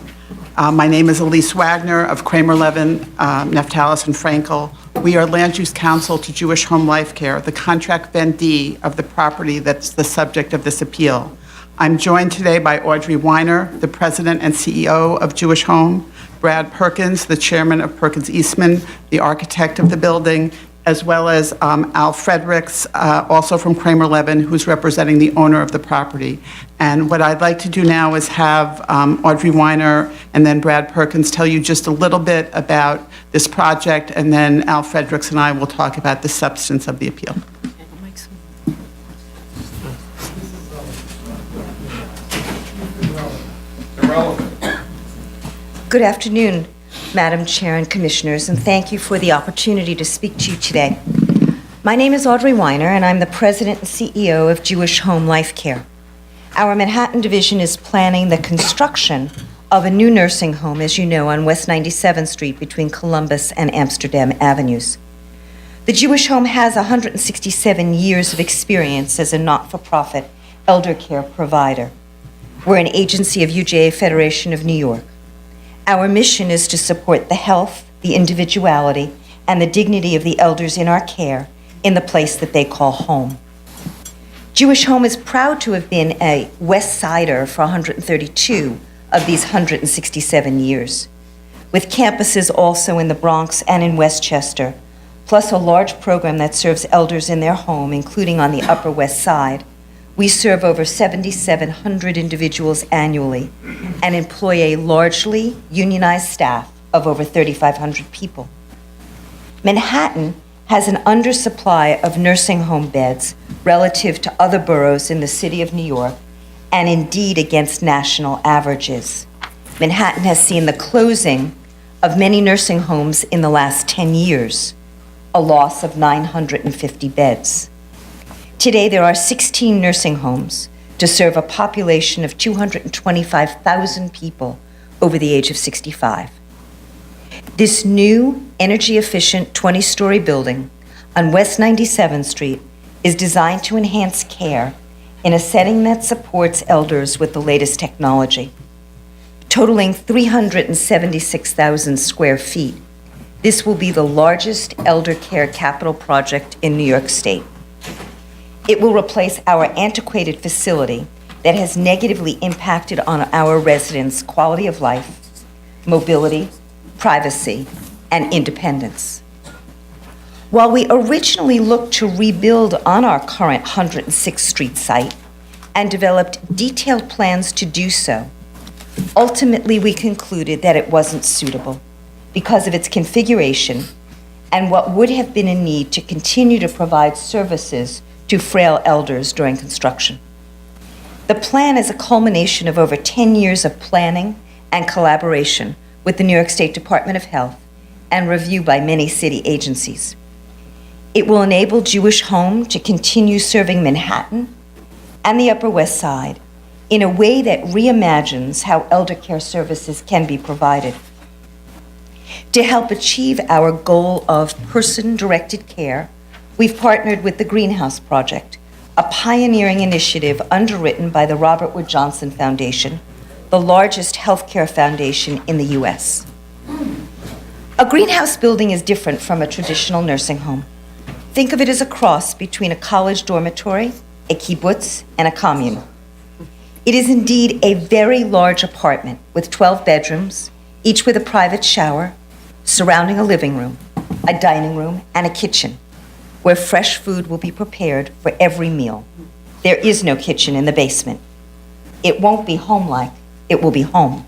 My name is Elise Wagner of Kramer Levin, Naftalis and Frankel. We are Land Use Counsel to Jewish Home Life Care, the contract vendee of the property that's the subject of this appeal. I'm joined today by Audrey Weiner, the President and CEO of Jewish Home, Brad Perkins, the Chairman of Perkins Eastman, the architect of the building, as well as Al Fredericks, also from Kramer Levin, who's representing the owner of the property. And what I'd like to do now is have Audrey Weiner and then Brad Perkins tell you just a little bit about this project, and then Al Fredericks and I will talk about the substance of the appeal. Good afternoon, Madam Chair and Commissioners, and thank you for the opportunity to speak to you today. My name is Audrey Weiner, and I'm the President and CEO of Jewish Home Life Care. Our Manhattan division is planning the construction of a new nursing home, as you know, on West 97th Street between Columbus and Amsterdam Avenues. The Jewish Home has 167 years of experience as a not-for-profit elder care provider. We're an agency of UJA Federation of New York. Our mission is to support the health, the individuality, and the dignity of the elders in our care in the place that they call home. Jewish Home is proud to have been a West Sider for 132 of these 167 years, with campuses also in the Bronx and in Westchester, plus a large program that serves elders in their home, including on the Upper West Side. We serve over 7,700 individuals annually and employ a largely unionized staff of over 3,500 people. Manhattan has an undersupply of nursing home beds relative to other boroughs in the city of New York, and indeed against national averages. Manhattan has seen the closing of many nursing homes in the last 10 years, a loss of 950 beds. Today, there are 16 nursing homes to serve a population of 225,000 people over the age of 65. This new, energy-efficient 20-story building on West 97th Street is designed to enhance care in a setting that supports elders with the latest technology. Totaling 376,000 square feet, this will be the largest elder care capital project in New York State. It will replace our antiquated facility that has negatively impacted on our residents' quality of life, mobility, privacy, and independence. While we originally looked to rebuild on our current 106th Street site and developed detailed plans to do so, ultimately we concluded that it wasn't suitable because of its configuration and what would have been a need to continue to provide services to frail elders during construction. The plan is a culmination of over 10 years of planning and collaboration with the New York State Department of Health and review by many city agencies. It will enable Jewish Home to continue serving Manhattan and the Upper West Side in a way that reimagines how elder care services can be provided. To help achieve our goal of person-directed care, we've partnered with the Greenhouse Project, a pioneering initiative underwritten by the Robert Wood Johnson Foundation, the largest healthcare foundation in the U.S. A greenhouse building is different from a traditional nursing home. Think of it as a cross between a college dormitory, a kibbutz, and a commune. It is indeed a very large apartment with 12 bedrooms, each with a private shower, surrounding a living room, a dining room, and a kitchen, where fresh food will be prepared for every meal. There is no kitchen in the basement. It won't be home-like, it will be home.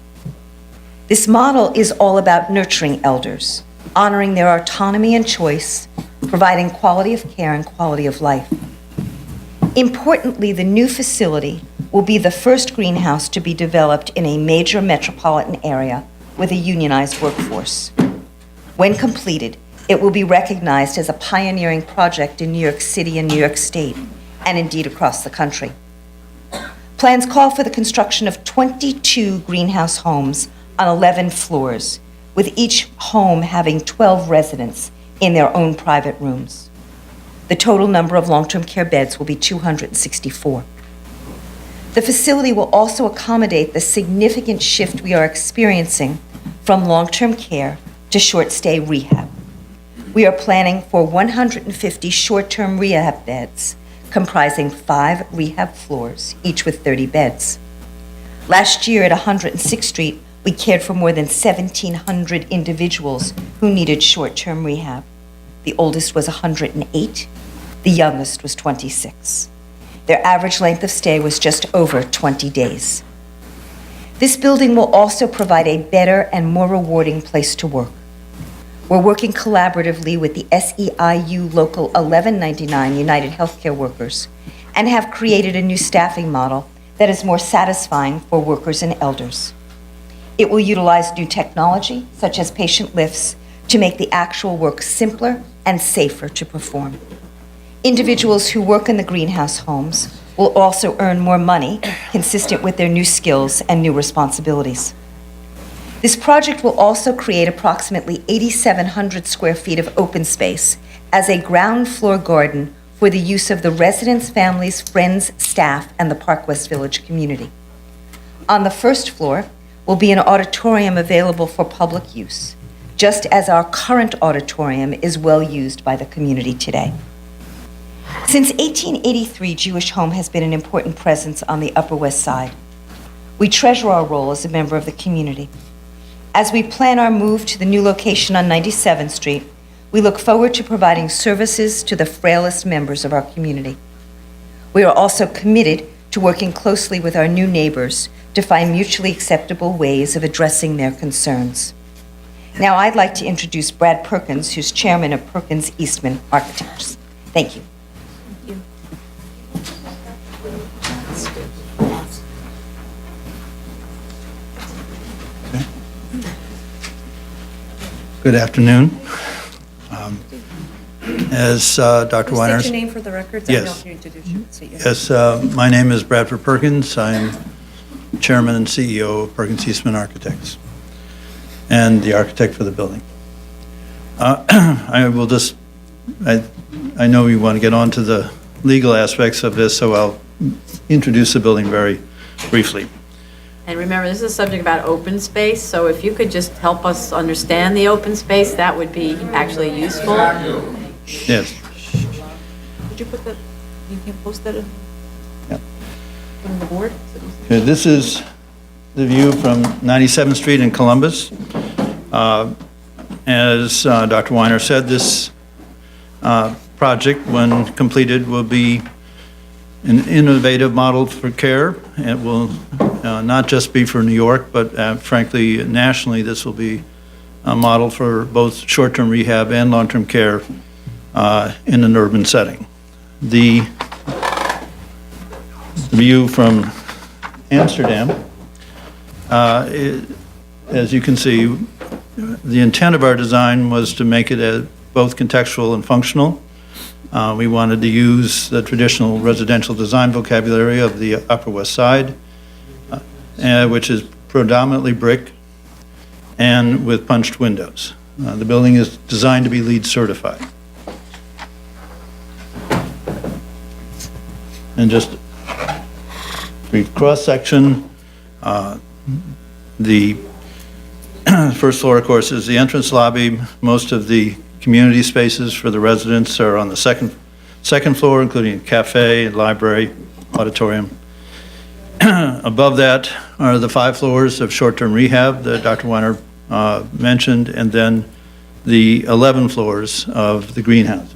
This model is all about nurturing elders, honoring their autonomy and choice, providing quality of care and quality of life. Importantly, the new facility will be the first greenhouse to be developed in a major metropolitan area with a unionized workforce. When completed, it will be recognized as a pioneering project in New York City and New York State, and indeed across the country. Plans call for the construction of 22 greenhouse homes on 11 floors, with each home having 12 residents in their own private rooms. The total number of long-term care beds will be 264. The facility will also accommodate the significant shift we are experiencing from long-term care to short-stay rehab. We are planning for 150 short-term rehab beds, comprising 5 rehab floors, each with 30 beds. Last year at 106th Street, we cared for more than 1,700 individuals who needed short-term rehab. The oldest was 108, the youngest was 26. Their average length of stay was just over 20 days. This building will also provide a better and more rewarding place to work. We're working collaboratively with the SEIU Local 1199 United Healthcare Workers and have created a new staffing model that is more satisfying for workers and elders. It will utilize new technology, such as patient lifts, to make the actual work simpler and safer to perform. Individuals who work in the greenhouse homes will also earn more money, consistent with their new skills and new responsibilities. This project will also create approximately 8,700 square feet of open space as a ground floor garden for the use of the residents, families, friends, staff, and the Park West Village community. On the first floor will be an auditorium available for public use, just as our current auditorium is well used by the community today. Since 1883, Jewish Home has been an important presence on the Upper West Side. We treasure our role as a member of the community. As we plan our move to the new location on 97th Street, we look forward to providing services to the frailest members of our community. We are also committed to working closely with our new neighbors to find mutually acceptable ways of addressing their concerns. Now I'd like to introduce Brad Perkins, who's chairman of Perkins Eastman Architects. Thank you. Good afternoon. As Dr. Weiner... State your name for the records. Yes. I know if you introduce you. Say your Yes, my name is Bradford Perkins. I'm chairman and CEO of Perkins Eastman Architects and the architect for the building. I will just, I know you want to get on to the legal aspects of this, so I'll introduce the building very briefly. And remember, this is a subject about open space, so if you could just help us understand the open space, that would be actually useful. Yes. Did you put that, you can post that in? Yep. Put on the board? Okay, this is the view from 97th Street in Columbus. As Dr. Weiner said, this project, when completed, will be an innovative model for care. It will not just be for New York, but frankly, nationally, this will be a model for both short-term rehab and long-term care in an urban setting. The view from Amsterdam, as you can see, the intent of our design was to make it both contextual and functional. We wanted to use the traditional residential design vocabulary of the Upper West Side, which is predominantly brick and with punched windows. The building is designed to be LEED certified. And just brief cross-section, the first floor, of course, is the entrance lobby. Most of the community spaces for the residents are on the second floor, including a cafe, library, auditorium. Above that are the 5 floors of short-term rehab that Dr. Weiner mentioned, and then the 11 floors of the greenhouses.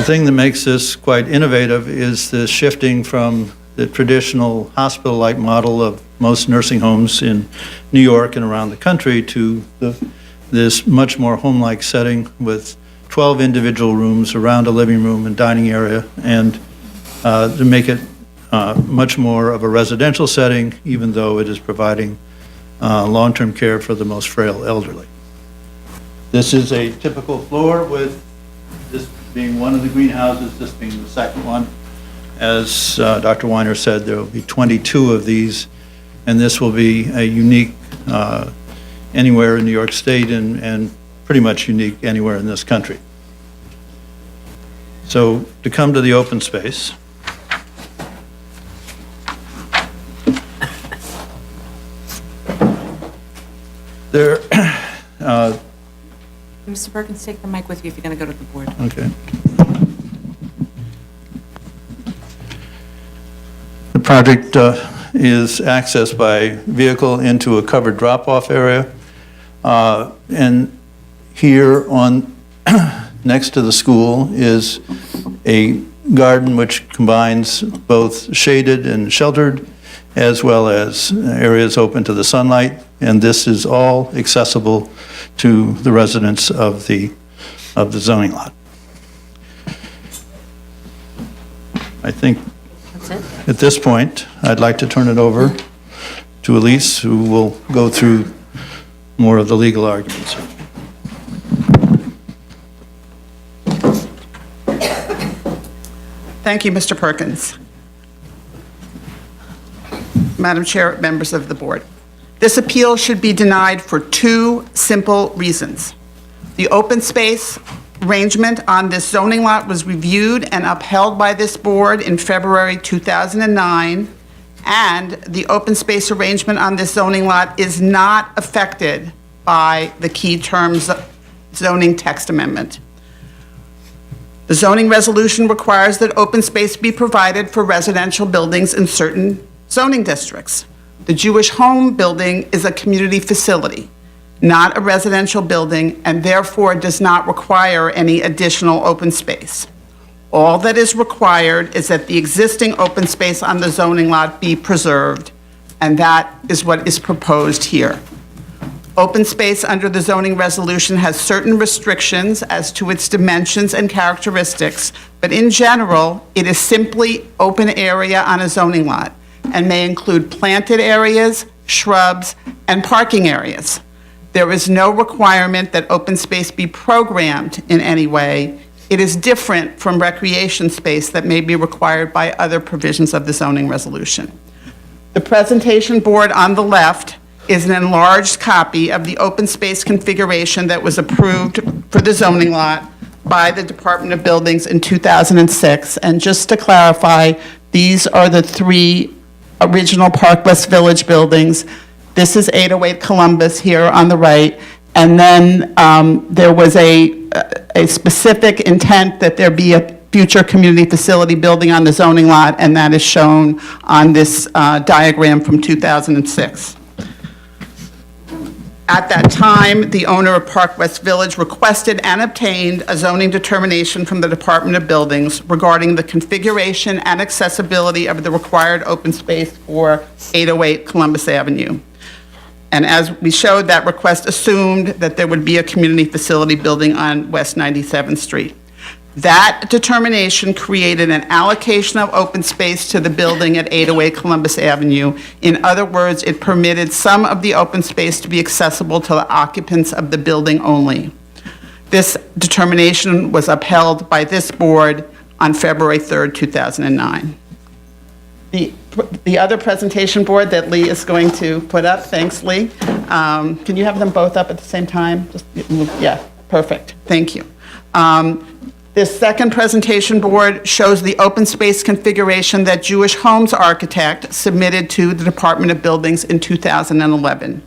The thing that makes this quite innovative is the shifting from the traditional hospital-like model of most nursing homes in New York and around the country to this much more home-like setting with 12 individual rooms around a living room and dining area, and to make it much more of a residential setting, even though it is providing long-term care for the most frail elderly. This is a typical floor, with this being one of the greenhouses, this being the second one. As Dr. Weiner said, there will be 22 of these, and this will be a unique anywhere in New York State and pretty much unique anywhere in this country. So to come to the open space, there, Mr. Perkins, take the mic with you if you're going to go to the board. okay. The project is accessed by vehicle into a covered drop-off area. And here on, next to the school is a garden which combines both shaded and sheltered, as well as areas open to the sunlight. And this is all accessible to the residents of the zoning lot. I think at this point, I'd like to turn it over to Elise, who will go through more of the legal arguments. Thank you, Mr. Perkins. Madam Chair, members of the board. This appeal should be denied for two simple reasons. The open space arrangement on this zoning lot was reviewed and upheld by this board in February 2009, and the open space arrangement on this zoning lot is not affected by the key terms zoning text amendment. The zoning resolution requires that open space be provided for residential buildings in certain zoning districts. The Jewish home building is a community facility, not a residential building, and therefore does not require any additional open space. All that is required is that the existing open space on the zoning lot be preserved, and that is what is proposed here. Open space under the zoning resolution has certain restrictions as to its dimensions and characteristics, but in general, it is simply open area on a zoning lot and may include planted areas, shrubs, and parking areas. There is no requirement that open space be programmed in any way. It is different from recreation space that may be required by other provisions of the zoning resolution. The presentation board on the left is an enlarged copy of the open space configuration that was approved for the zoning lot by the Department of Buildings in 2006. And just to clarify, these are the three original Park West Village buildings. This is 808 Columbus here on the right. And then there was a specific intent that there be a future community facility building on the zoning lot, and that is shown on this diagram from 2006. At that time, the owner of Park West Village requested and obtained a zoning determination from the Department of Buildings regarding the configuration and accessibility of the required open space for 808 Columbus Avenue. And as we showed, that request assumed that there would be a community facility building on West 97th Street. That determination created an allocation of open space to the building at 808 Columbus Avenue. In other words, it permitted some of the open space to be accessible to the occupants of the building only. This determination was upheld by this board on February 3rd, 2009. The other presentation board that Lee is going to put up, thanks, Lee. Can you have them both up at the same time? Yeah, perfect, thank you. This second presentation board shows the open space configuration that Jewish Homes architect submitted to the Department of Buildings in 2011.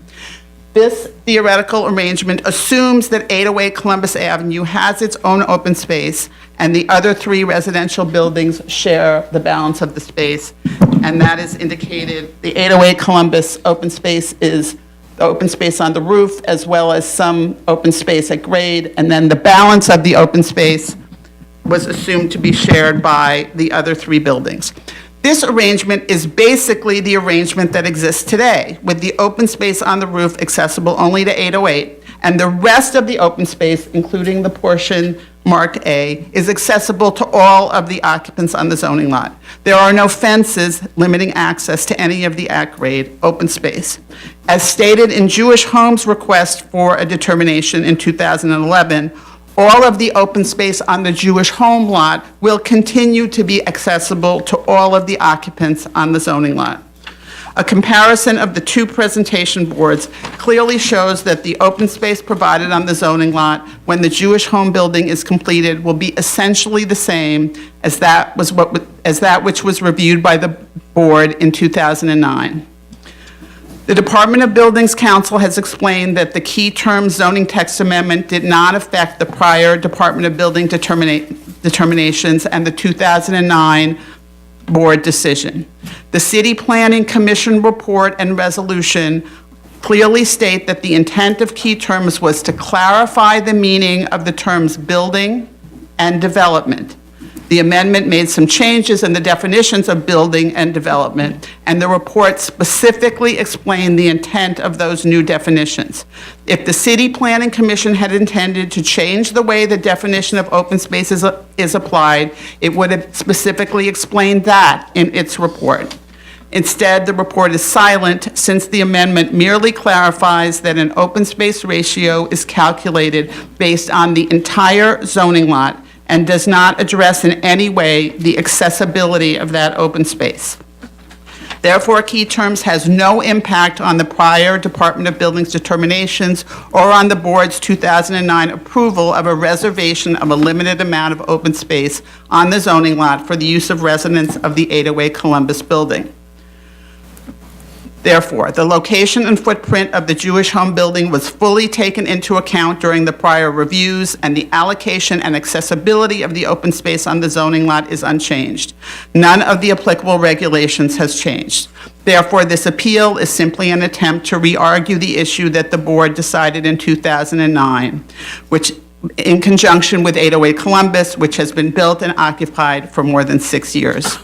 This theoretical arrangement assumes that 808 Columbus Avenue has its own open space, and the other three residential buildings share the balance of the space, and that is indicated. The 808 Columbus open space is the open space on the roof, as well as some open space at grade, and then the balance of the open space was assumed to be shared by the other 3 buildings. This arrangement is basically the arrangement that exists today, with the open space on the roof accessible only to 808, and the rest of the open space, including the portion marked A, is accessible to all of the occupants on the zoning lot. There are no fences limiting access to any of the at-grade open space. As stated in Jewish Home's request for a determination in 2011, all of the open space on the Jewish Home lot will continue to be accessible to all of the occupants on the zoning lot. A comparison of the 2 presentation boards clearly shows that the open space provided on the zoning lot when the Jewish Home building is completed will be essentially the same as that which was reviewed by the board in 2009. The Department of Buildings Council has explained that the key term zoning text amendment did not affect the prior Department of Building determinations and the 2009 board decision. The City Planning Commission report and resolution clearly state that the intent of key terms was to clarify the meaning of the terms building and development. The amendment made some changes in the definitions of building and development, and the report specifically explained the intent of those new definitions. If the City Planning Commission had intended to change the way the definition of open space is applied, it would have specifically explained that in its report. Instead, the report is silent since the amendment merely clarifies that an open space ratio is calculated based on the entire zoning lot and does not address in any way the accessibility of that open space. Therefore, key terms has no impact on the prior Department of Buildings determinations or on the board's 2009 approval of a reservation of a limited amount of open space on the zoning lot for the use of residents of the 808 Columbus building. Therefore, the location and footprint of the Jewish Home building was fully taken into account during the prior reviews, and the allocation and accessibility of the open space on the zoning lot is unchanged. None of the applicable regulations has changed. Therefore, this appeal is simply an attempt to re-argue the issue that the board decided in 2009, which in conjunction with 808 Columbus, which has been built and occupied for more than 6 years.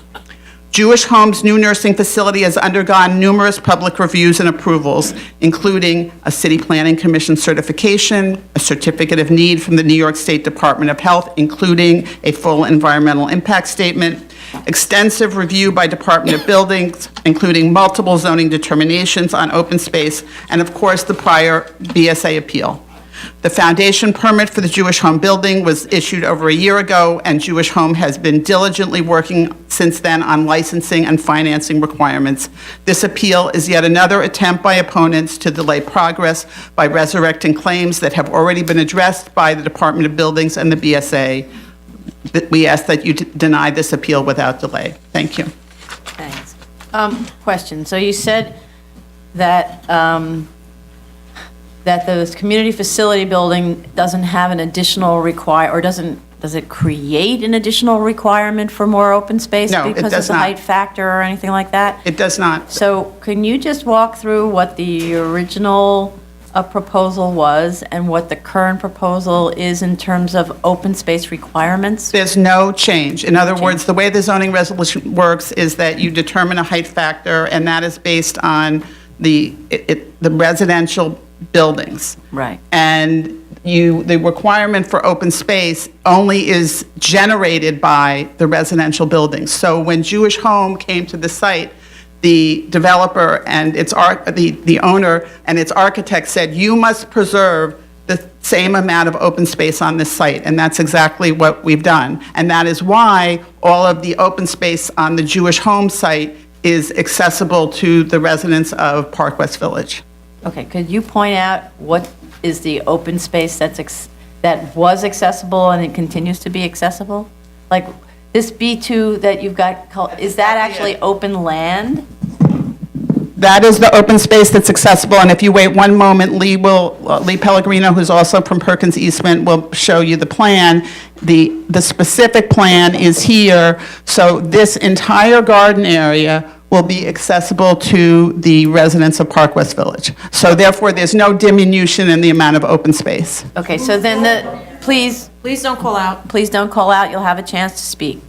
Jewish Home's new nursing facility has undergone numerous public reviews and approvals, including a City Planning Commission certification, a certificate of need from the New York State Department of Health, including a full environmental impact statement, extensive review by Department of Buildings, including multiple zoning determinations on open space, and of course, the prior BSA appeal. The foundation permit for the Jewish Home building was issued over a year ago, and Jewish Home has been diligently working since then on licensing and financing requirements. This appeal is yet another attempt by opponents to delay progress by resurrecting claims that have already been addressed by the Department of Buildings and the BSA. We ask that you deny this appeal without delay. Thank you. Thanks. Question. So you said that that the community facility building doesn't have an additional or does it create an additional requirement for more open space? No, it because does of the not. height factor or anything like that? It does not. So can you just walk through what the original proposal was and what the current proposal is in terms of open space requirements? There's no change. In other words, the way the zoning resolution works is that you determine a height factor, and that is based on the residential buildings. Right. And the requirement for open space only is generated by the residential buildings. So when Jewish Home came to the site, the developer and the owner and its architect said, you must preserve the same amount of open space on this site, and that's exactly what we've done. And that is why all of the open space on the Jewish Home site is accessible to the residents of Park West Village. Okay, could you point out what is the open space that was accessible and it continues to be accessible? Like this B2 that you've got, is that actually open land? That is the open space that's accessible, and if you wait one moment, Lee Pellegrino, who's also from Perkins Eastman, will show you the plan. The specific plan is here, so this entire garden area will be accessible to the residents of Park West Village. So therefore, there's no diminution in the amount of open space. Okay, so then please, Please don't call out. please don't call out, you'll have a chance to speak.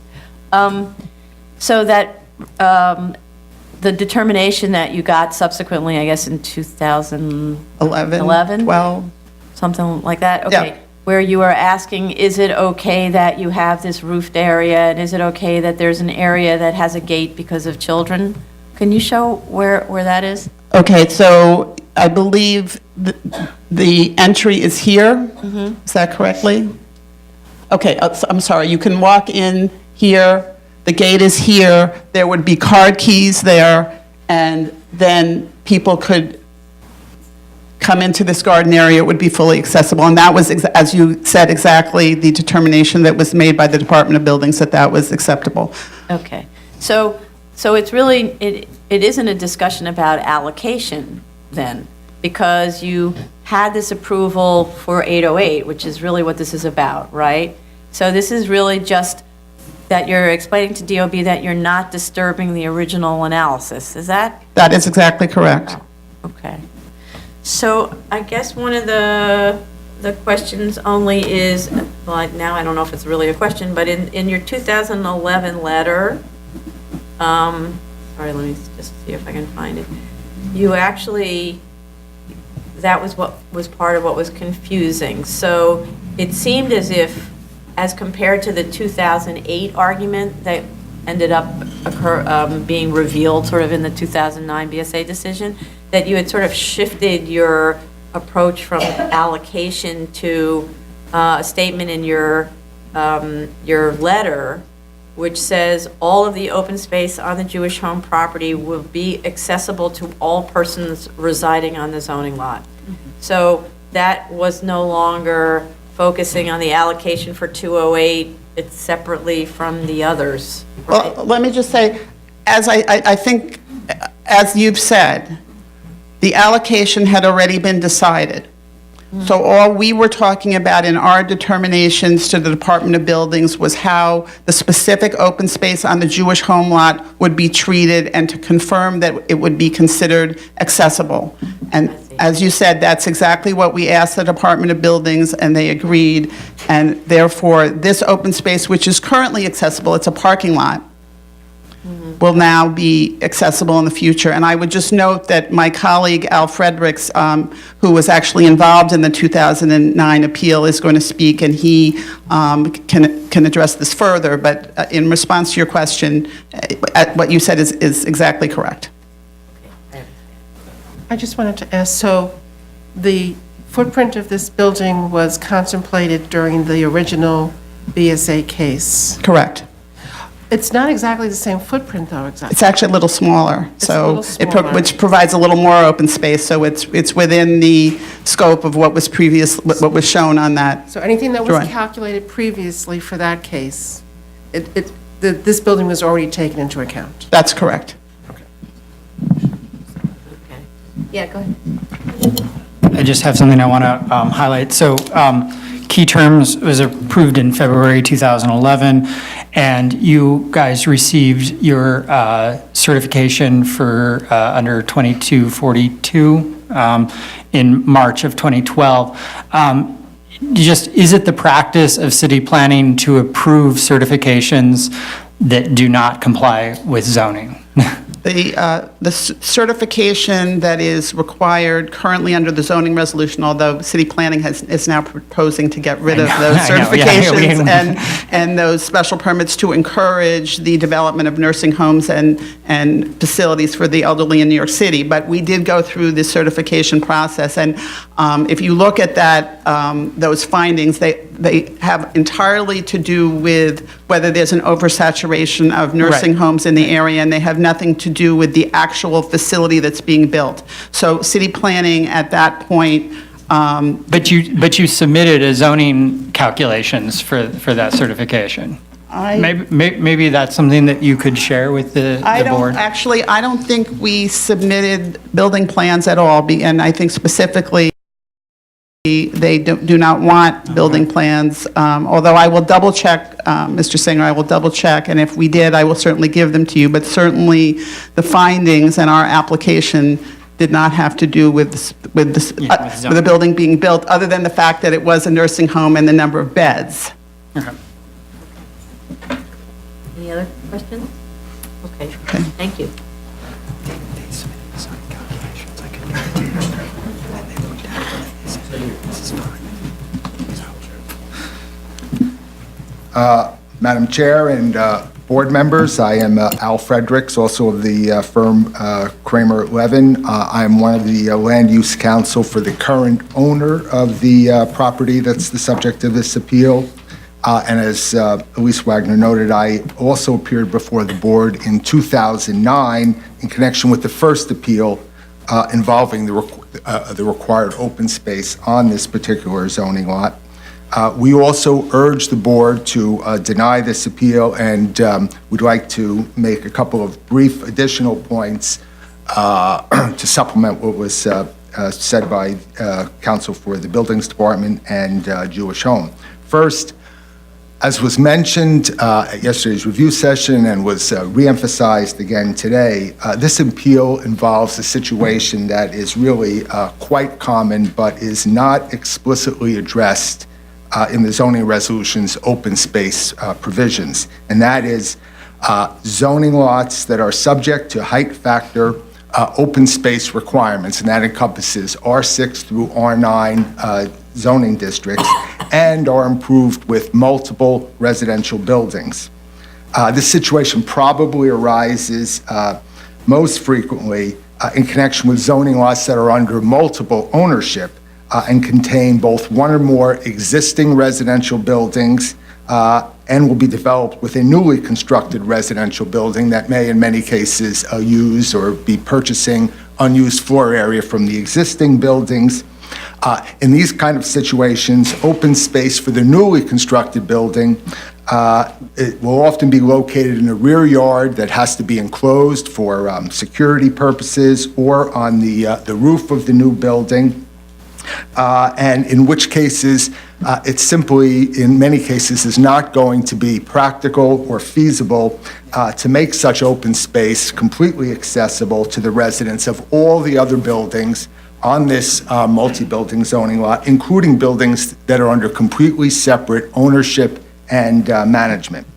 So that, the determination that you got subsequently, I guess in 2011? 12. Something like that? Yeah. Okay. Where you are asking, is it okay that you have this roofed area, and is it okay that there's an area that has a gate because of children? Can you show where that is? Okay, so I believe the entry is here. Is that correctly? Okay, I'm sorry, you can walk in here, the gate is here, there would be card keys there, and then people could come into this garden area, it would be fully accessible. And that was, as you said, exactly the determination that was made by the Department of Buildings, that that was acceptable. Okay. So it's really, it isn't a discussion about allocation then, because you had this approval for 808, which is really what this is about, right? So this is really just that you're explaining to DOB that you're not disturbing the original analysis. Is that? That is exactly correct. Okay. So I guess one of the questions only is, well, now I don't know if it's really a question, but in your 2011 letter, sorry, let me just see if I can find it. You actually, that was what was part of what was confusing. So it seemed as if, as compared to the 2008 argument that ended up being revealed sort of in the 2009 BSA decision, that you had sort of shifted your approach from allocation to a statement in your letter, which says all of the open space on the Jewish home property will be accessible to all persons residing on the zoning lot. So that was no longer focusing on the allocation for 208, it's separately from the others, right? Well, let me just say, as I think, as you've said, the allocation had already been decided. So all we were talking about in our determinations to the Department of Buildings was how the specific open space on the Jewish home lot would be treated and to confirm that it would be considered accessible. And as you said, that's exactly what we asked the Department of Buildings, and they agreed. And therefore, this open space, which is currently accessible, it's a parking lot, will now be accessible in the future. And I would just note that my colleague Al Fredericks, who was actually involved in the 2009 appeal, is going to speak, and he can address this further. But in response to your question, what you said is exactly correct. I just wanted to ask, so the footprint of this building was contemplated during the original BSA case? Correct. It's not exactly the same footprint, though, exactly. It's actually a little smaller, so smaller. which provides a little more open space. So it's within the scope of what was what was shown on that. So anything that was drawing. calculated previously for that case, this building was already taken into account? That's correct. Yeah, go ahead. I just have something I want to highlight. So Key Terms was approved in February 2011, and you guys received your certification for under 2242 in March of 2012. Is it the practice of city planning to approve certifications that do not comply with zoning? The certification that is required currently under the zoning resolution, although city planning is now proposing to get rid of those certifications and those special permits to encourage the development of nursing homes and facilities for the elderly in New York City. But we did go through the certification process, and if you look at that, those findings, they have entirely to do with whether there's an oversaturation of nursing homes in the area, and they have nothing to do with the actual facility that's being built. So city planning at that point. But you submitted a zoning calculations for that certification. Maybe that's something that you could share with the board. Actually, I don't think we submitted building plans at all, and I think specifically they do not want building plans, although I will double check, Mr. Singer, I will double check, and if we did, I will certainly give them to you, but certainly the findings in our application did not have to do with the building being built, other than the fact that it was a nursing home and the number of beds. Any other questions? Okay, thank you. Madam Chair and board members, I am Al Fredericks, also of the firm Kramer Levin. I am one of the land use counsel for the current owner of the property that's the subject of this appeal. And as Elise Wagner noted, I also appeared before the board in 2009 in connection with the first appeal involving the required open space on this particular zoning lot. We also urge the board to deny this appeal, and we'd like to make a couple of brief additional points to supplement what was said by counsel for the Buildings Department and Jewish Home. First, as was mentioned at yesterday's review session and was reemphasized again today, this appeal involves a situation that is really quite common but is not explicitly addressed in the zoning resolution's open space provisions, and that is zoning lots that are subject to height factor open space requirements, and that encompasses R6 through R9 zoning districts, and are improved with multiple residential buildings. This situation probably arises most frequently in connection with zoning lots that are under multiple ownership and contain both one or more existing residential buildings and will be developed with a newly constructed residential building that may in many cases use or be purchasing unused floor area from the existing buildings. In these kind of situations, open space for the newly constructed building it will often be located in a rear yard that has to be enclosed for security purposes or on the roof of the new building. And in which cases, it simply, in many cases, is not going to be practical or feasible to make such open space completely accessible to the residents of all the other buildings on this multi-building zoning lot, including buildings that are under completely separate ownership and management.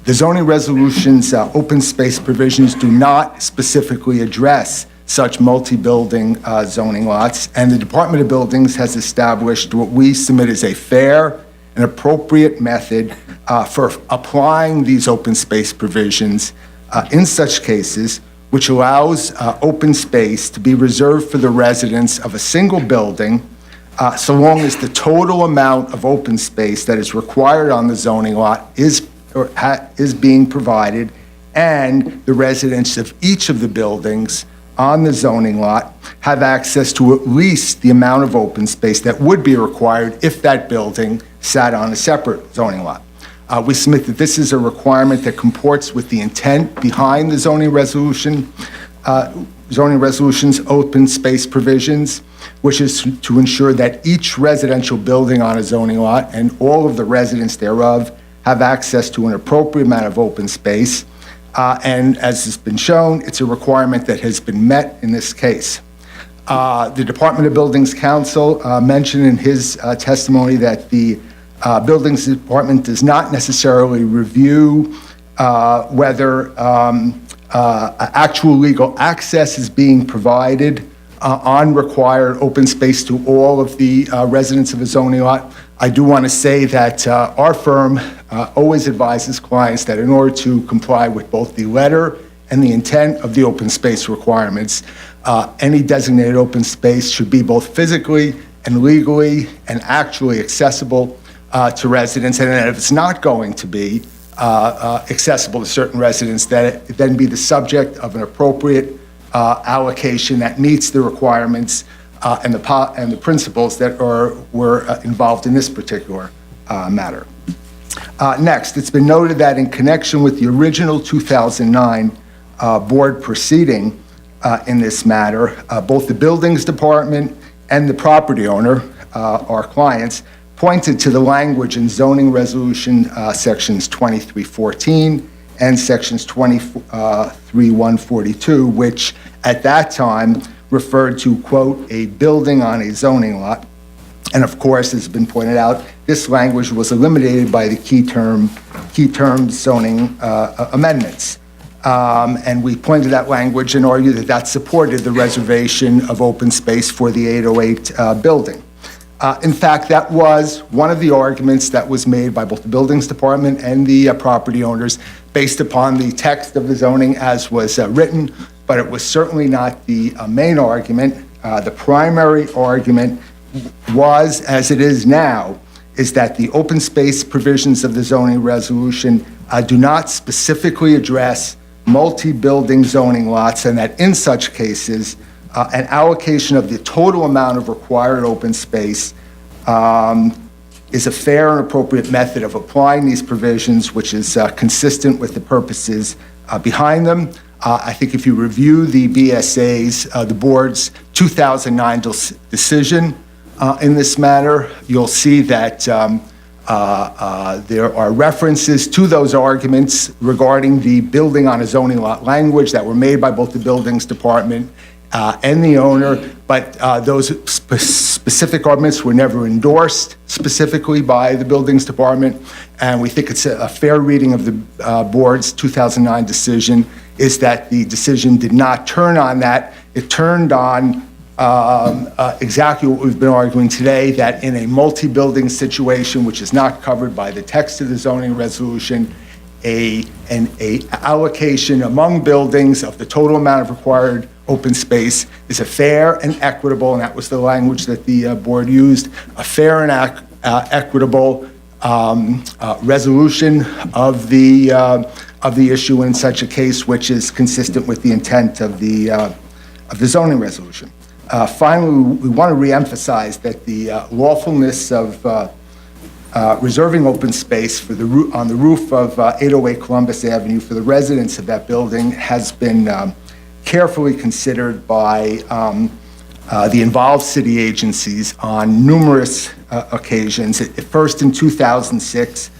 The zoning resolution's open space provisions do not specifically address such multi-building zoning lots, and the Department of Buildings has established what we submit as a fair and appropriate method for applying these open space provisions in such cases, which allows open space to be reserved for the residents of a single building so long as the total amount of open space that is required on the zoning lot is being provided, and the residents of each of the buildings on the zoning lot have access to at least the amount of open space that would be required if that building sat on a separate zoning lot. We submit that this is a requirement that comports with the intent behind the zoning resolution's open space provisions, which is to ensure that each residential building on a zoning lot and all of the residents thereof have access to an appropriate amount of open space. And as has been shown, it's a requirement that has been met in this case. The Department of Buildings Counsel mentioned in his testimony that the Buildings Department does not necessarily review whether actual legal access is being provided on required open space to all of the residents of a zoning lot. I do want to say that our firm always advises clients that in order to comply with both the letter and the intent of the open space requirements, any designated open space should be both physically and legally and actually accessible to residents, and that if it's not going to be accessible to certain residents, that it then be the subject of an appropriate allocation that meets the requirements and the principles that were involved in this particular matter. Next, it's been noted that in connection with the original 2009 board proceeding in this matter, both the Buildings Department and the property owner, our clients, pointed to the language in zoning resolution sections 2314 and sections 23142, which at that time referred to, quote, "a building on a zoning lot." And of course, as has been pointed out, this language was eliminated by the key term zoning amendments. And we pointed to that language and argued that that supported the reservation of open space for the 808 building. In fact, that was one of the arguments that was made by both the Buildings Department and the property owners based upon the text of the zoning as was written, but it was certainly not the main argument. The primary argument was, as it is now, is that the open space provisions of the zoning resolution do not specifically address multi-building zoning lots, and that in such cases, an allocation of the total amount of required open space is a fair and appropriate method of applying these provisions, which is consistent with the purposes behind them. I think if you review the BSA's, the board's 2009 decision in this matter, you'll see that there are references to those arguments regarding the building on a zoning lot language that were made by both the Buildings Department and the owner, but those specific arguments were never endorsed specifically by the Buildings Department, and we think it's a fair reading of the board's 2009 decision is that the decision did not turn on that. It turned on exactly what we've been arguing today, that in a multi-building situation, which is not covered by the text of the zoning resolution, an allocation among buildings of the total amount of required open space is a fair and equitable, and that was the language that the board used, a fair and equitable resolution of the issue in such a case, which is consistent with the intent of the zoning resolution. Finally, we want to reemphasize that the lawfulness of reserving open space for on the roof of 808 Columbus Avenue for the residents of that building has been carefully considered by the involved city agencies on numerous occasions. First in 2006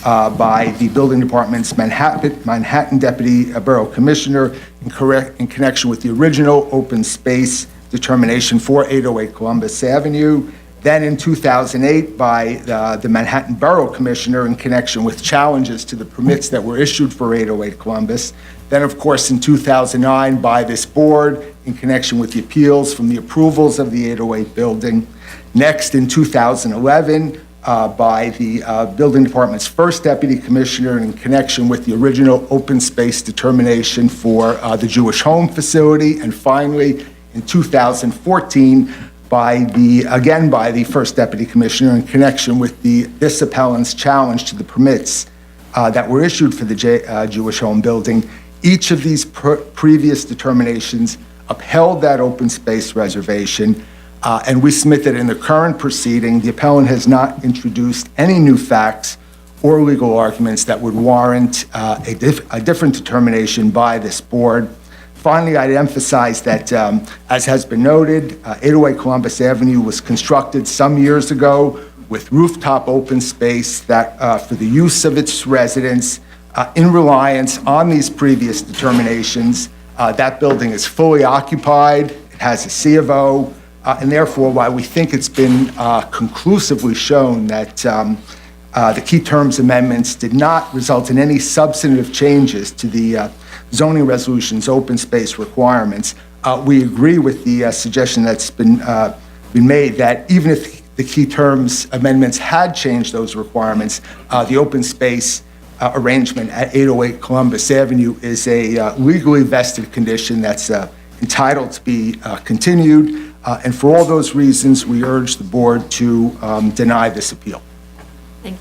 by the Building Department's Manhattan Deputy Borough Commissioner in connection with the original open space determination for 808 Columbus Avenue. Then in 2008 by the Manhattan Borough Commissioner in connection with challenges to the permits that were issued for 808 Columbus. Then, of course, in 2009 by this board in connection with the appeals from the approvals of the 808 building. Next, in 2011, by the Building Department's first Deputy Commissioner in connection with the original open space determination for the Jewish Home facility. And finally, in 2014, by the first Deputy Commissioner in connection with this appellant's challenge to the permits that were issued for the Jewish Home building. Each of these previous determinations upheld that open space reservation, and we submit that in the current proceeding, the appellant has not introduced any new facts or legal arguments that would warrant a different determination by this board. Finally, I'd emphasize that, as has been noted, 808 Columbus Avenue was constructed some years ago with rooftop open space that for the use of its residents in reliance on these previous determinations. That building is fully occupied, it has a C of O, and therefore, while we think it's been conclusively shown that the key terms amendments did not result in any substantive changes to the zoning resolution's open space requirements, we agree with the suggestion that's been made that even if the key terms amendments had changed those requirements, the open space arrangement at 808 Columbus Avenue is a legally vested condition that's entitled to be continued. And for all those reasons, we urge the board to deny this appeal. Thank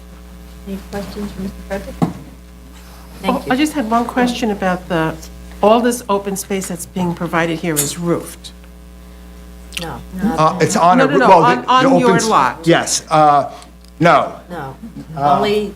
you. Any questions for Mr. Frederick? Thank you. I just had one question about all this open space that's being provided here is roofed. No. It's on a... No, well, on your lot. Yes. No. No. Only...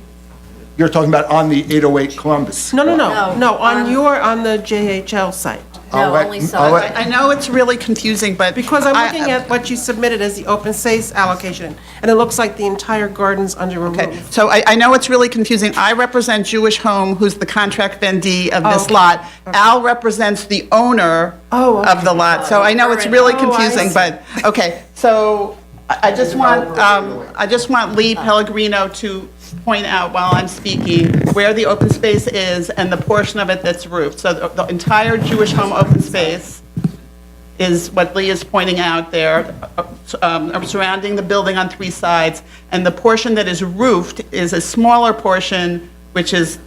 You're talking about on the 808 Columbus. No, on the JHL site. I'll let- only I'll some. let- I know it's really confusing, but. Because I'm looking at what you submitted as the open space allocation, and it looks like the entire garden's under a Okay, roof. so I know it's really confusing. I represent Jewish Home, who's the contract vendee of this Okay. lot. Al represents the owner of the lot, so I know it's really confusing, but, okay. So I just want Lee Pellegrino to point out while I'm speaking where the open space is and the portion of it that's roofed. So the entire Jewish Home open space is what Lee is pointing out there, surrounding the building on three sides. And the portion that is roofed is a smaller portion, which is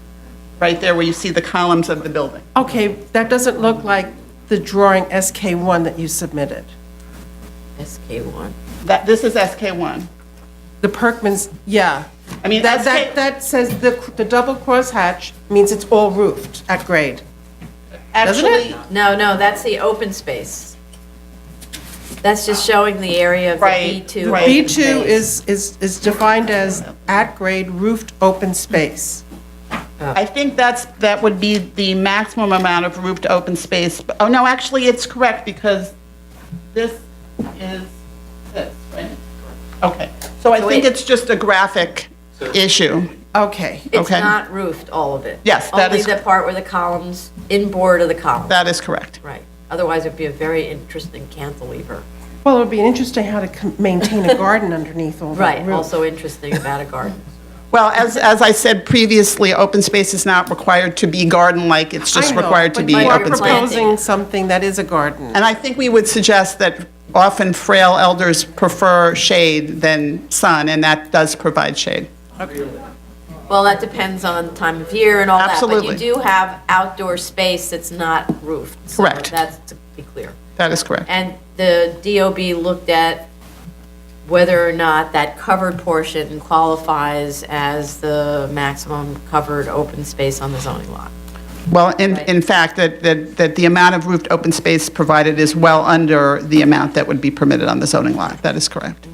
right there where you see the columns of the building. Okay, that doesn't look like the drawing SK1 that you submitted. SK1. This is SK1. The Perkman's, yeah. I mean, That says the double crosshatch means it's all roofed at grade. Doesn't it? No, that's the open space. That's just showing the area of the B2. open B2 space. is defined as at-grade roofed open space. I think that would be the maximum amount of roofed open space. Oh, no, actually, it's correct because this is this, right? Okay, so I think it's just a graphic issue. Okay. It's not roofed, all of it. Yes, that is- Only the part where the columns, inboard of the columns. That is correct. Right. Otherwise, it'd be a very interesting cantilever. Well, it would be interesting how to maintain a garden underneath all that Right, roof. also interesting about a garden. Well, as I said previously, open space is not required to be garden-like, it's just I know, required to but be you are open space. proposing something that is a garden. And I think we would suggest that often frail elders prefer shade than sun, and that does provide shade. Well, that depends on the time of year and all that. Absolutely. But you do have outdoor space that's not roofed. So Correct. that's to be clear. That is correct. And the DOB looked at whether or not that covered portion qualifies as the maximum covered open space on the zoning lot. Well, in fact, that the amount of roofed open space provided is well under the amount that would be permitted on the zoning lot. That is correct.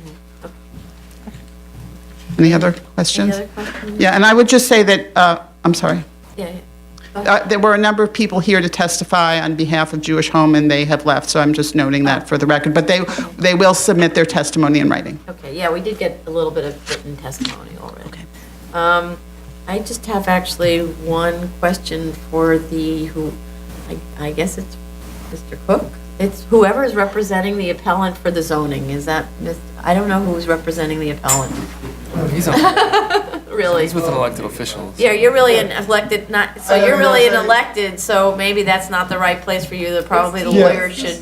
Any other questions? Any other questions? Yeah, and I would just say that, I'm sorry. Yeah. There were a number of people here to testify on behalf of Jewish Home, and they have left, so I'm just noting that for the record. But they will submit their testimony in writing. Okay, yeah, we did get a little bit of written testimony already. Okay. I just have actually one question for I guess it's Mr. Cook? It's whoever is representing the appellant for the zoning, is that, I don't know who's representing the appellant. He's Really? He's with an elected official. Yeah, you're really an elected, you're really an elected, so maybe that's not the right place for you. Probably the lawyer should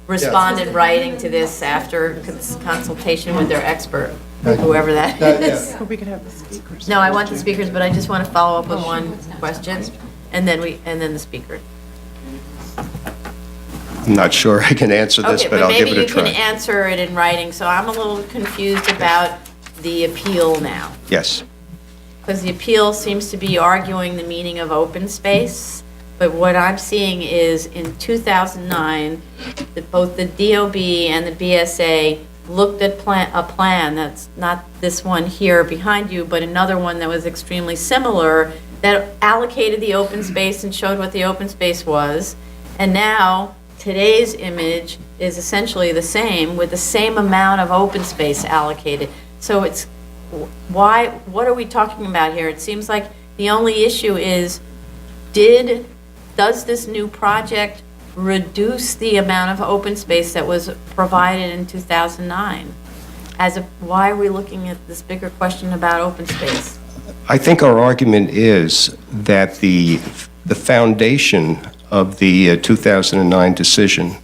respond in writing to this after consultation with their expert, whoever that is. We could have the speakers. No, I want the speakers, but I just want to follow up with one question, and then the speaker. I'm not sure I can answer this, Okay, but I'll give it a maybe you can try. answer it in writing, so I'm a little confused about the appeal now. Yes. Because the appeal seems to be arguing the meaning of open space, but what I'm seeing is in 2009, that both the DOB and the BSA looked at a plan that's not this one here behind you, but another one that was extremely similar, that allocated the open space and showed what the open space was. And now, today's image is essentially the same, with the same amount of open space allocated. So it's, what are we talking about here? It seems like the only issue is, does this new project reduce the amount of open space that was provided in 2009? Why are we looking at this bigger question about open space? I think our argument is that the foundation of the 2009 decision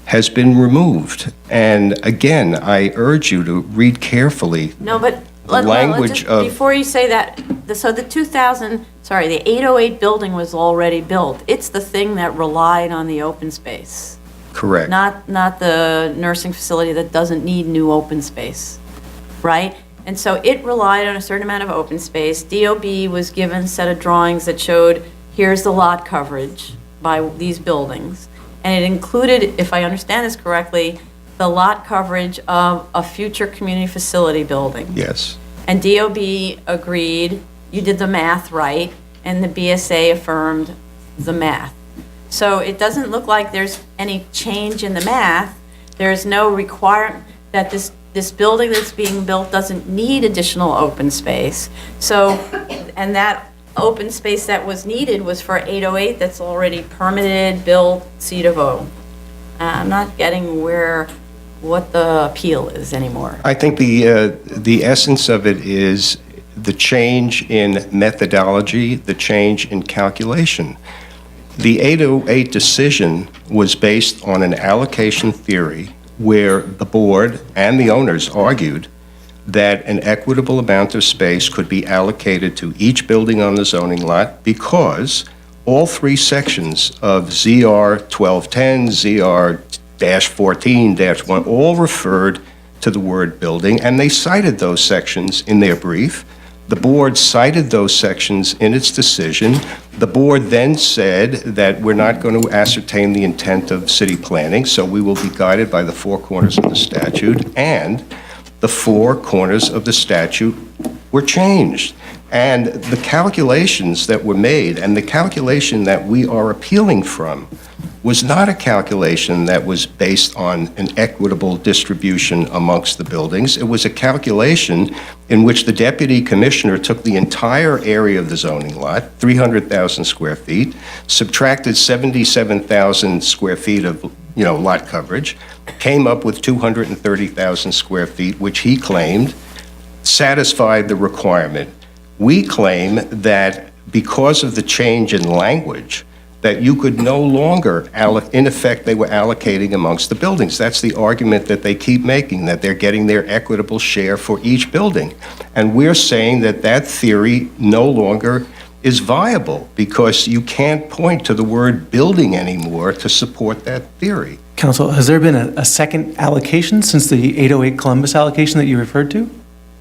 has been removed. And again, I urge you to read carefully No, but the language of... before you say that, so the 808 building was already built. It's the thing that relied on the open space. Correct. Not the nursing facility that doesn't need new open space, right? And so it relied on a certain amount of open space. DOB was given a set of drawings that showed, here's the lot coverage by these buildings. And it included, if I understand this correctly, the lot coverage of a future community facility building. Yes. And DOB agreed, you did the math right, and the BSA affirmed the math. So it doesn't look like there's any change in the math. There's no requirement that this building that's being built doesn't need additional open space. So, and that open space that was needed was for 808 that's already permitted, built, C of O. I'm not getting what the appeal is anymore. I think the essence of it is the change in methodology, the change in calculation. The 808 decision was based on an allocation theory where the board and the owners argued that an equitable amount of space could be allocated to each building on the zoning lot because all three sections of ZR 1210, ZR 14-1 all referred to the word building, and they cited those sections in their brief. The board cited those sections in its decision. The board then said that we're not going to ascertain the intent of city planning, so we will be guided by the four corners of the statute, and the four corners of the statute were changed. And the calculations that were made, and the calculation that we are appealing from, was not a calculation that was based on an equitable distribution amongst the buildings. It was a calculation in which the deputy commissioner took the entire area of the zoning lot, 300,000 square feet, subtracted 77,000 square feet of lot coverage, came up with 230,000 square feet, which he claimed satisfied the requirement. We claim that because of the change in language, that you could no longer, in effect, they were allocating amongst the buildings. That's the argument that they keep making, that they're getting their equitable share for each building. And we're saying that that theory no longer is viable because you can't point to the word building anymore to support that theory. Council, has there been a second allocation since the 808 Columbus allocation that you referred to?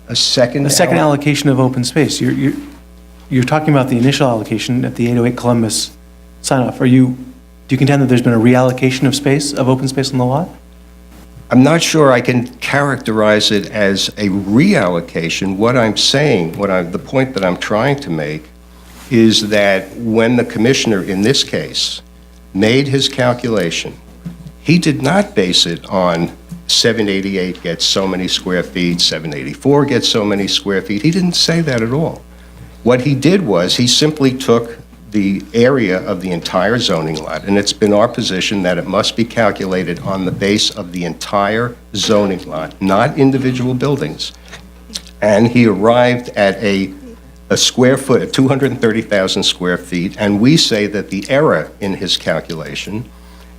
A second allocation of open space. You're talking about the initial allocation at the 808 Columbus sign-off. Do you contend that there's been a reallocation of space, of open space on the lot? I'm not sure I can characterize it as a reallocation. What I'm saying, the point that I'm trying to make is that when the commissioner in this case made his calculation, he did not base it on 788 gets so many square feet, 784 gets so many square feet. He didn't say that at all. What he did was he simply took the area of the entire zoning lot, and it's been our position that it must be calculated on the base of the entire zoning lot, not individual buildings. And he arrived at a square foot, at 230,000 square feet, and we say that the error in his calculation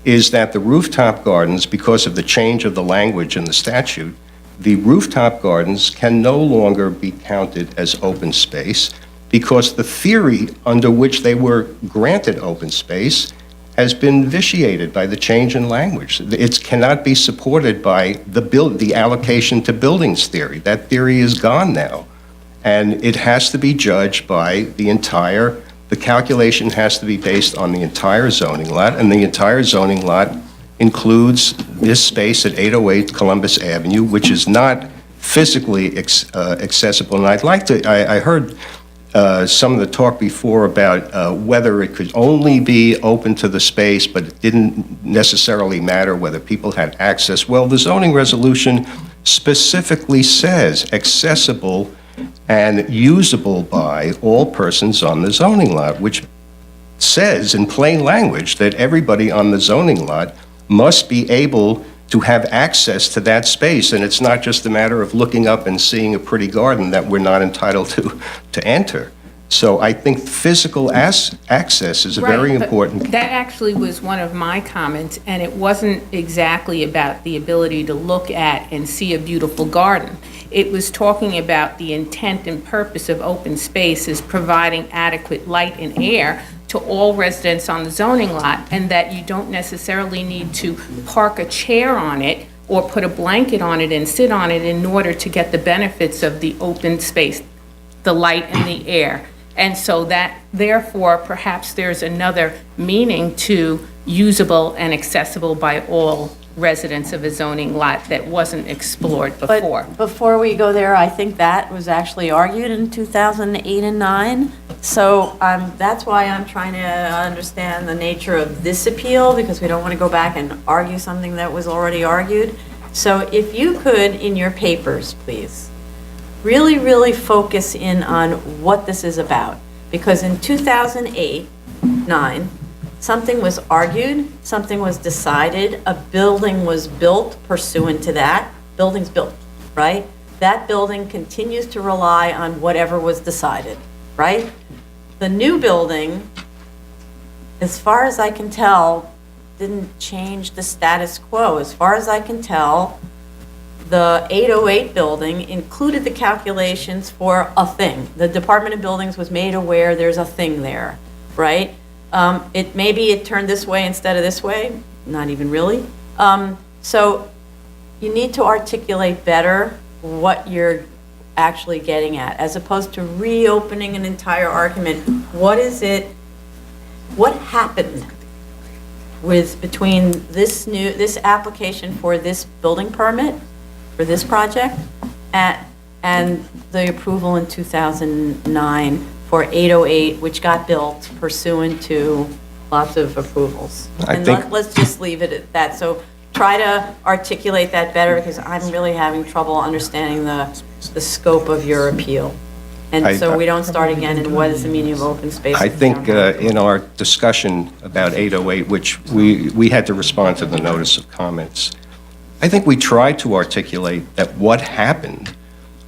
is that the rooftop gardens, because of the change of the language in the statute, the rooftop gardens can no longer be counted as open space because the theory under which they were granted open space has been vitiated by the change in language. It cannot be supported by the allocation to buildings theory. That theory is gone now. And it has to be judged by the calculation has to be based on the entire zoning lot, and the entire zoning lot includes this space at 808 Columbus Avenue, which is not physically accessible. And I heard some of the talk before about whether it could only be open to the space, but it didn't necessarily matter whether people had access. Well, the zoning resolution specifically says accessible and usable by all persons on the zoning lot, which says in plain language that everybody on the zoning lot must be able to have access to that space, and it's not just a matter of looking up and seeing a pretty garden that we're not entitled to enter. So I think physical access is a very important. That actually was one of my comments, and it wasn't exactly about the ability to look at and see a beautiful garden. It was talking about the intent and purpose of open space is providing adequate light and air to all residents on the zoning lot, and that you don't necessarily need to park a chair on it or put a blanket on it and sit on it in order to get the benefits of the open space, the light and the air. And so that, therefore, perhaps there's another meaning to usable and accessible by all residents of a zoning lot that wasn't explored before. But before we go there, I think that was actually argued in 2008 and 9, So that's why I'm trying to understand the nature of this appeal, because we don't want to go back and argue something that was already argued. So if you could, in your papers, please, really, really focus in on what this is about. Because in 2008-9, something was argued, something was decided, a building was built pursuant to that. Building's built, right? That building continues to rely on whatever was decided, right? The new building, as far as I can tell, didn't change the status quo. As far as I can tell, the 808 building included the calculations for a thing. The Department of Buildings was made aware there's a thing there, right? Maybe it turned this way instead of this way, not even really. So you need to articulate better what you're actually getting at, as opposed to reopening an entire argument. What happened between this application for this building permit, for this project, and the approval in 2009 for 808, which got built pursuant to lots of approvals? Let's just leave it at that. So try to articulate that better, because I'm really having trouble understanding the scope of your appeal. And so we don't start again in what is the meaning of open space. I think in our discussion about 808, which we had to respond to the notice of comments, I think we tried to articulate that what happened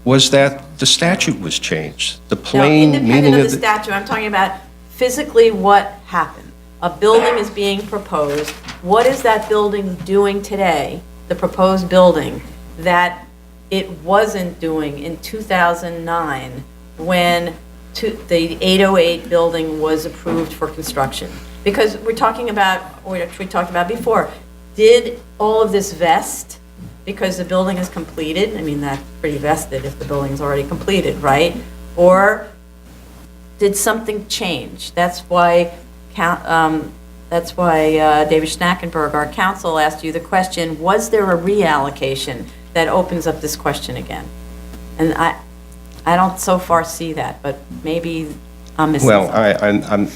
was that the statute was changed. The plain meaning Independent of of the statute, I'm talking about physically what happened. A building is being proposed. What is that building doing today, the proposed building, that it wasn't doing in 2009 when the 808 building was approved for construction? Because we're talking about, which we talked about before, did all of this vest because the building is completed? I mean, that's pretty vested if the building's already completed, right? Or did something change? That's why David Schnackenberg, our counsel, asked you the question, was there a reallocation that opens up this question again? And I don't so far see that, but maybe I'm missing something. Well,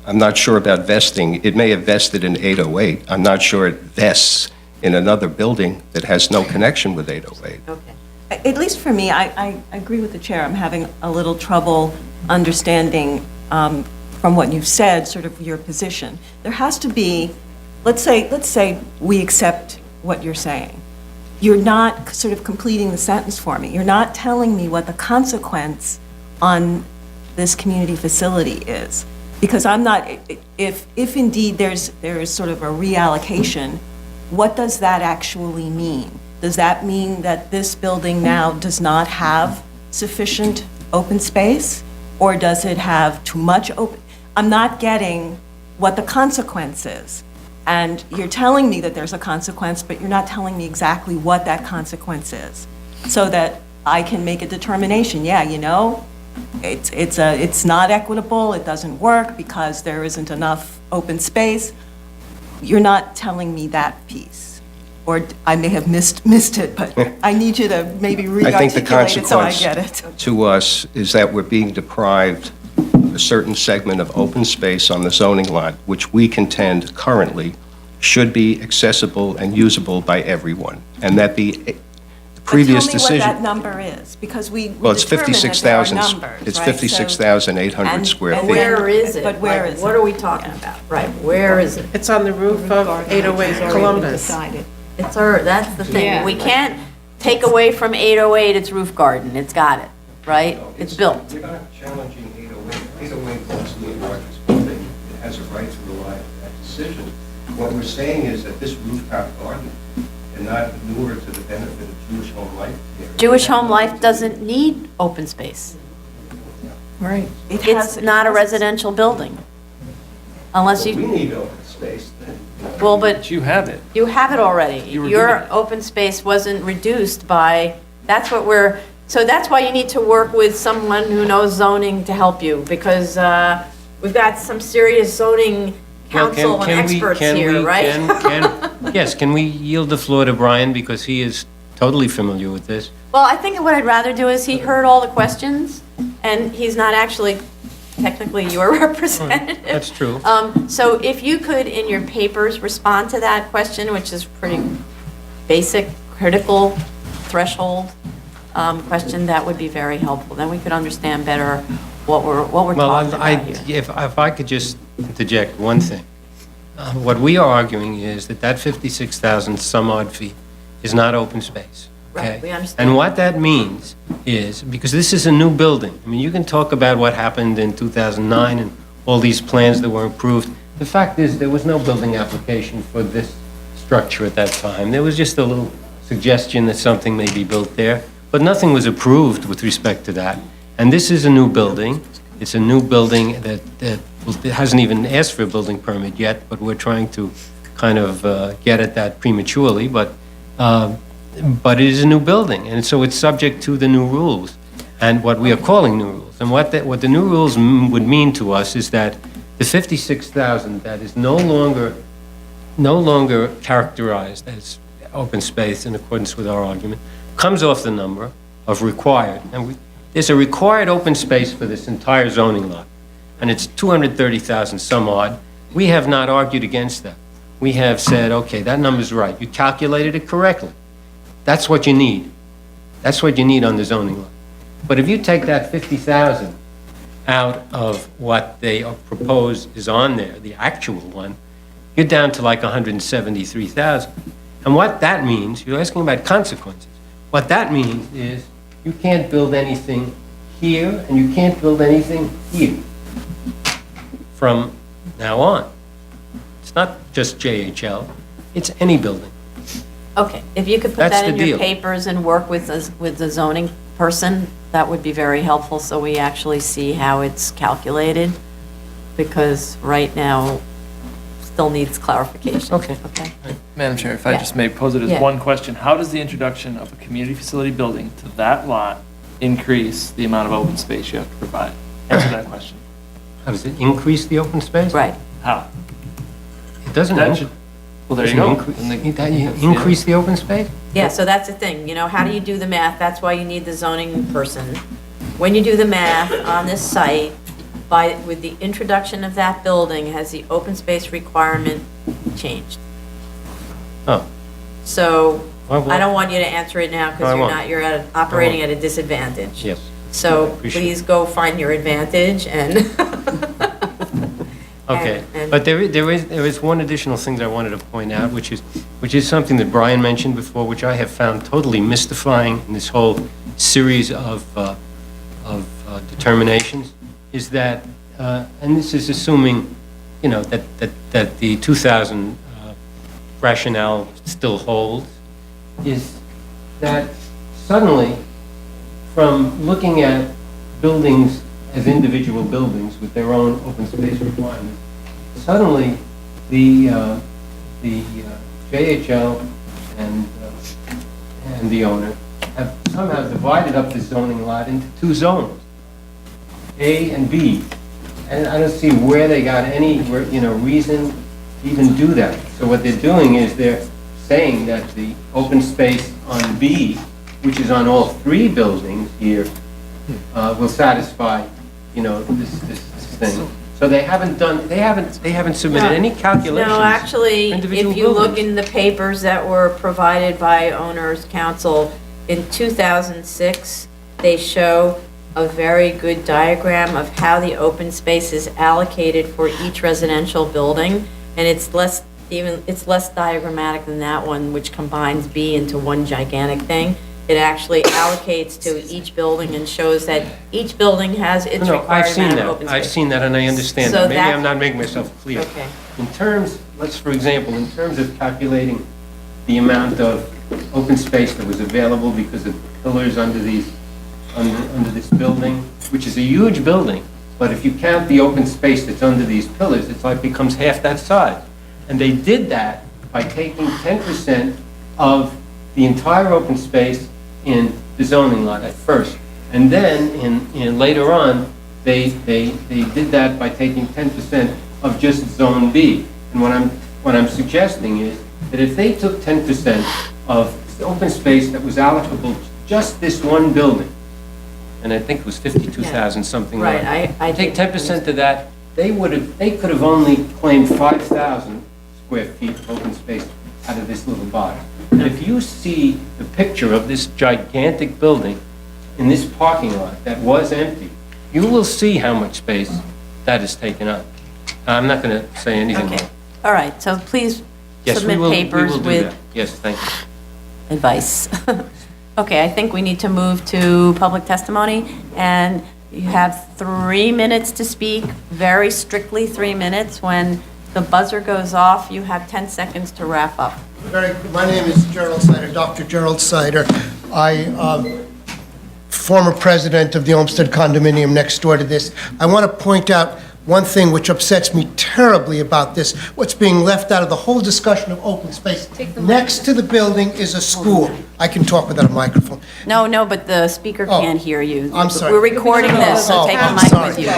I'm not sure about vesting. It may have vested in 808. I'm not sure it vests in another building that has no connection with 808. Okay. At least for me, I agree with the chair. I'm having a little trouble understanding from what you've said, sort of your position. There has to be, let's say we accept what you're saying. You're not sort of completing the sentence for me. You're not telling me what the consequence on this community facility is. Because I'm not, if indeed there is sort of a reallocation, what does that actually mean? Does that mean that this building now does not have sufficient open space? Or does it have too much open? I'm not getting what the consequence is. And you're telling me that there's a consequence, but you're not telling me exactly what that consequence is, so that I can make a determination. Yeah, you know, it's not equitable, it doesn't work because there isn't enough open space. You're not telling me that piece. Or I may have missed it, but I need you to maybe I think the re-articulate it so I get it. consequence to us is that we're being deprived of a certain segment of open space on the zoning lot, which we contend currently should be accessible and usable by everyone, and that the previous decision... Tell me what that number is, because we Well, it's determined that there are 56,000. numbers, It's right? 56,800 square feet. Where is it? But where Like, is it? What are we talking about? Right, where is it? It's on the roof of 808 Columbus. That's the thing. Yeah. We can't take away from 808 its roof garden. It's got it, right? It's built. We're not challenging 808. 808 belongs to the largest building. It has a right to rely on that decision. What we're saying is that this rooftop garden cannot inure to the benefit of Jewish home life here. Jewish home life doesn't need open space. Right. It's not a residential building. Unless We you, need open space then. well, but You have it. you have it already. You were Your given it. open space wasn't reduced by, so that's why you need to work with someone who knows zoning to help you, because we've got some serious zoning counsel and experts here, right? Yes, can we yield the floor to Brian, because he is totally familiar with this? Well, I think what I'd rather do is he heard all the questions, and he's not actually technically your representative. That's true. So if you could, in your papers, respond to that question, which is pretty basic, critical threshold question, that would be very helpful. Then we could understand better what we're talking about here. If I could just interject one thing. What we are arguing is that 56,000 some odd feet is not open space. Okay? Right, we understand. And what that means is, because this is a new building, I mean, you can talk about what happened in 2009 and all these plans that were approved. The fact is, there was no building application for this structure at that time. There was just a little suggestion that something may be built there, but nothing was approved with respect to that. And this is a new building. It's a new building that hasn't even asked for a building permit yet, but we're trying to kind of get at that prematurely. But it is a new building, and so it's subject to the new rules, and what we are calling new rules. And what the new rules would mean to us is that the 56,000 that is no longer characterized as open space in accordance with our argument comes off the number of required. And there's a required open space for this entire zoning lot, and it's 230,000 some odd. We have not argued against that. We have said, okay, that number's right. You calculated it correctly. That's what you need. That's what you need on the zoning law. But if you take that 50,000 out of what they propose is on there, the actual one, you're down to like 173,000. And what that means, you're asking about consequences. What that means is you can't build anything here and you can't build anything here from now on. It's not just JHL, it's any building. Okay, if you could put That's that in the your deal. papers and work with the zoning person, that would be very helpful, so we actually see how it's calculated, because right now, still needs clarification. Okay. Madam Chair, if I just may pose it as Yeah. one question, how does the introduction of a community facility building to that lot increase the amount of open space you have to provide? Answer that question. How does it increase the open space? Right. How? It doesn't. That should- Well, there you go. Increase the open space? Yeah, so that's the thing, how do you do the math? That's why you need the zoning person. When you do the math on this site, with the introduction of that building, has the open space requirement changed? Oh. So, Well, I don't want you to answer it now, I because won't. you're operating at a disadvantage. Yes. So Appreciate please go find your advantage and. Okay, and- but there is one additional thing that I wanted to point out, which is something that Brian mentioned before, which I have found totally mystifying in this whole series of determinations, is that, and this is assuming, that the 2000 rationale still holds, is that suddenly, from looking at buildings as individual buildings with their own open space requirements, suddenly the JHL and the owner have somehow divided up the zoning lot into two zones, A and B. And I don't see where they got any, reason to even do that. So what they're doing is they're saying that the open space on B, which is on all three buildings here, will satisfy, this thing. So they haven't submitted any calculations. No, actually, for individual if you look buildings. in the papers that were provided by Owners Council, in 2006, they show a very good diagram of how the open space is allocated for each residential building, and it's less diagrammatic than that one, which combines B into one gigantic thing. It actually allocates to each building and shows that each building has its No, I've required seen amount of that. open space. I've seen that, and I understand So that. Maybe that- I'm not making myself clear. Okay. In terms, for example, in terms of calculating the amount of open space that was available because of pillars under this building, which is a huge building, but if you count the open space that's under these pillars, it's like becomes half that size. And they did that by taking 10% of the entire open space in the zoning lot at first. And then, in later on, they did that by taking 10% of just Zone B. And what I'm suggesting is that if they took 10% of the open space that was allocable to just this one building, and I think it was 52,000 something. Right, I Take did. 10% of that, they could have only claimed 5,000 square feet of open space out of this little box. And if you see the picture of this gigantic building in this parking lot that was empty, you will see how much space that is taken up. I'm not going to say anything more. Okay, all right, so please Yes, we submit will papers do with that. Yes, thank you. advice. Okay, I think we need to move to public testimony, and you have 3 minutes to speak, very strictly 3 minutes. When the buzzer goes off, you have 10 seconds to wrap up. My name is Gerald Sider, Dr. Gerald Sider. Former president of the Olmsted condominium next door to this. I want to point out one thing which upsets me terribly about this, what's being left out of the whole discussion of open space. Next to the building is a school. I can talk without a microphone. No, but the speaker can't hear you. I'm sorry. We're recording this, so take the mic with you.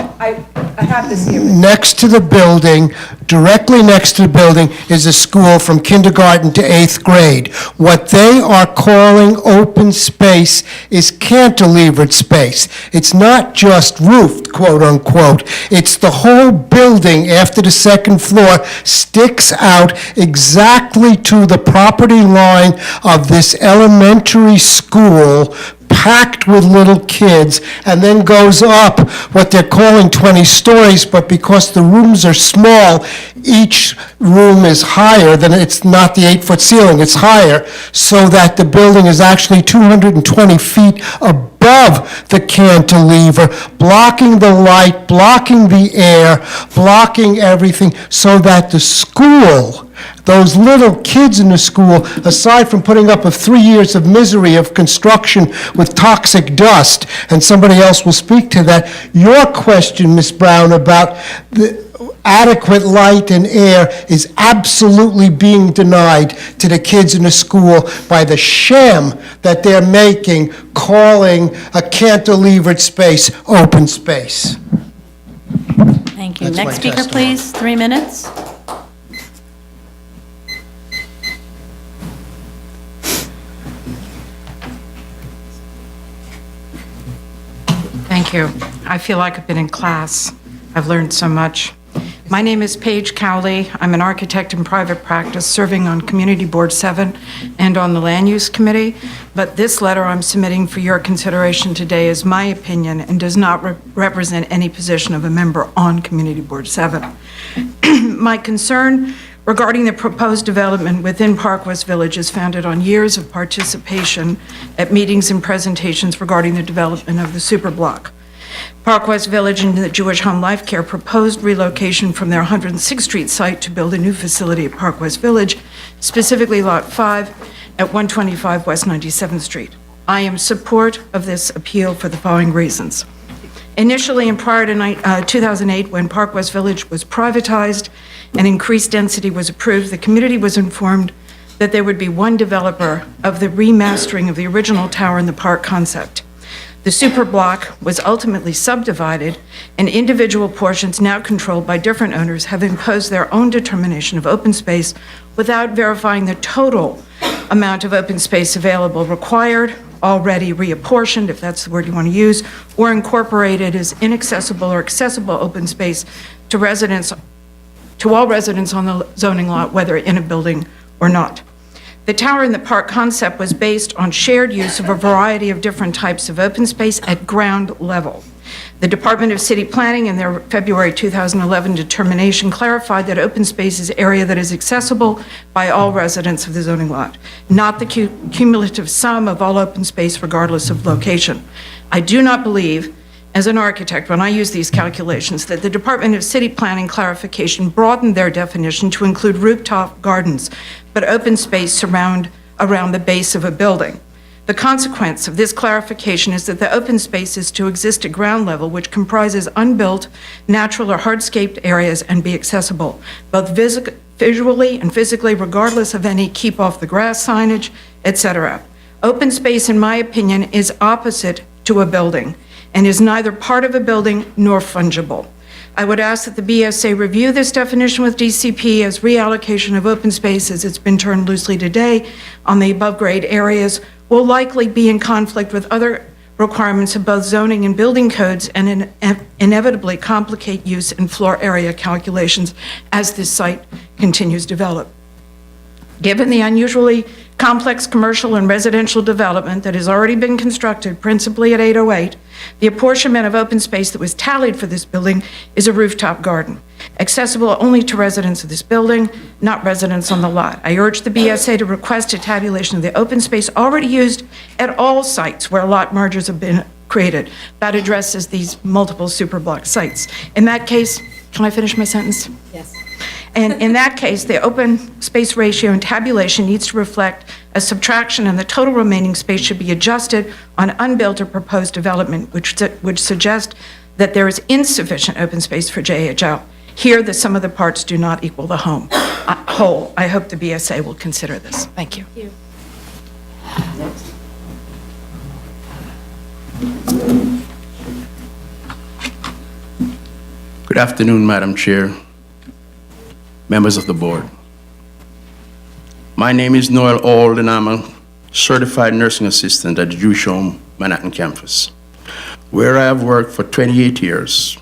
I have this here. Next to the building, directly next to the building, is a school from kindergarten to 8th grade. What they are calling open space is cantilevered space. It's not just roofed, quote unquote. It's the whole building after the second floor sticks out exactly to the property line of this elementary school, packed with little kids, and then goes up what they're calling 20 stories, but because the rooms are small, each room is higher than, it's not the 8-foot ceiling, it's higher, so that the building is actually 220 feet above the cantilever, blocking the light, blocking the air, blocking everything, so that the school, those little kids in the school, aside from putting up with 3 years of misery of construction with toxic dust, and somebody else will speak to that, your question, Ms. Brown, about the adequate light and air is absolutely being denied to the kids in the school by the sham that they're making, calling a cantilevered space open space. Thank you. That's my Next speaker, testimony. please, 3 minutes. Thank you. I feel like I've been in class. I've learned so much. My name is Paige Cowley. I'm an architect in private practice, serving on Community Board 7 and on the Land Use Committee. But this letter I'm submitting for your consideration today is my opinion and does not represent any position of a member on Community Board 7. My concern regarding the proposed development within Park West Village is founded on years of participation at meetings and presentations regarding the development of the superblock. Park West Village and the Jewish Home Life Care proposed relocation from their 106th Street site to build a new facility at Park West Village, specifically Lot 5 at 125 West 97th Street. I am in support of this appeal for the following reasons. Initially, and prior to 2008, when Park West Village was privatized and increased density was approved, the community was informed that there would be one developer of the remastering of the original tower in the park concept. The superblock was ultimately subdivided, and individual portions now controlled by different owners have imposed their own determination of open space without verifying the total amount of open space available required, already reapportioned, if that's the word you want to use, or incorporated as inaccessible or accessible open space to all residents on the zoning lot, whether in a building or not. The tower in the park concept was based on shared use of a variety of different types of open space at ground level. The Department of City Planning, in their February 2011 determination, clarified that open space is area that is accessible by all residents of the zoning lot, not the cumulative sum of all open space regardless of location. I do not believe, as an architect, when I use these calculations, that the Department of City Planning clarification broadened their definition to include rooftop gardens, but open space around the base of a building. The consequence of this clarification is that the open space is to exist at ground level, which comprises unbuilt, natural or hardscaped areas and be accessible, both visually and physically, regardless of any keep off the grass signage, etc. Open space, in my opinion, is opposite to a building and is neither part of a building nor fungible. I would ask that the BSA review this definition with DCP, as reallocation of open space, as it's been termed loosely today, on the above grade areas will likely be in conflict with other requirements of both zoning and building codes and inevitably complicate use and floor area calculations as this site continues to develop. Given the unusually complex commercial and residential development that has already been constructed principally at 808, the apportionment of open space that was tallied for this building is a rooftop garden, accessible only to residents of this building, not residents on the lot. I urge the BSA to request a tabulation of the open space already used at all sites where lot mergers have been created. That addresses these multiple superblock sites. In that case, can I finish my sentence? Yes. And in that case, the open space ratio and tabulation needs to reflect a subtraction, and the total remaining space should be adjusted on unbuilt or proposed development, which would suggest that there is insufficient open space for JHL. Here, the sum of the parts do not equal the whole. I hope the BSA will consider this. Thank you. Good afternoon, Madam Chair, members of the board. My name is Noel Auld, and I'm a certified nursing assistant at the Jewish Home Manhattan campus, where I have worked for 28 years.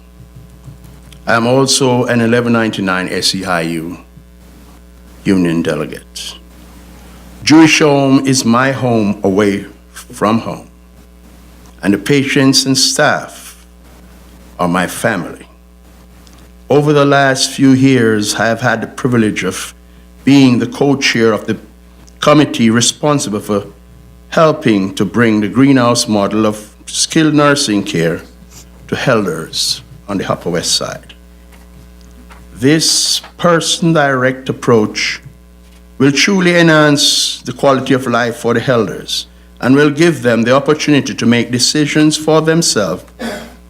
I am also an 1199 SEIU union delegate. Jewish Home is my home away from home, and the patients and staff are my family. Over the last few years, I have had the privilege of being the co-chair of the committee responsible for helping to bring the greenhouse model of skilled nursing care to elders on the Upper West Side. This person-direct approach will truly enhance the quality of life for the elders and will give them the opportunity to make decisions for themselves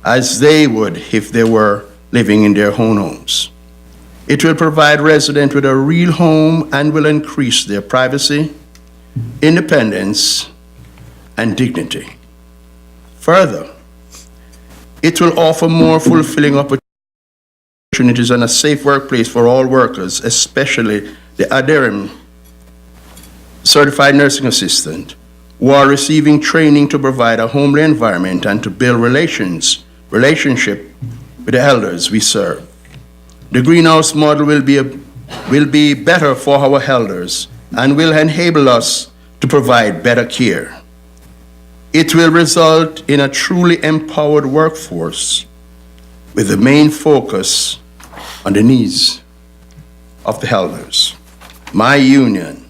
as they would if they were living in their own homes. It will provide residents with a real home and will increase their privacy, independence, and dignity. Further, it will offer more fulfilling opportunities and a safe workplace for all workers, especially the ADERM certified nursing assistant, who are receiving training to provide a homely environment and to build relationship with the elders we serve. The greenhouse model will be better for our elders and will enable us to provide better care. It will result in a truly empowered workforce with the main focus on the needs of the elders. My union,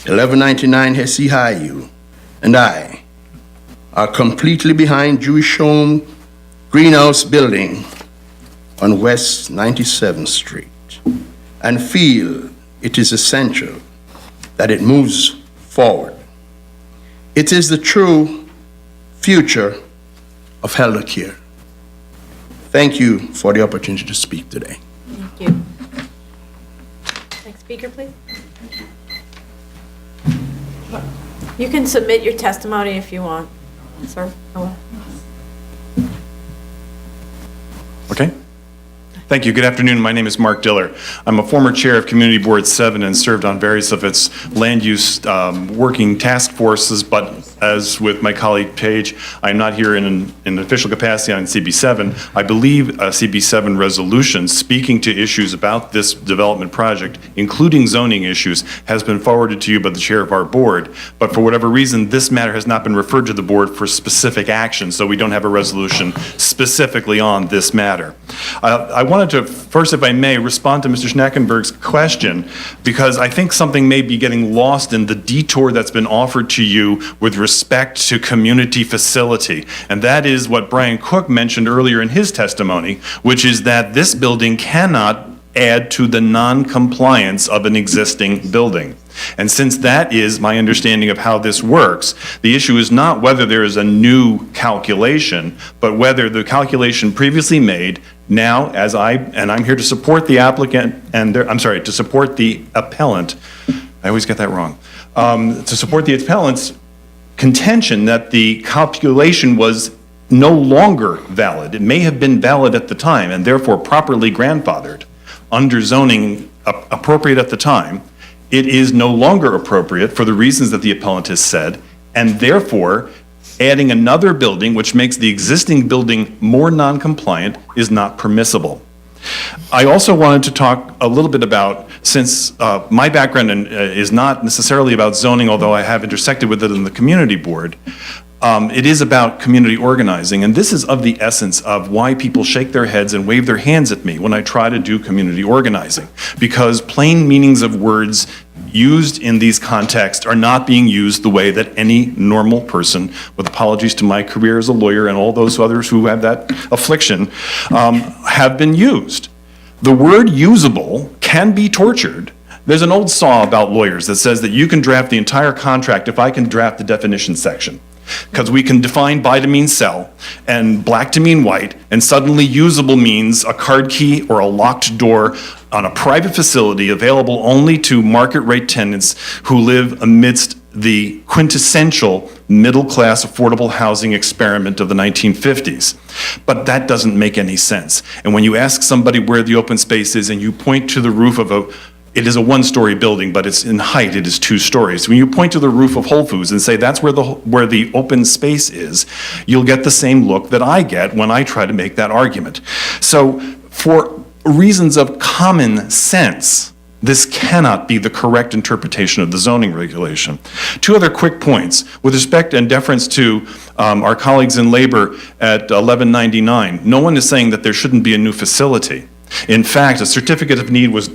1199 SEIU, and I are completely behind Jewish Home Greenhouse building on West 97th Street and feel it is essential that it moves forward. It is the true future of elder care. Thank you for the opportunity to speak today. Thank you. Next speaker, please. You can submit your testimony if you want, sir. Okay. Thank you. Good afternoon. My name is Mark Diller. I'm a former chair of Community Board 7 and served on various of its land use working task forces, but as with my colleague Paige, I'm not here in an official capacity on CB7. I believe a CB7 resolution speaking to issues about this development project, including zoning issues, has been forwarded to you by the chair of our board. But for whatever reason, this matter has not been referred to the board for specific action, so we don't have a resolution specifically on this matter. I wanted to first, if I may, respond to Mr. Schnackenberg's question, because I think something may be getting lost in the detour that's been offered to you with respect to community facility. And that is what Brian Cook mentioned earlier in his testimony, which is that this building cannot add to the non-compliance of an existing building. And since that is my understanding of how this works, the issue is not whether there is a new calculation, but whether the calculation previously made now, I'm here to support the applicant, to support the appellant. I always get that wrong. To support the appellant's contention that the calculation was no longer valid. It may have been valid at the time and therefore properly grandfathered under zoning appropriate at the time. It is no longer appropriate for the reasons that the appellant has said, and therefore Adding another building, which makes the existing building more non-compliant, is not permissible. I also wanted to talk a little bit about, since my background is not necessarily about zoning, although I have intersected with it in the community board, it is about community organizing, and this is of the essence of why people shake their heads and wave their hands at me when I try to do community organizing, because plain meanings of words used in these contexts are not being used the way that any normal person, with apologies to my career as a lawyer and all those others who have that affliction, have been used. The word usable can be tortured. There's an old saw about lawyers that says that you can draft the entire contract if I can draft the definition section. Because we can define buy to mean sell, and black to mean white, and suddenly usable means a card key or a locked door on a private facility available only to market rate tenants who live amidst the quintessential middle-class affordable housing experiment of the 1950s. But that doesn't make any sense. And when you ask somebody where the open space is and you point to the roof of it is a one-story building, but it's in height, it is 2 stories. When you point to the roof of Whole Foods and say that's where the open space is, you'll get the same look that I get when I try to make that argument. So for reasons of common sense, this cannot be the correct interpretation of the zoning regulation. 2 other quick points. With respect and deference to our colleagues in labor at 1199, no one is saying that there shouldn't be a new facility. In fact, a certificate of need was...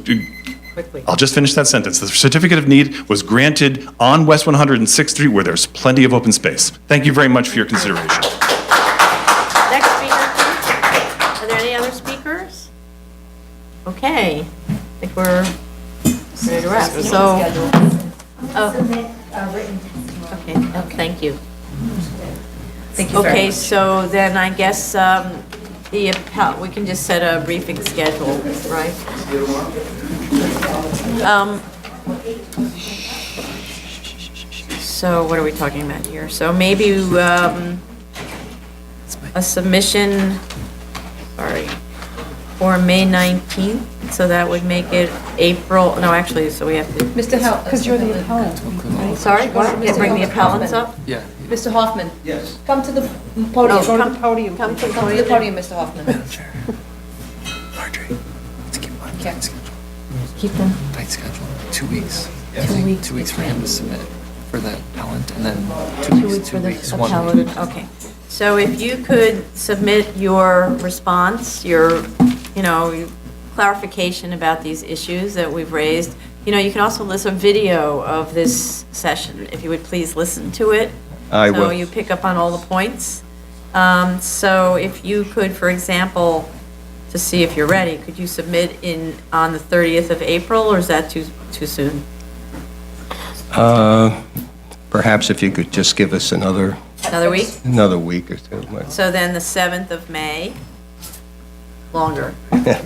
I'll just finish that sentence. The certificate of need was granted on West 106th Street where there's plenty of open space. Thank you very much for your consideration. Next speaker, please. Are there any other speakers? Okay, I think we're ready to wrap. So, okay, thank you. Thank you very Okay, much. so then I guess we can just set a briefing schedule, right? So what are we talking about here? So maybe a submission, for May 19th, so that would make it April, no, actually, so we have to. Mr. Hell, because you're the appellant. Sorry, can bring the appellants up? Yeah. Mr. Hoffman? Yes. Come to the podium. Oh, Go to come- the podium. come to the Come to the podium, Mr. Hoffman. Marjorie, let's keep on tight schedule. Keep them. Tight schedule. 2 weeks. Yes. 2 weeks. 2 weeks for him to submit for the appellant, and then 2 weeks for the 1 appellant, week. okay. So if you could submit your response, your clarification about these issues that we've raised. You can also list a video of this session, if you would please listen to it. I will. So you pick up on all the points. So if you could, for example, to see if you're ready, could you submit on the 30th of April, or is that too soon? Perhaps if you could just give us another Another week? Another week or 2. So then the 7th of May, longer.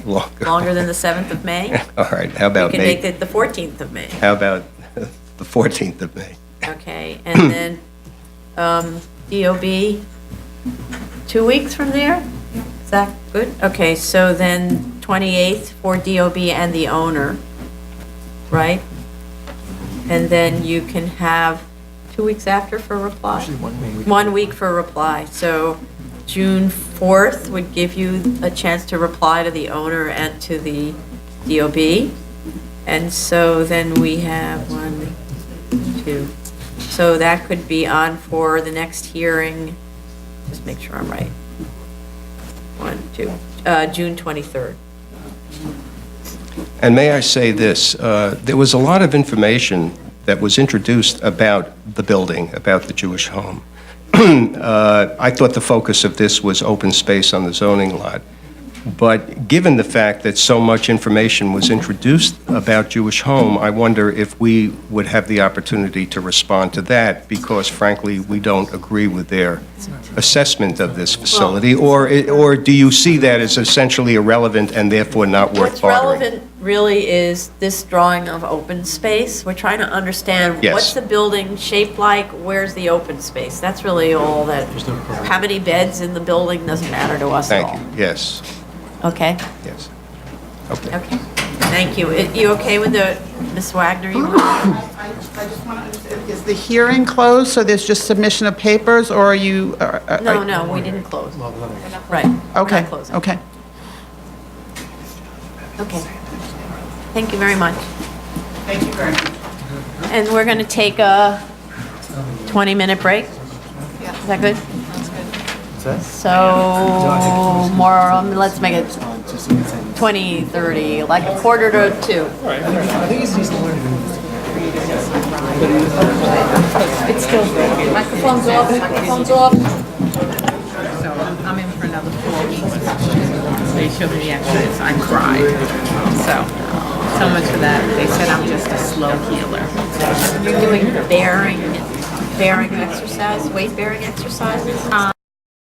Longer than the 7th of May? All right, how about We can May? make it the 14th of May. How about the 14th of May? Okay, and then DOB, 2 weeks from there? Is that good? Okay, so then 28th for DOB and the owner, right? And then you can have 2 weeks after for reply? Usually 1 week. 1 week for reply. So June 4th would give you a chance to reply to the owner and to the DOB. And so then we have 1, 2. So that could be on for the next hearing, just make sure I'm right. 1, 2, June 23rd. And may I say this, there was a lot of information that was introduced about the building, about the Jewish home. I thought the focus of this was open space on the zoning lot. But given the fact that so much information was introduced about Jewish home, I wonder if we would have the opportunity to respond to that, because frankly, we don't agree with their assessment of this facility, or do you see that as essentially irrelevant and therefore not worth What's bothering? relevant really is this drawing of open space. We're trying to understand Yes. what's the building shaped like, where's the open space? That's really all that, how many beds in the building doesn't matter to us at all. Thank you, yes, Okay? yes. Okay. Thank you. You okay with the, Ms. Wagner? You I just want to understand, is the hearing closed, so there's just submission of papers, or are you? No, we didn't close. Right. Okay, We're not closing. okay. Okay. Thank you very much. Thank you very much. And we're going to take a 20-minute break? Is that good? So, more, let's make it 20, 30, like a quarter to 2. It's still, microphone's off, microphone's off. So I'm in for another 4 weeks. They showed me the extras, I cried. So much for that. They said I'm just a slow healer. You're doing bearing exercise, weight bearing exercises?